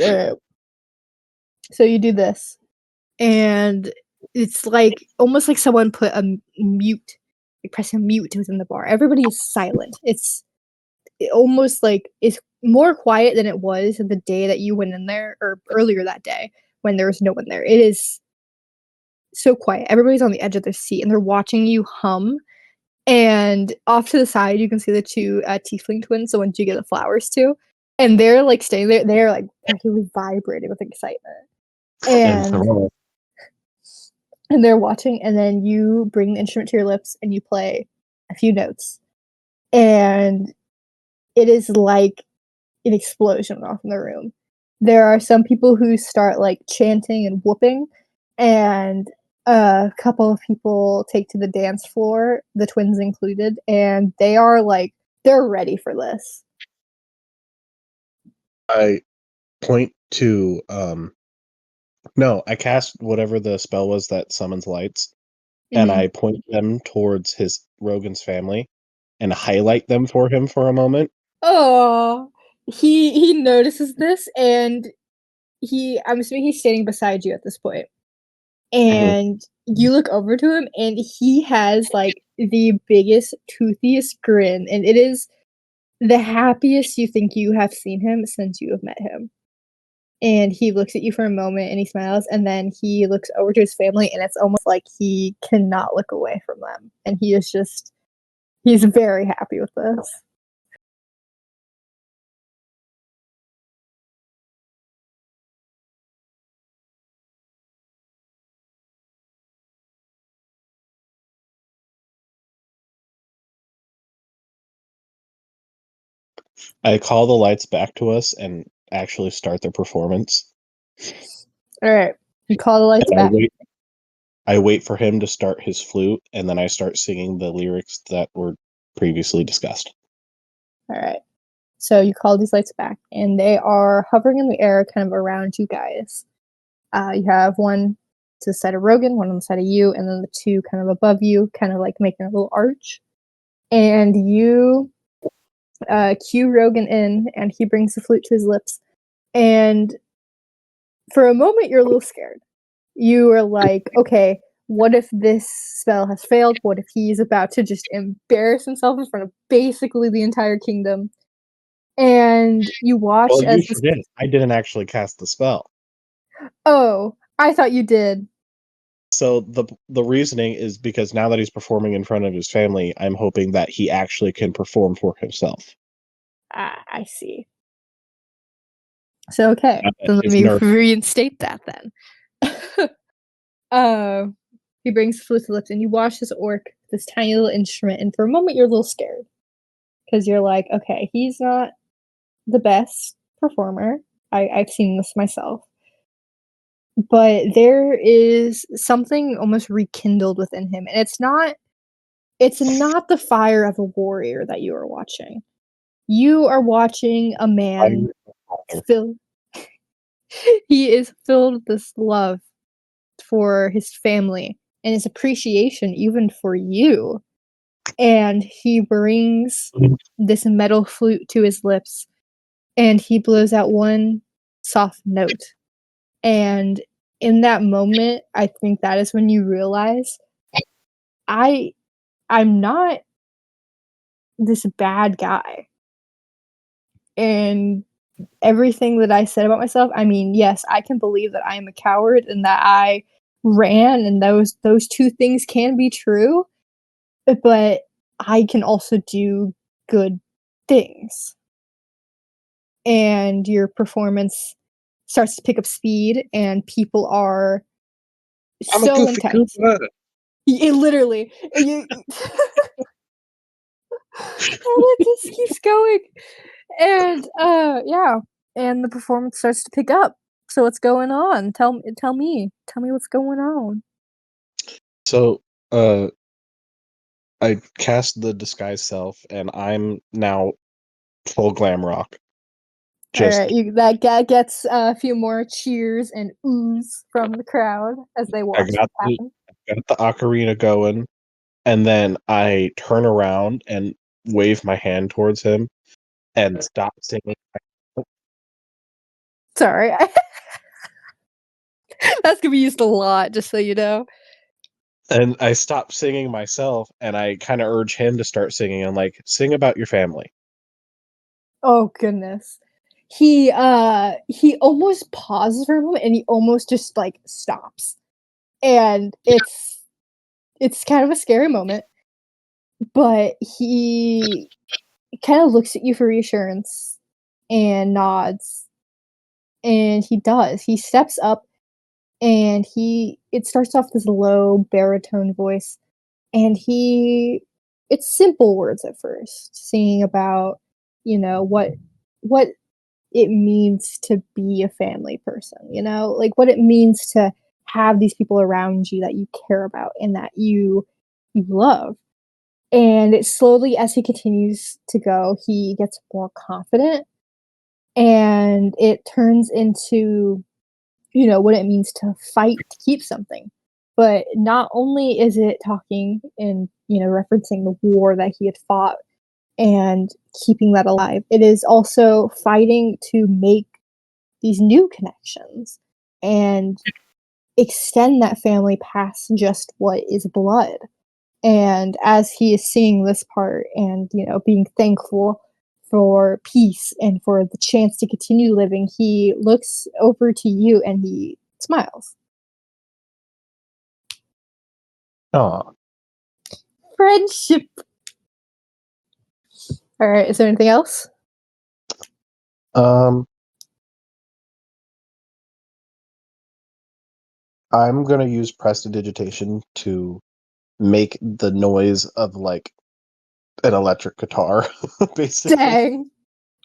All right. So you do this, and it's like almost like someone put a mute, like pressing mute within the bar. Everybody is silent. It's almost like it's more quiet than it was the day that you went in there, or earlier that day when there was no one there. It is so quiet. Everybody's on the edge of their seat and they're watching you hum. And off to the side, you can see the two tiefling twins, the ones you give the flowers to, and they're like staying there. They're like practically vibrating with excitement, and they're watching. And then you bring the instrument to your lips and you play a few notes, and it is like an explosion off in the room. There are some people who start like chanting and whooping, and a couple of people take to the dance floor, the twins included, and they are like, they're ready for this. I point to no, I cast whatever the spell was that summons lights, and I point them towards Rogan's family and highlight them for him for a moment. Oh, he notices this, and I'm assuming he's standing beside you at this point. And you look over to him, and he has like the biggest, toothiest grin, and it is the happiest you think you have seen him since you have met him. And he looks at you for a moment and he smiles, and then he looks over to his family, and it's almost like he cannot look away from them. And he's very happy with this. I call the lights back to us and actually start the performance. All right, you call the lights back. I wait for him to start his flute, and then I start singing the lyrics that were previously discussed. All right. So you call these lights back, and they are hovering in the air kind of around you guys. You have one to the side of Rogan, one on the side of you, and then the two kind of above you, kind of like making a little arch. And you cue Rogan in, and he brings the flute to his lips. And for a moment, you're a little scared. You are like, okay, what if this spell has failed? What if he's about to just embarrass himself in front of basically the entire kingdom? And you watch as you forget, I didn't actually cast the spell. Oh, I thought you did. So the reasoning is because now that he's performing in front of his family, I'm hoping that he actually can perform for himself. I see. So okay, then let me reinstate that then. He brings the flute to the lips, and you watch this orc, this tiny little instrument, and for a moment you're a little scared. Because you're like, okay, he's not the best performer. I've seen this myself. But there is something almost rekindled within him, and it's not the fire of a warrior that you are watching. You are watching a man filled. He is filled with this love for his family and his appreciation even for you. And he brings this metal flute to his lips, and he blows out one soft note. And in that moment, I think that is when you realize I'm not this bad guy. And everything that I said about myself, I mean, yes, I can believe that I am a coward and that I ran, and those two things can be true, but I can also do good things. And your performance starts to pick up speed, and people are so intense. It literally, and it just keeps going. And yeah, and the performance starts to pick up. So what's going on? Tell me what's going on. So I cast the disguise self, and I'm now full glam rock. Alright, that gets a few more cheers and oohs from the crowd as they watch it happen. I got the ocarina going, and then I turn around and wave my hand towards him and stop singing. Sorry. That's gonna be used a lot, just so you know. And I stop singing myself, and I kind of urge him to start singing. I'm like, sing about your family. Oh goodness. He almost pauses for a moment, and he almost just like stops. And it's kind of a scary moment, but he kind of looks at you for reassurance and nods. And he does. He steps up, and it starts off this low baritone voice, and it's simple words at first, singing about, what it means to be a family person, like what it means to have these people around you that you care about and that you love. And it slowly, as he continues to go, he gets more confident, and it turns into, what it means to fight to keep something. But not only is it talking and, referencing the war that he had fought and keeping that alive, it is also fighting to make these new connections and extend that family past just what is blood. And as he is seeing this part and, being thankful for peace and for the chance to continue living, he looks over to you and he smiles. Aw. Friendship. All right, is there anything else? I'm gonna use prestidigitation to make the noise of like an electric guitar, basically. Dang.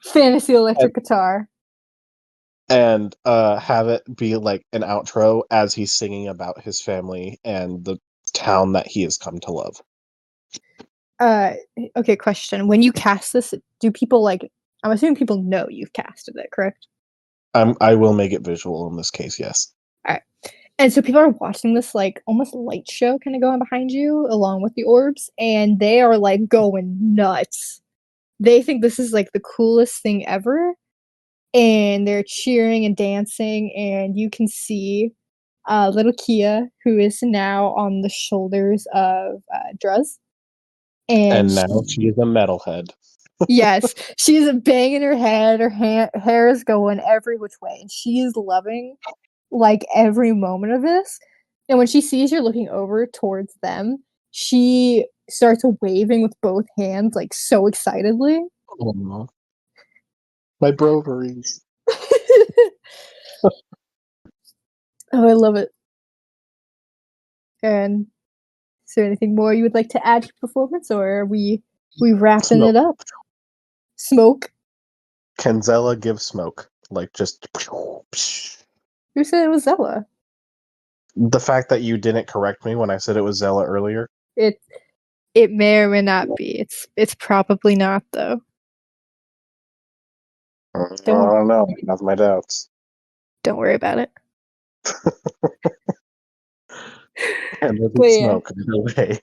Fantasy electric guitar. And have it be like an outro as he's singing about his family and the town that he has come to love. Okay, question. When you cast this, do people I'm assuming people know you've casted it, correct? I will make it visual in this case, yes. Alright. And so people are watching this almost light show kind of going behind you along with the orbs, and they are going nuts. They think this is the coolest thing ever, and they're cheering and dancing, and you can see little Kia, who is now on the shoulders of Druz. And now she is a metalhead. Yes, she's banging her head, her hair is going every which way, and she is loving every moment of this. And when she sees you're looking over towards them, she starts waving with both hands so excitedly. Oh, my broveries. Oh, I love it. And is there anything more you would like to add to performance, or are we wrapping it up? Smoke. Can Zella give smoke? Just. Who said it was Zella? The fact that you didn't correct me when I said it was Zella earlier. It may or may not be. It's probably not, though. I don't know. I have my doubts. Don't worry about it. And there's smoke no way.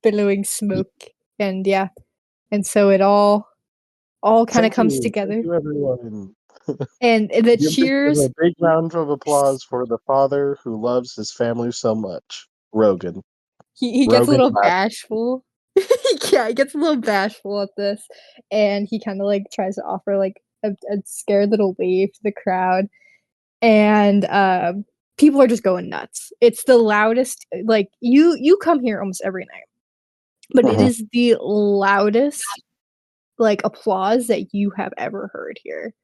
Billowing smoke, and yeah, and so it all kind of comes together. Thank you, everyone. And the cheers. A big round of applause for the father who loves his family so much, Rogan. He gets a little bashful. Yeah, he gets a little bashful at this, and he kind of tries to offer a scared little wave to the crowd, and people are just going nuts. It's the loudest. You come here almost every night, but it is the loudest applause that you have ever heard here,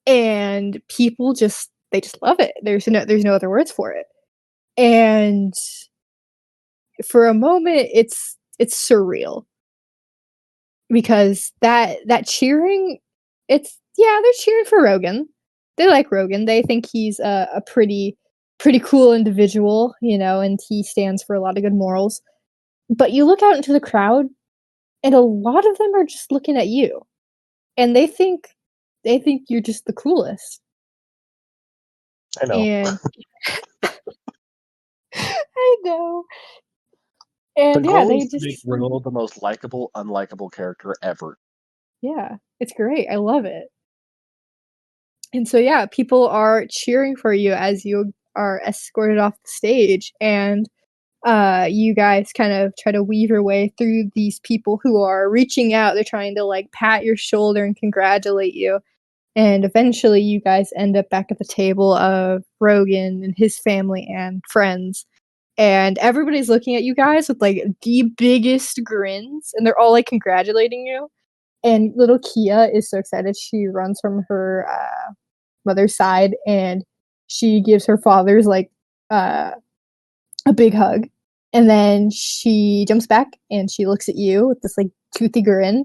and people they just love it. There's no other words for it, and for a moment it's surreal, because that cheering, they're cheering for Rogan. They like Rogan. They think he's a pretty cool individual, and he stands for a lot of good morals. But you look out into the crowd, and a lot of them are just looking at you, and they think you're just the coolest. I know. And I know. And the yeah, goal they is to just make Rill the most likable, unlikable character ever. Yeah, it's great. I love it. And so yeah, people are cheering for you as you are escorted off the stage, and you guys kind of try to weave your way through these people who are reaching out. They're trying to pat your shoulder and congratulate you. And eventually you guys end up back at the table of Rogan and his family and friends. And everybody's looking at you guys with the biggest grins, and they're all congratulating you. And little Kia is so excited. She runs from her mother's side, and she gives her father's a big hug. And then she jumps back and she looks at you with this toothy grin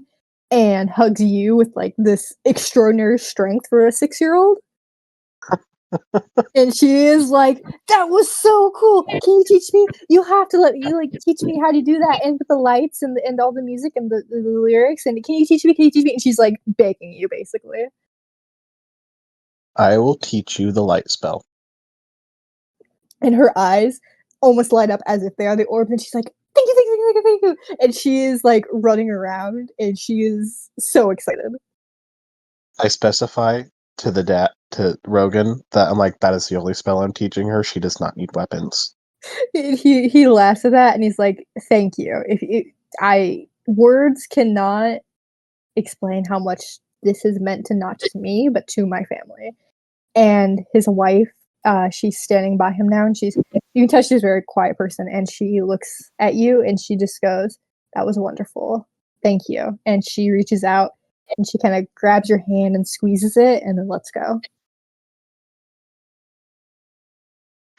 and hugs you with this extraordinary strength for a 6-year-old. And she is like, that was so cool. Can you teach me? You have to teach me how to do that, and with the lights and all the music and the lyrics. And can you teach me? Can you teach me? And she's like begging you, basically. I will teach you the light spell. And her eyes almost light up as if they are the orbs. And she's like, thank you, thank you, thank you, thank you. And she is like running around, and she is so excited. I specify to Rogan that I'm like, that is the only spell I'm teaching her. She does not need weapons. He laughs at that, and he's like, thank you. Words cannot explain how much this has meant to not just me, but to my family. And his wife, she's standing by him now, and you can tell she's a very quiet person, and she looks at you and she just goes, that was wonderful. Thank you. And she reaches out and she kind of grabs your hand and squeezes it, and then lets go.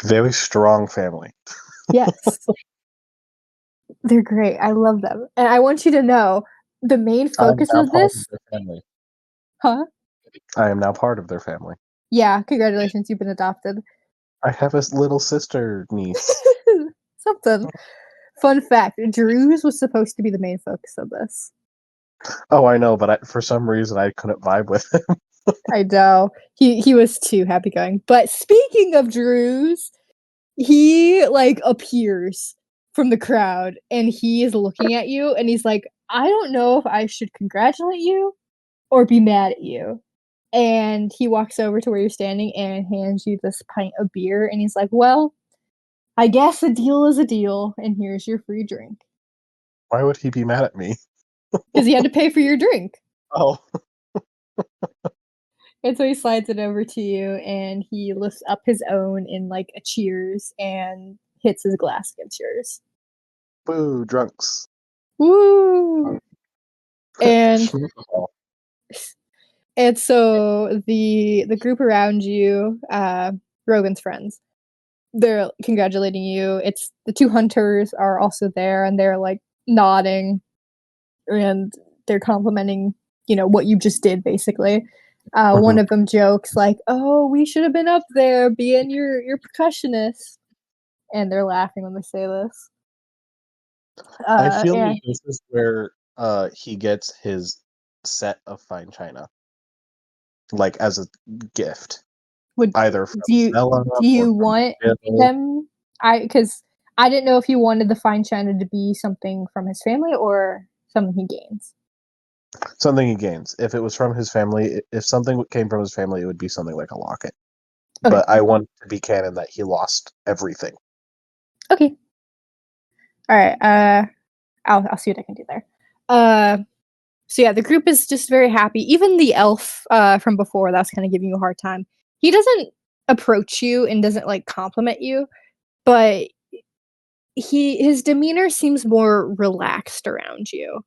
Very strong family. Yes. They're great. I love them. And I want you to know the main focus of this. Their family. Huh? I am now part of their family. Yeah, congratulations, you've been adopted. I have a little sister niece. Something. Fun fact, Drew's was supposed to be the main focus of this. Oh, I know, but for some reason I couldn't vibe with him. I know. He was too happy going. But speaking of Drew's, he like appears from the crowd and he is looking at you and he's like, I don't know if I should congratulate you or be mad at you. And he walks over to where you're standing and hands you this pint of beer, and he's like, well, I guess a deal is a deal, and here's your free drink. Why would he be mad at me? Because he had to pay for your drink. Oh. And so he slides it over to you, and he lifts up his own in like a cheers and hits his glass against yours. Boo, drunks. Woo! And and so the group around you, Rogan's friends, they're congratulating you. It's the two hunters are also there, and they're like nodding, and they're complimenting, what you just did, basically. One of them jokes like, "Oh, we should have been up there being your percussionist," and they're laughing when they say this. I feel and like this is where he gets his set of fine china, like as a gift. Either from Stella do you or want them? Because I didn't know if you wanted the fine china to be something from his family or something he gains. Something he gains. If it was from his family, if something came from his family, it would be something like a locket. Okay. But I want to be canon that he lost everything. Okay. All right. I'll see what I can do there. So yeah, the group is just very happy. Even the elf from before that was kind of giving you a hard time. He doesn't approach you and doesn't like compliment you, but his demeanor seems more relaxed around you.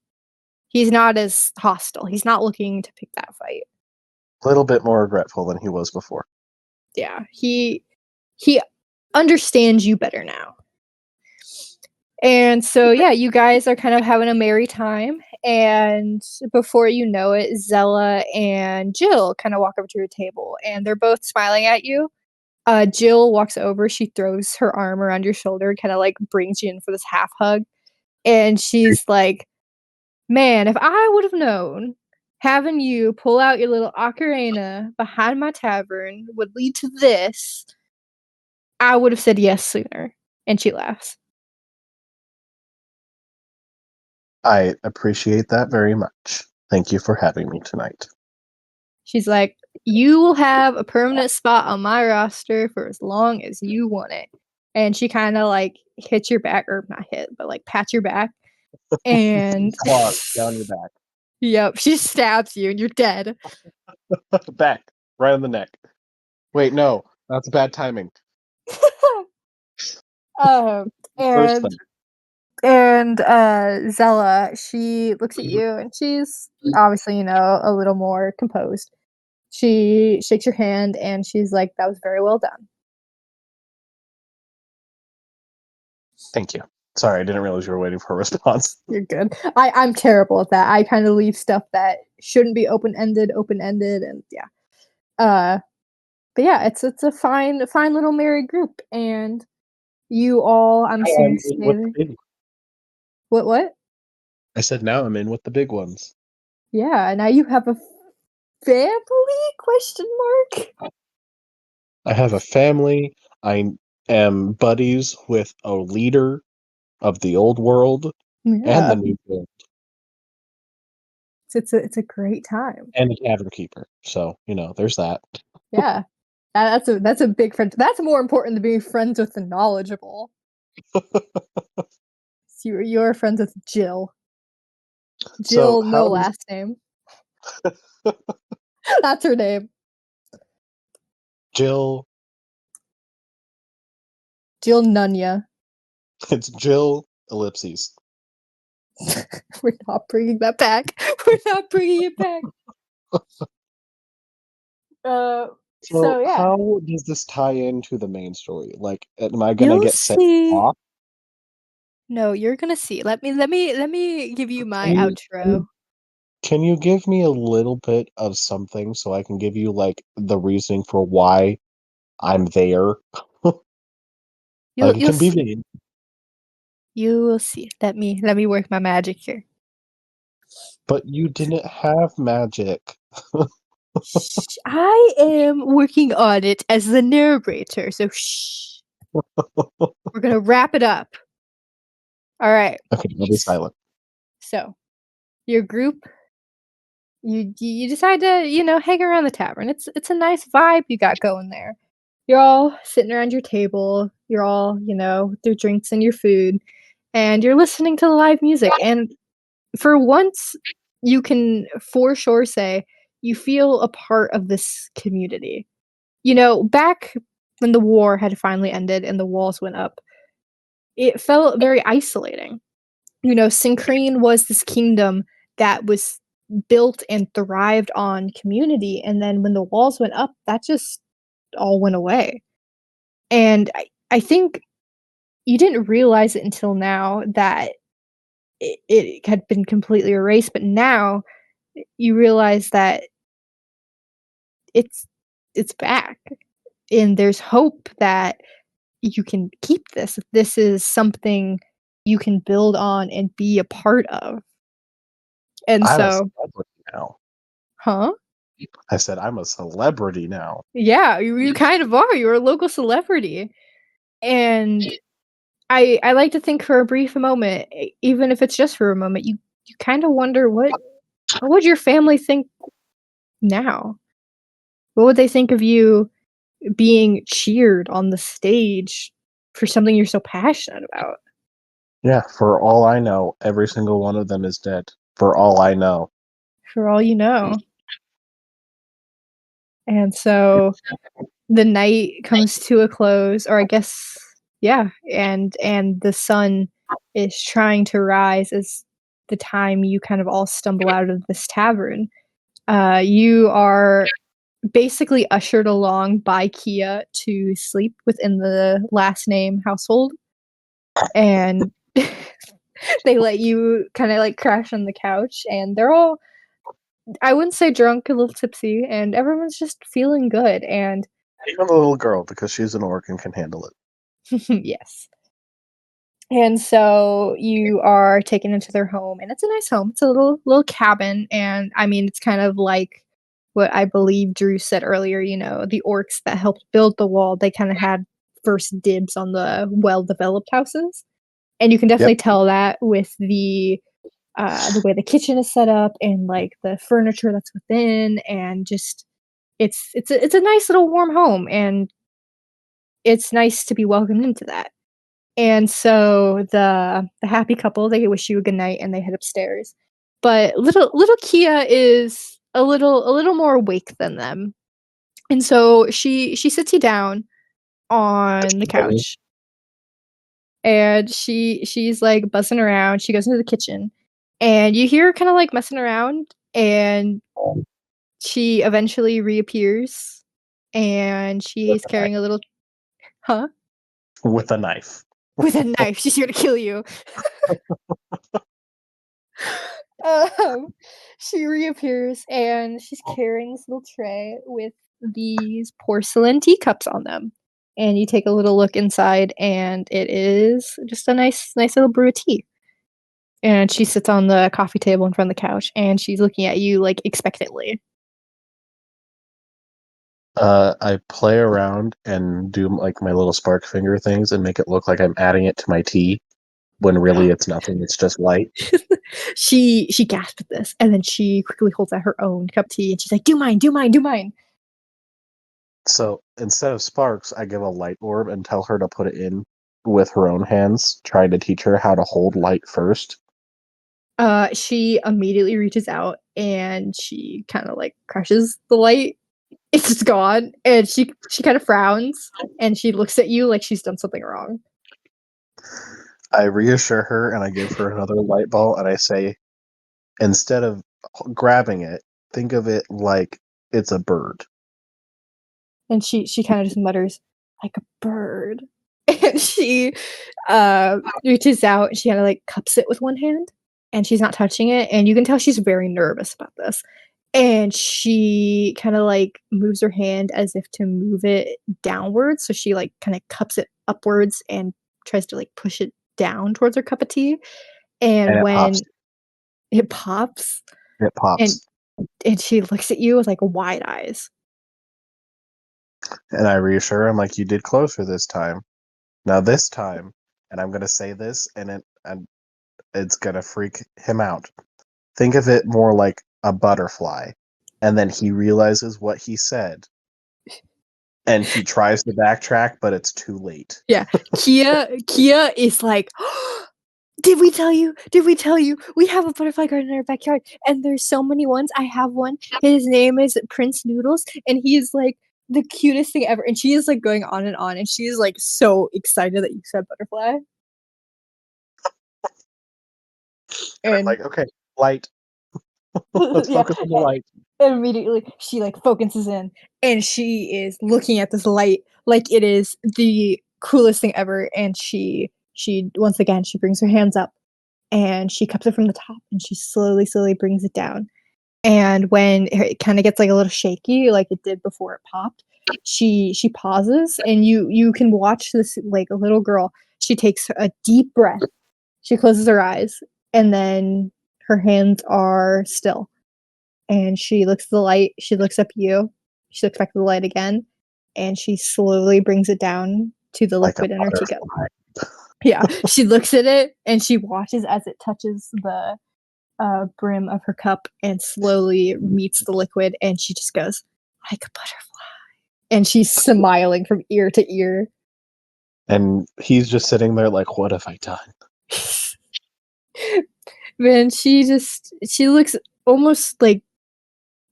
He's not as hostile. He's not looking to pick that fight. A little bit more regretful than he was before. Yeah, he understands you better now. And so, yeah, you guys are kind of having a merry time. And before you know it, Zella and Jill kind of walk over to your table, and they're both smiling at you. Jill walks over. She throws her arm around your shoulder, kind of like brings you in for this half hug. And she's like, man, if I would have known having you pull out your little ocarina behind my tavern would lead to this, I would have said yes sooner. And she laughs. I appreciate that very much. Thank you for having me tonight. She's like, you will have a permanent spot on my roster for as long as you want it. And she kind of like hits your back, or not hit, but like pats your back. And claws down your back. Yep, she stabs you and you're dead. Back, right on the neck. Wait, no, that's bad timing. And Zella, she looks at you and she's obviously, a little more composed. She shakes your hand and she's like, that was very well done. Thank you. Sorry, I didn't realize you were waiting for a response. You're good. I'm terrible at that. I kind of leave stuff that shouldn't be open-ended, and yeah. But yeah, it's a fine little merry group, and you all, I'm Now I'm assuming, in stay with the there. big. What? I said now I'm in with the big ones. Yeah, now you have a family? Question mark. I have a family. I am buddies with a leader of the old world and the Yeah, new world, it's a great time. and the tavern keeper. So there's that. Yeah, that's a big friend. That's more important than being friends with the knowledgeable. So you're friends with Jill. So Jill, no last name. That's her name. Jill? Jill Nunya. It's Jill ellipses. We're not bringing that back. We're not bringing it back. Uh, So so yeah, how does this tie into the main story? Like, am I gonna you'll get sent see. off? No, you're gonna see. Let me give you my Can you, can outro. you can you give me a little bit of something so I can give you like the reasoning for why I'm there? Like it You'll can be see. vague, You will see. Let me work my magic here. but you didn't have magic. Shh, I am working on it as the narrator, so shh. We're gonna wrap it up. All right. Okay, I'll be silent. So your group, you decide to hang around the tavern. It's a nice vibe you got going there. You're all sitting around your table. You're all with your drinks and your food, and you're listening to the live music. And for once, you can for sure say you feel a part of this community. Back when the war had finally ended and the walls went up, it felt very isolating. Synchrene was this kingdom that was built and thrived on community, and then when the walls went up, that just all went away. And I think you didn't realize it until now that it had been completely erased, but now you realize that it's it's back, and there's hope that you can keep this. This is something you can build on and be a part of. And I'm a so, celebrity now. huh? I said I'm a celebrity now. Yeah, you kind of are. You're a local celebrity. And I like to think for a brief moment, even if it's just for a moment, you kind of wonder what would your family think now? What would they think of you being cheered on the stage for something you're so passionate about? Yeah, for all I know, every single one of them is dead. For all I know. For all you know. And so the night comes to a close, or I guess, yeah, and the sun is trying to rise as the time you kind of all stumble out of this tavern. You are basically ushered along by Kia to sleep within the last name household, and they let you kind of like crash on the couch, and they're all, I wouldn't say drunk, a little tipsy, and everyone's just feeling good. And Even the little girl, because she's an orc and can handle it. yes. And so you are taken into their home, and it's a nice home. It's a little cabin, and I mean, it's kind of like what I believe Drew said earlier. The orcs that helped build the wall, they kind of had first dibs on the well-developed houses, and you can Yep. definitely tell that with the way the kitchen is set up and like the furniture that's within, and just it's a nice little warm home, and it's nice to be welcomed into that. And so the happy couple, they wish you a good night and they head upstairs. But little Kia is a little more awake than them. And so she sits you down on the couch, and she's like buzzing around. She goes into the kitchen, and you hear her kind of like messing around, and she eventually reappears, and With she's a knife. carrying a little, huh? With a knife. With a knife. She's here to kill you. Um, she reappears, and she's carrying this little tray with these porcelain teacups on them. And you take a little look inside, and it is just a nice little brew of tea. And she sits on the coffee table in front of the couch, and she's looking at you, like, expectantly. I play around and do like my little spark finger things and make it look like I'm adding it to my tea when really it's nothing. It's just light. She gasps at this, and then she quickly holds out her own cup of tea, and she's like, "Do mine, do mine, do mine." So instead of sparks, I give a light orb and tell her to put it in with her own hands, trying to teach her how to hold light first. She immediately reaches out, and she kinda, like, crushes the light. It's just gone, and she kinda frowns, and she looks at you like she's done something wrong. I reassure her and I give her another light ball and I say, instead of grabbing it, think of it like it's a bird. And she kinda just mutters, "Like a bird." And she, reaches out, and she kinda, like, cups it with one hand, and she's not touching it, and you can tell she's very nervous about this. And she kinda, like, moves her hand as if to move it downwards, so she, like, kinda cups it upwards and tries to, like, push it down towards her cup of tea, And and it pops. when it pops, It and pops. she looks at you with, like, wide eyes. And I reassure him like you did closer this time. Now this time, and I'm gonna say this and it's gonna freak him out. Think of it more like a butterfly. And then he realizes what he said. And he tries to backtrack, but it's too late. Yeah. Kia is like, "Did we tell you? Did we tell you? We have a butterfly garden in our backyard, and there's so many ones. I have one. His name is Prince Noodles, and he is, like, the cutest thing ever." And she is, like, going on, and she is, like, so excited that you said butterfly. And I'm And like, okay, light. Let's yeah, focus on the light. and immediately she, like, focuses in, and she is looking at this light like it is the coolest thing ever, and she once again, she brings her hands up, and she cups it from the top, and she slowly brings it down. And when it kinda gets, like, a little shaky like it did before it popped, she pauses, and you can watch this, like, a little girl, she takes a deep breath, she closes her eyes, and then her hands are still, and she looks at the light, she looks up at you, she looks back at the light again, and she slowly brings it down to the Like a liquid in her teacup. butterfly. Yeah, she looks at it, and she watches as it touches the brim of her cup and slowly meets the liquid, and she just goes, "Like a butterfly." And she's smiling from ear to ear. And he's just sitting there like, what have I done? Man, she looks almost, like,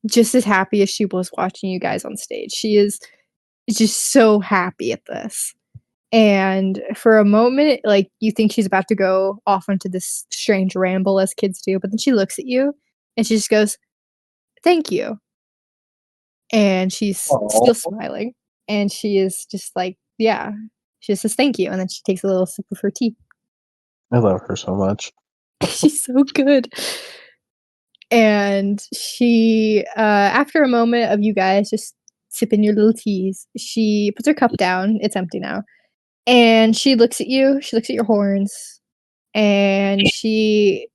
just as happy as she was watching you guys on stage. She is just so happy at this. And for a moment, like, you think she's about to go off into this strange ramble as kids do, but then she looks at you, and she just goes, "Thank you." And she's Oh, still smiling, and she is just like, yeah. She just says, "Thank you," and then she takes a little sip of her tea. I love her so much. She's so good. And she, after a moment of you guys just sipping your little teas, she puts her cup down, it's empty now, and she looks at you, she looks at your horns, and she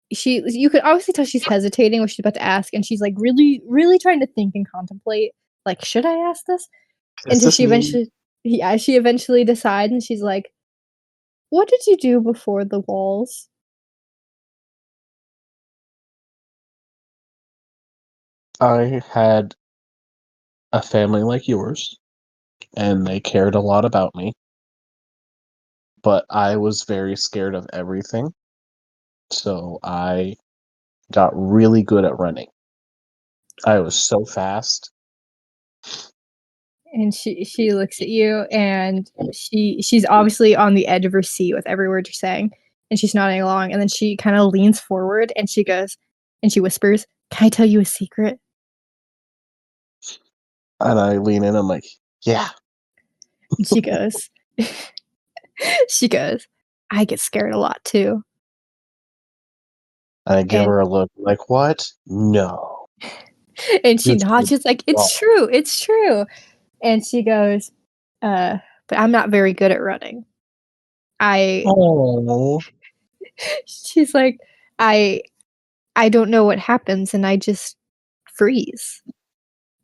you could obviously tell she's hesitating what she's about to ask, and she's, like, really trying to think and contemplate, like, "Should I ask this?" Is Until this she me? eventually yeah, she eventually decides, and she's like, "What did you do before the walls?" I had a family like yours, and they cared a lot about me, but I was very scared of everything. So I got really good at running. I was so fast. And she looks at you, and she's obviously on the edge of her seat with every word you're saying, and she's nodding along, and then she kinda leans forward, and she goes and she whispers, "Can I tell you a secret?" And I lean in, I'm like, yeah. And she goes she goes, "I get scared a lot too." And I give And her a look like, what? No. And she It's nods, she's like, wrong. it's true. And she goes, but I'm not very good at running. Oh, She's like, I don't know what happens and I just freeze.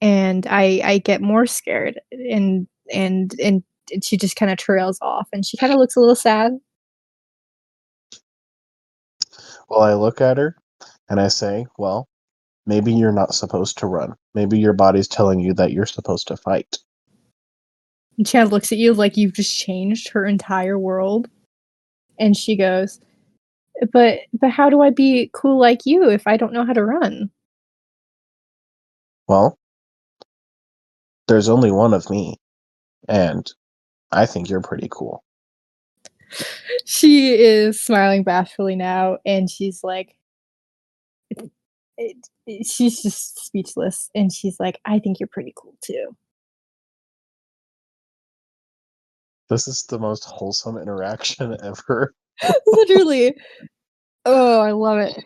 And I get more scared and she just kind of trails off and she kind of looks a little sad. well, I look at her and I say, well, maybe you're not supposed to run. Maybe your body's telling you that you're supposed to fight. And Chad looks at you like you've just changed her entire world. And she goes, But how do I be cool like you if I don't know how to run?" Well, there's only one of me, and I think you're pretty cool. She is smiling bashfully now, and she's like, she's just speechless, and she's like, "I think you're pretty cool too." This is the most wholesome interaction ever. Literally. Oh, I love it.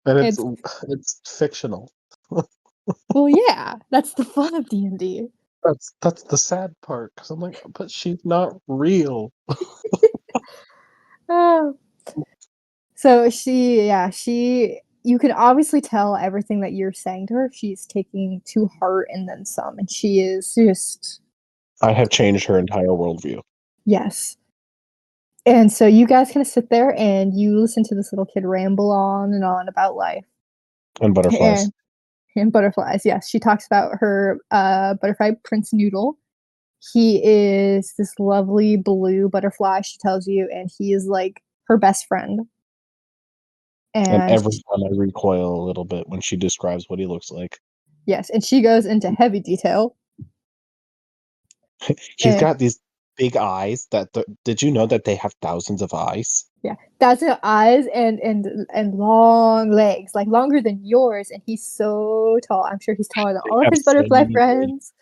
And It's it's fictional. well, yeah, that's the fun of D&D. That's the sad part, because I'm like, but she's not real. Oh. So she you can obviously tell everything that you're saying to her, she's taking to heart and then some, and she is just I have changed her entire worldview. yes. And so you guys kinda sit there and you listen to this little kid ramble on and on about life. And butterflies. And butterflies, yes. She talks about her, butterfly Prince Noodle. He is this lovely blue butterfly, she tells you, and he is, like, her best friend. And And every time I recoil a little bit when she describes what he looks like. yes, and she goes into heavy detail. He's And got these big eyes did you know that they have thousands of eyes? yeah, that's her eyes and long legs, like, longer than yours, and he's so tall. I'm sure he's taller than They all of have his so butterfly many wings.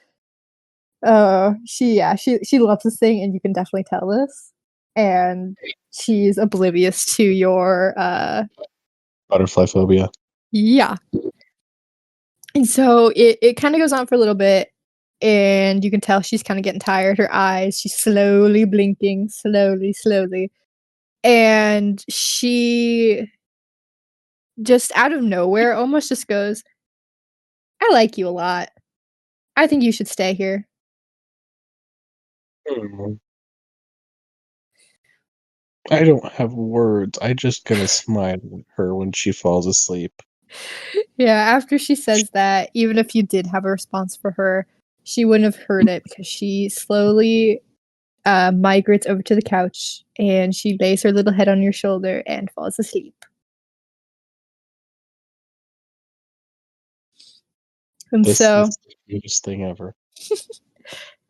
friends. She loves this thing, and you can definitely tell this. And she's oblivious to your, Butterfly phobia. yeah. And so it kinda goes on for a little bit, and you can tell she's kinda getting tired, her eyes, she's slowly blinking, slowly, slowly, and she just out of nowhere almost just goes, "I like you a lot. I think you should stay here." Hmm. I don't have words. I just gonna smile at her when she falls asleep. Yeah, after she says that, even if you did have a response for her, she wouldn't have heard it because she slowly, migrates over to the couch, and she lays her little head on your shoulder and falls asleep. And This so is the cutest thing ever.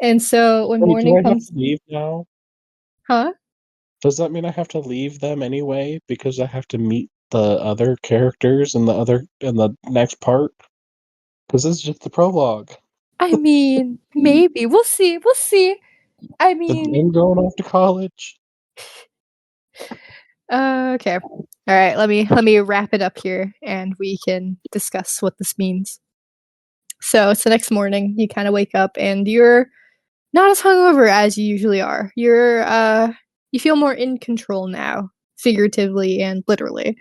when Wait, do morning I have comes to leave now? huh? Does that mean I have to leave them anyway because I have to meet the other characters in the next part? Because this is just the prologue. I mean, maybe. We'll see. I But mean I'm going off to college. okay. Alright, let me wrap it up here, and we can discuss what this means. So, it's the next morning, you kinda wake up, and you're not as hungover as you usually are. You feel more in control now, figuratively and literally.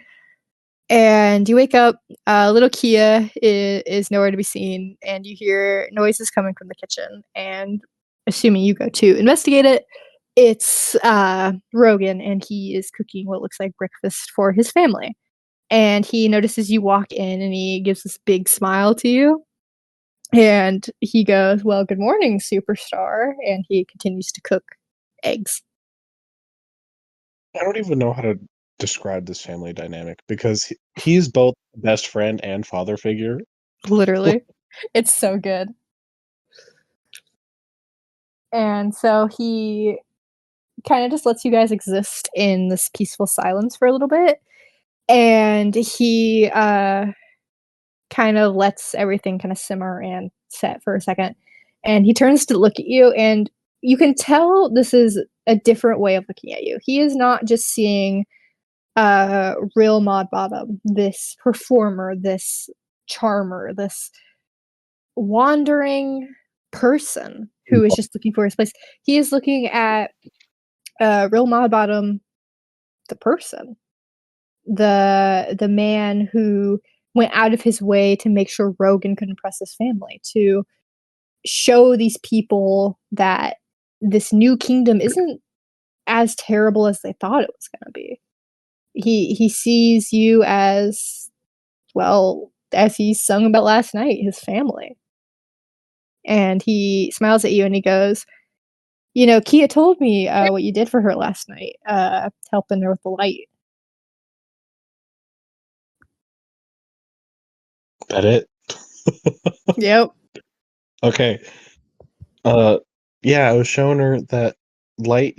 And you wake up, little Kia is nowhere to be seen, and you hear noises coming from the kitchen, and assuming you go to investigate it, it's, Rogan, and he is cooking what looks like breakfast for his family. And he notices you walk in, and he gives this big smile to you, and he goes, "Well, good morning, superstar," and he continues to cook eggs. I don't even know how to describe this family dynamic because he's both best friend and father figure. Literally. It's so good. And so he kinda just lets you guys exist in this peaceful silence for a little bit, and he, kind of lets everything kinda simmer and set for a second, and he turns to look at you, and you can tell this is a different way of looking at you. He is not just seeing, Real Mod Bottom, this performer, this charmer, this wandering person who is just looking for his place. He is looking at Rill Modbottom, the person, the man who went out of his way to make sure Rogan could impress his family, to show these people that this new kingdom isn't as terrible as they thought it was going to be. He sees you as, well, as he sung about last night, his family. And he smiles at you and he goes, you know, Kia told me what you did for her last night, helping her with the light. That it? Yep. Okay. Yeah, I was showing her that light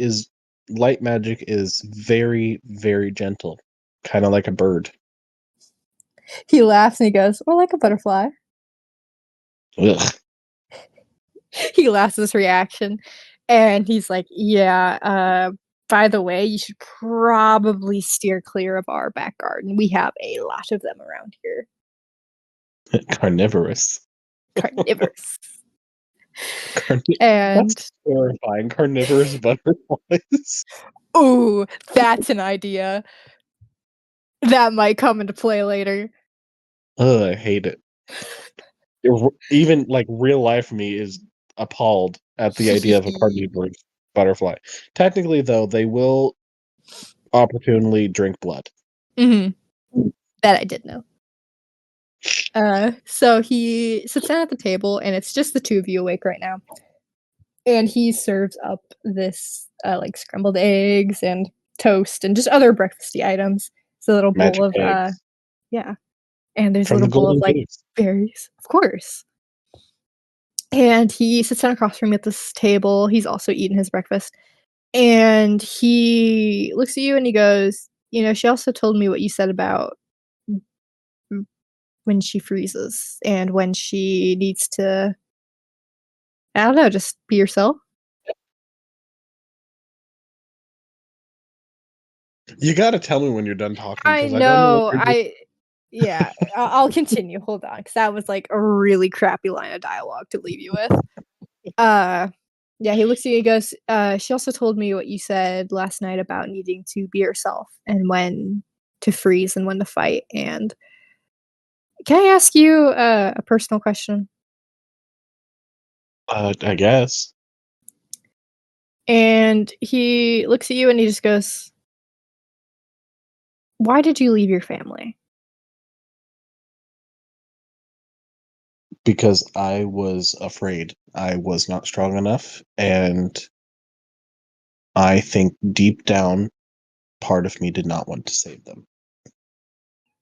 magic is very, very gentle, kind of like a bird. He laughs and he goes, or like a butterfly. Ugh. He laughs at this reaction and he's like, yeah, by the way, you should probably steer clear of our back garden. We have a lot of them around here. Carnivorous. Carnivorous. That's terrifying. Carnivorous butterflies. Ooh, that's an idea. That might come into play later. Ugh, I hate it. Even like real life me is appalled at the idea of a carnivorous butterfly. Technically, though, they will opportunely drink blood. Mm-hmm. That I did know. So he sits down at the table, and it's just the two of you awake right now. And he serves up this like scrambled eggs and toast and just other breakfasty items. It's a little bowl of eggs. yeah. And there's From a little bowl of like berries, of course. And he sits down across from me at this table. He's also eating his breakfast. And he looks at you and he goes, you know, she also told me what you said about when she freezes and when she needs to, I don't know, just be yourself. You gotta tell me when you're done talking. I know. Yeah, I'll continue. Hold on, because that was like a really crappy line of dialogue to leave you with. Yeah, he looks at you and goes, she also told me what you said last night about needing to be yourself and when to freeze and when to fight. And can I ask you a personal question? I guess. And he looks at you and he just goes, why did you leave your family? Because I was afraid I was not strong enough, and I think deep down, part of me did not want to save them.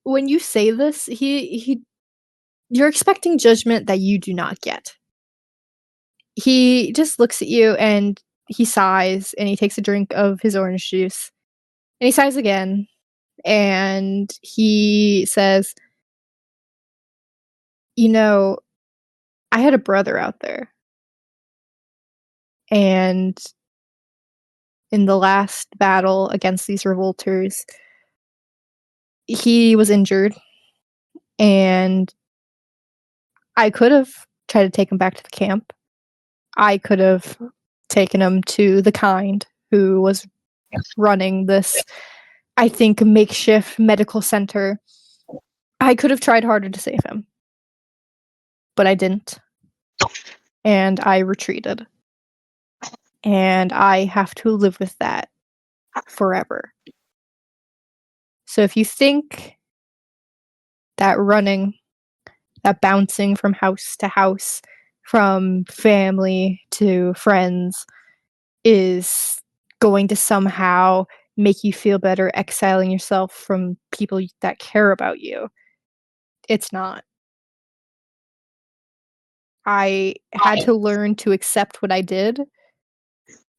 When you say this, you're expecting judgment that you do not get. He just looks at you and he sighs and he takes a drink of his orange juice. And he sighs again and he says, you know, I had a brother out there. And in the last battle against these revolters, he was injured. And I could have tried to take him back to the camp. I could have taken him to the Kind, who was running this, I think, makeshift medical center. I could have tried harder to save him. But I didn't. And I retreated. And I have to live with that forever. So if you think that running, that bouncing from house to house, from family to friends, is going to somehow make you feel better exiling yourself from people that care about you, it's not. I had to learn to accept what I did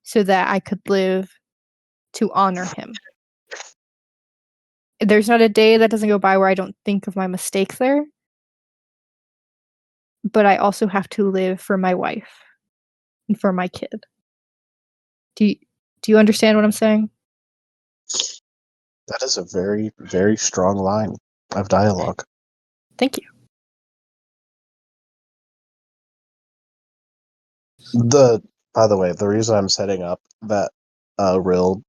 so that I could live to honor him. There's not a day that doesn't go by where I don't think of my mistake there. But I also have to live for my wife and for my kid. Do you understand what I'm saying? That is a very, very strong line of dialogue. Thank you. By the way, the reason I'm setting up that Rill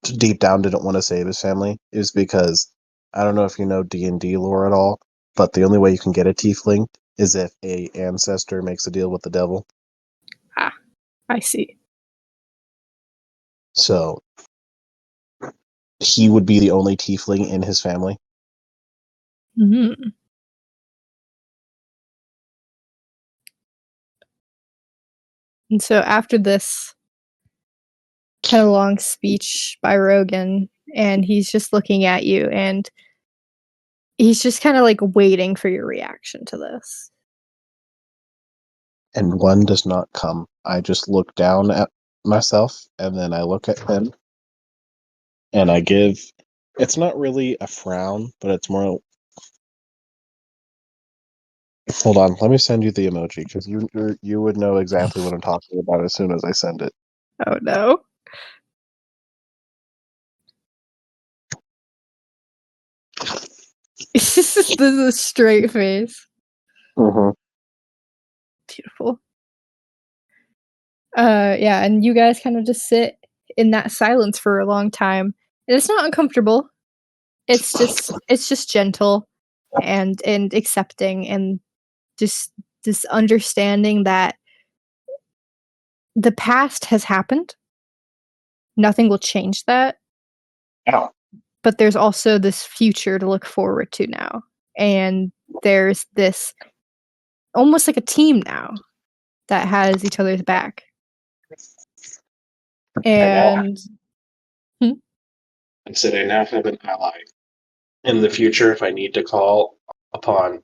deep down didn't want to save his family is because I don't know if you know D&D lore at all, but the only way you can get a tiefling is if a ancestor makes a deal with the devil. Ah, I see. So he would be the only tiefling in his family. Mm-hmm. And so after this kind of long speech by Rogan, and he's just looking at you, and he's just kind of like waiting for your reaction to this. And one does not come. I just look down at myself, and then I look at him, and I give... It's not really a frown, but it's more... Hold on, let me send you the emoji, because you would know exactly what I'm talking about as soon as I send it. Oh no. This is a straight face. Mm-hmm. Beautiful. Yeah, and you guys kind of just sit in that silence for a long time. And it's not uncomfortable. It's just gentle and accepting, and just this understanding that the past has happened. Nothing will change that. Ow. But there's also this future to look forward to now. And there's this almost like a team now that has each other's back. And I said I now have an ally. In the future, if I need to call upon...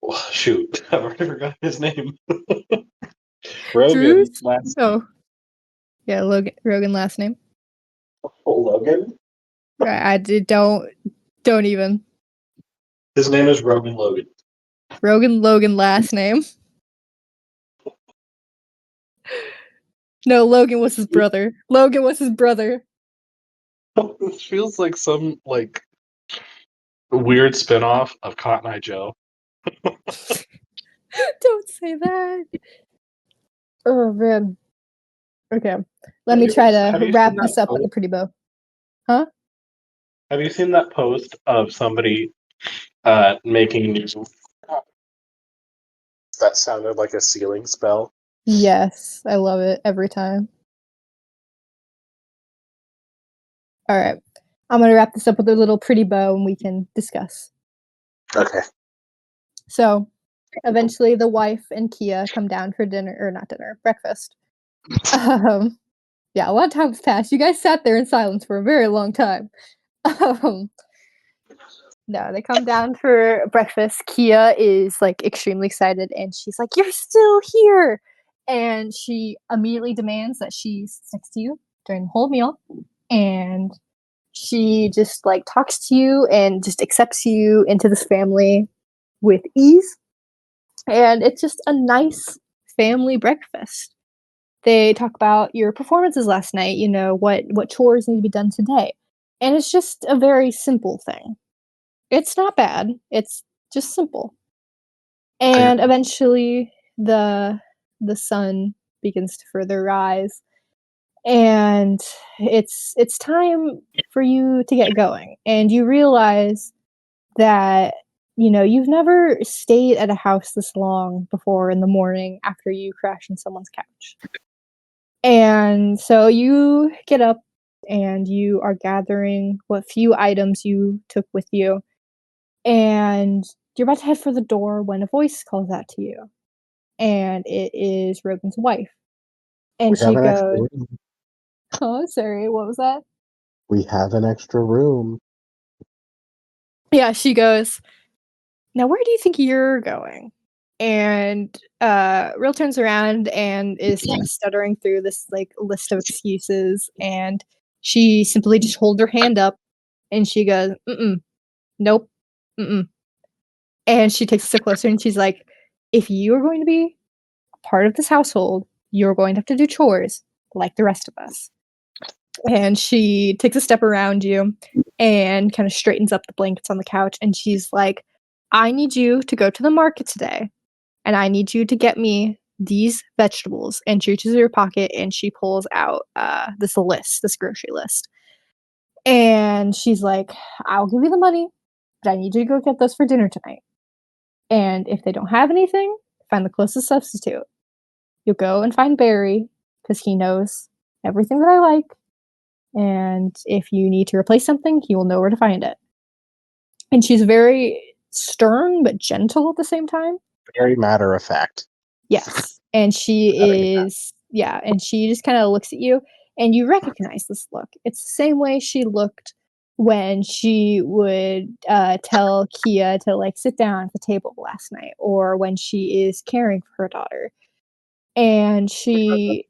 Well, shoot, I've already forgot his name. Rogan. Drews? Oh. Yeah, Rogan last name. Logan? Right, don't even. His name is Rogan Logan. Logan last name. No, Logan was his brother. Logan was his brother. This feels like some weird spinoff of Cotton Eye Joe. Don't say that. Oh man. Okay. Let me try to wrap this up with a pretty bow. Huh? Have you seen that post of somebody making news that sounded like a sealing spell? Yes, I love it every time. All right. I'm going to wrap this up with a little pretty bow and we can discuss. Okay. So, eventually the wife and Kia come down for dinner, or not dinner, breakfast. Yeah, a lot of time has passed. You guys sat there in silence for a very long time. No, they come down for breakfast. Kia is like extremely excited and she's like, "You're still here!" And she immediately demands that she sits next to you during the whole meal. And she just like talks to you and just accepts you into this family with ease. And it's just a nice family breakfast. They talk about your performances last night, you know, what chores need to be done today. And it's just a very simple thing. It's not bad. It's just simple. And eventually the sun begins to further rise, and it's time for you to get going. And you realize that, you know, you've never stayed at a house this long before in the morning after you crash on someone's couch. And so you get up and you are gathering what few items you took with you, and you're about to head for the door when a voice calls out to you. And it is Rogan's wife. And she goes, "Oh, sorry, what was that?" We have an extra room. Yeah, she goes, "Now where do you think you're going?" And Rill turns around and is kind of stuttering through this like list of excuses, and she simply just holds her hand up and she goes, "Mm-mm, nope, mm-mm." And she takes a step closer and she's like, "If you are going to be part of this household, you're going to have to do chores like the rest of us." And she takes a step around you and kind of straightens up the blankets on the couch. And she's like, "I need you to go to the market today. And I need you to get me these vegetables, and she reaches in her pocket and she pulls out this grocery list. And she's like, I'll give you the money, but I need you to go get those for dinner tonight. And if they don't have anything, find the closest substitute. You'll go and find Barry, because he knows everything that I like. And if you need to replace something, he will know where to find it. And she's very stern but gentle at the same time. Very matter of fact. Yes. And she is, yeah, and she just kind of looks at you, and you recognize this look. It's the same way she looked when she would tell Kia to like sit down at the table last night, or when she is caring for her daughter. And she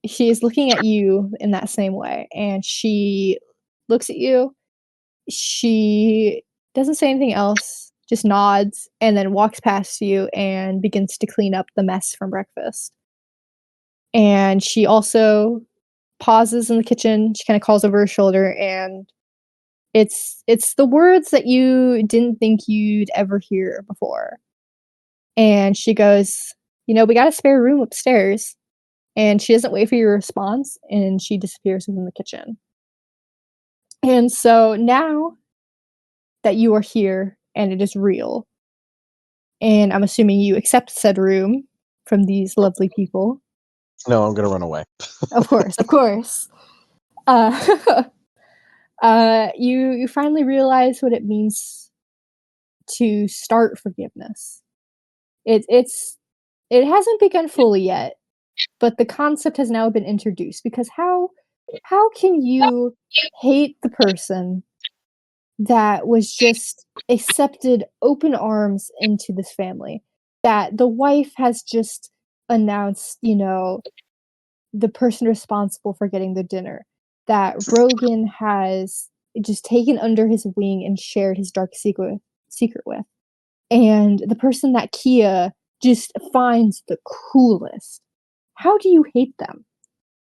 is looking at you in that same way, and she looks at you. She doesn't say anything else, just nods, and then walks past you and begins to clean up the mess from breakfast. And she also pauses in the kitchen. She kind of calls over her shoulder, and it's the words that you didn't think you'd ever hear before. And she goes, we got a spare room upstairs. And she doesn't wait for your response, and she disappears within the kitchen. And so now that you are here and it is real, and I'm assuming you accept said room from these lovely people. No, I'm gonna run away. Of course. You finally realize what it means to start forgiveness. It hasn't begun fully yet, but the concept has now been introduced, because how can you hate the person that was just accepted open arms into this family, that the wife has just announced, the person responsible for getting the dinner, that Rogan has just taken under his wing and shared his dark secret with, and the person that Kia just finds the coolest? How do you hate them?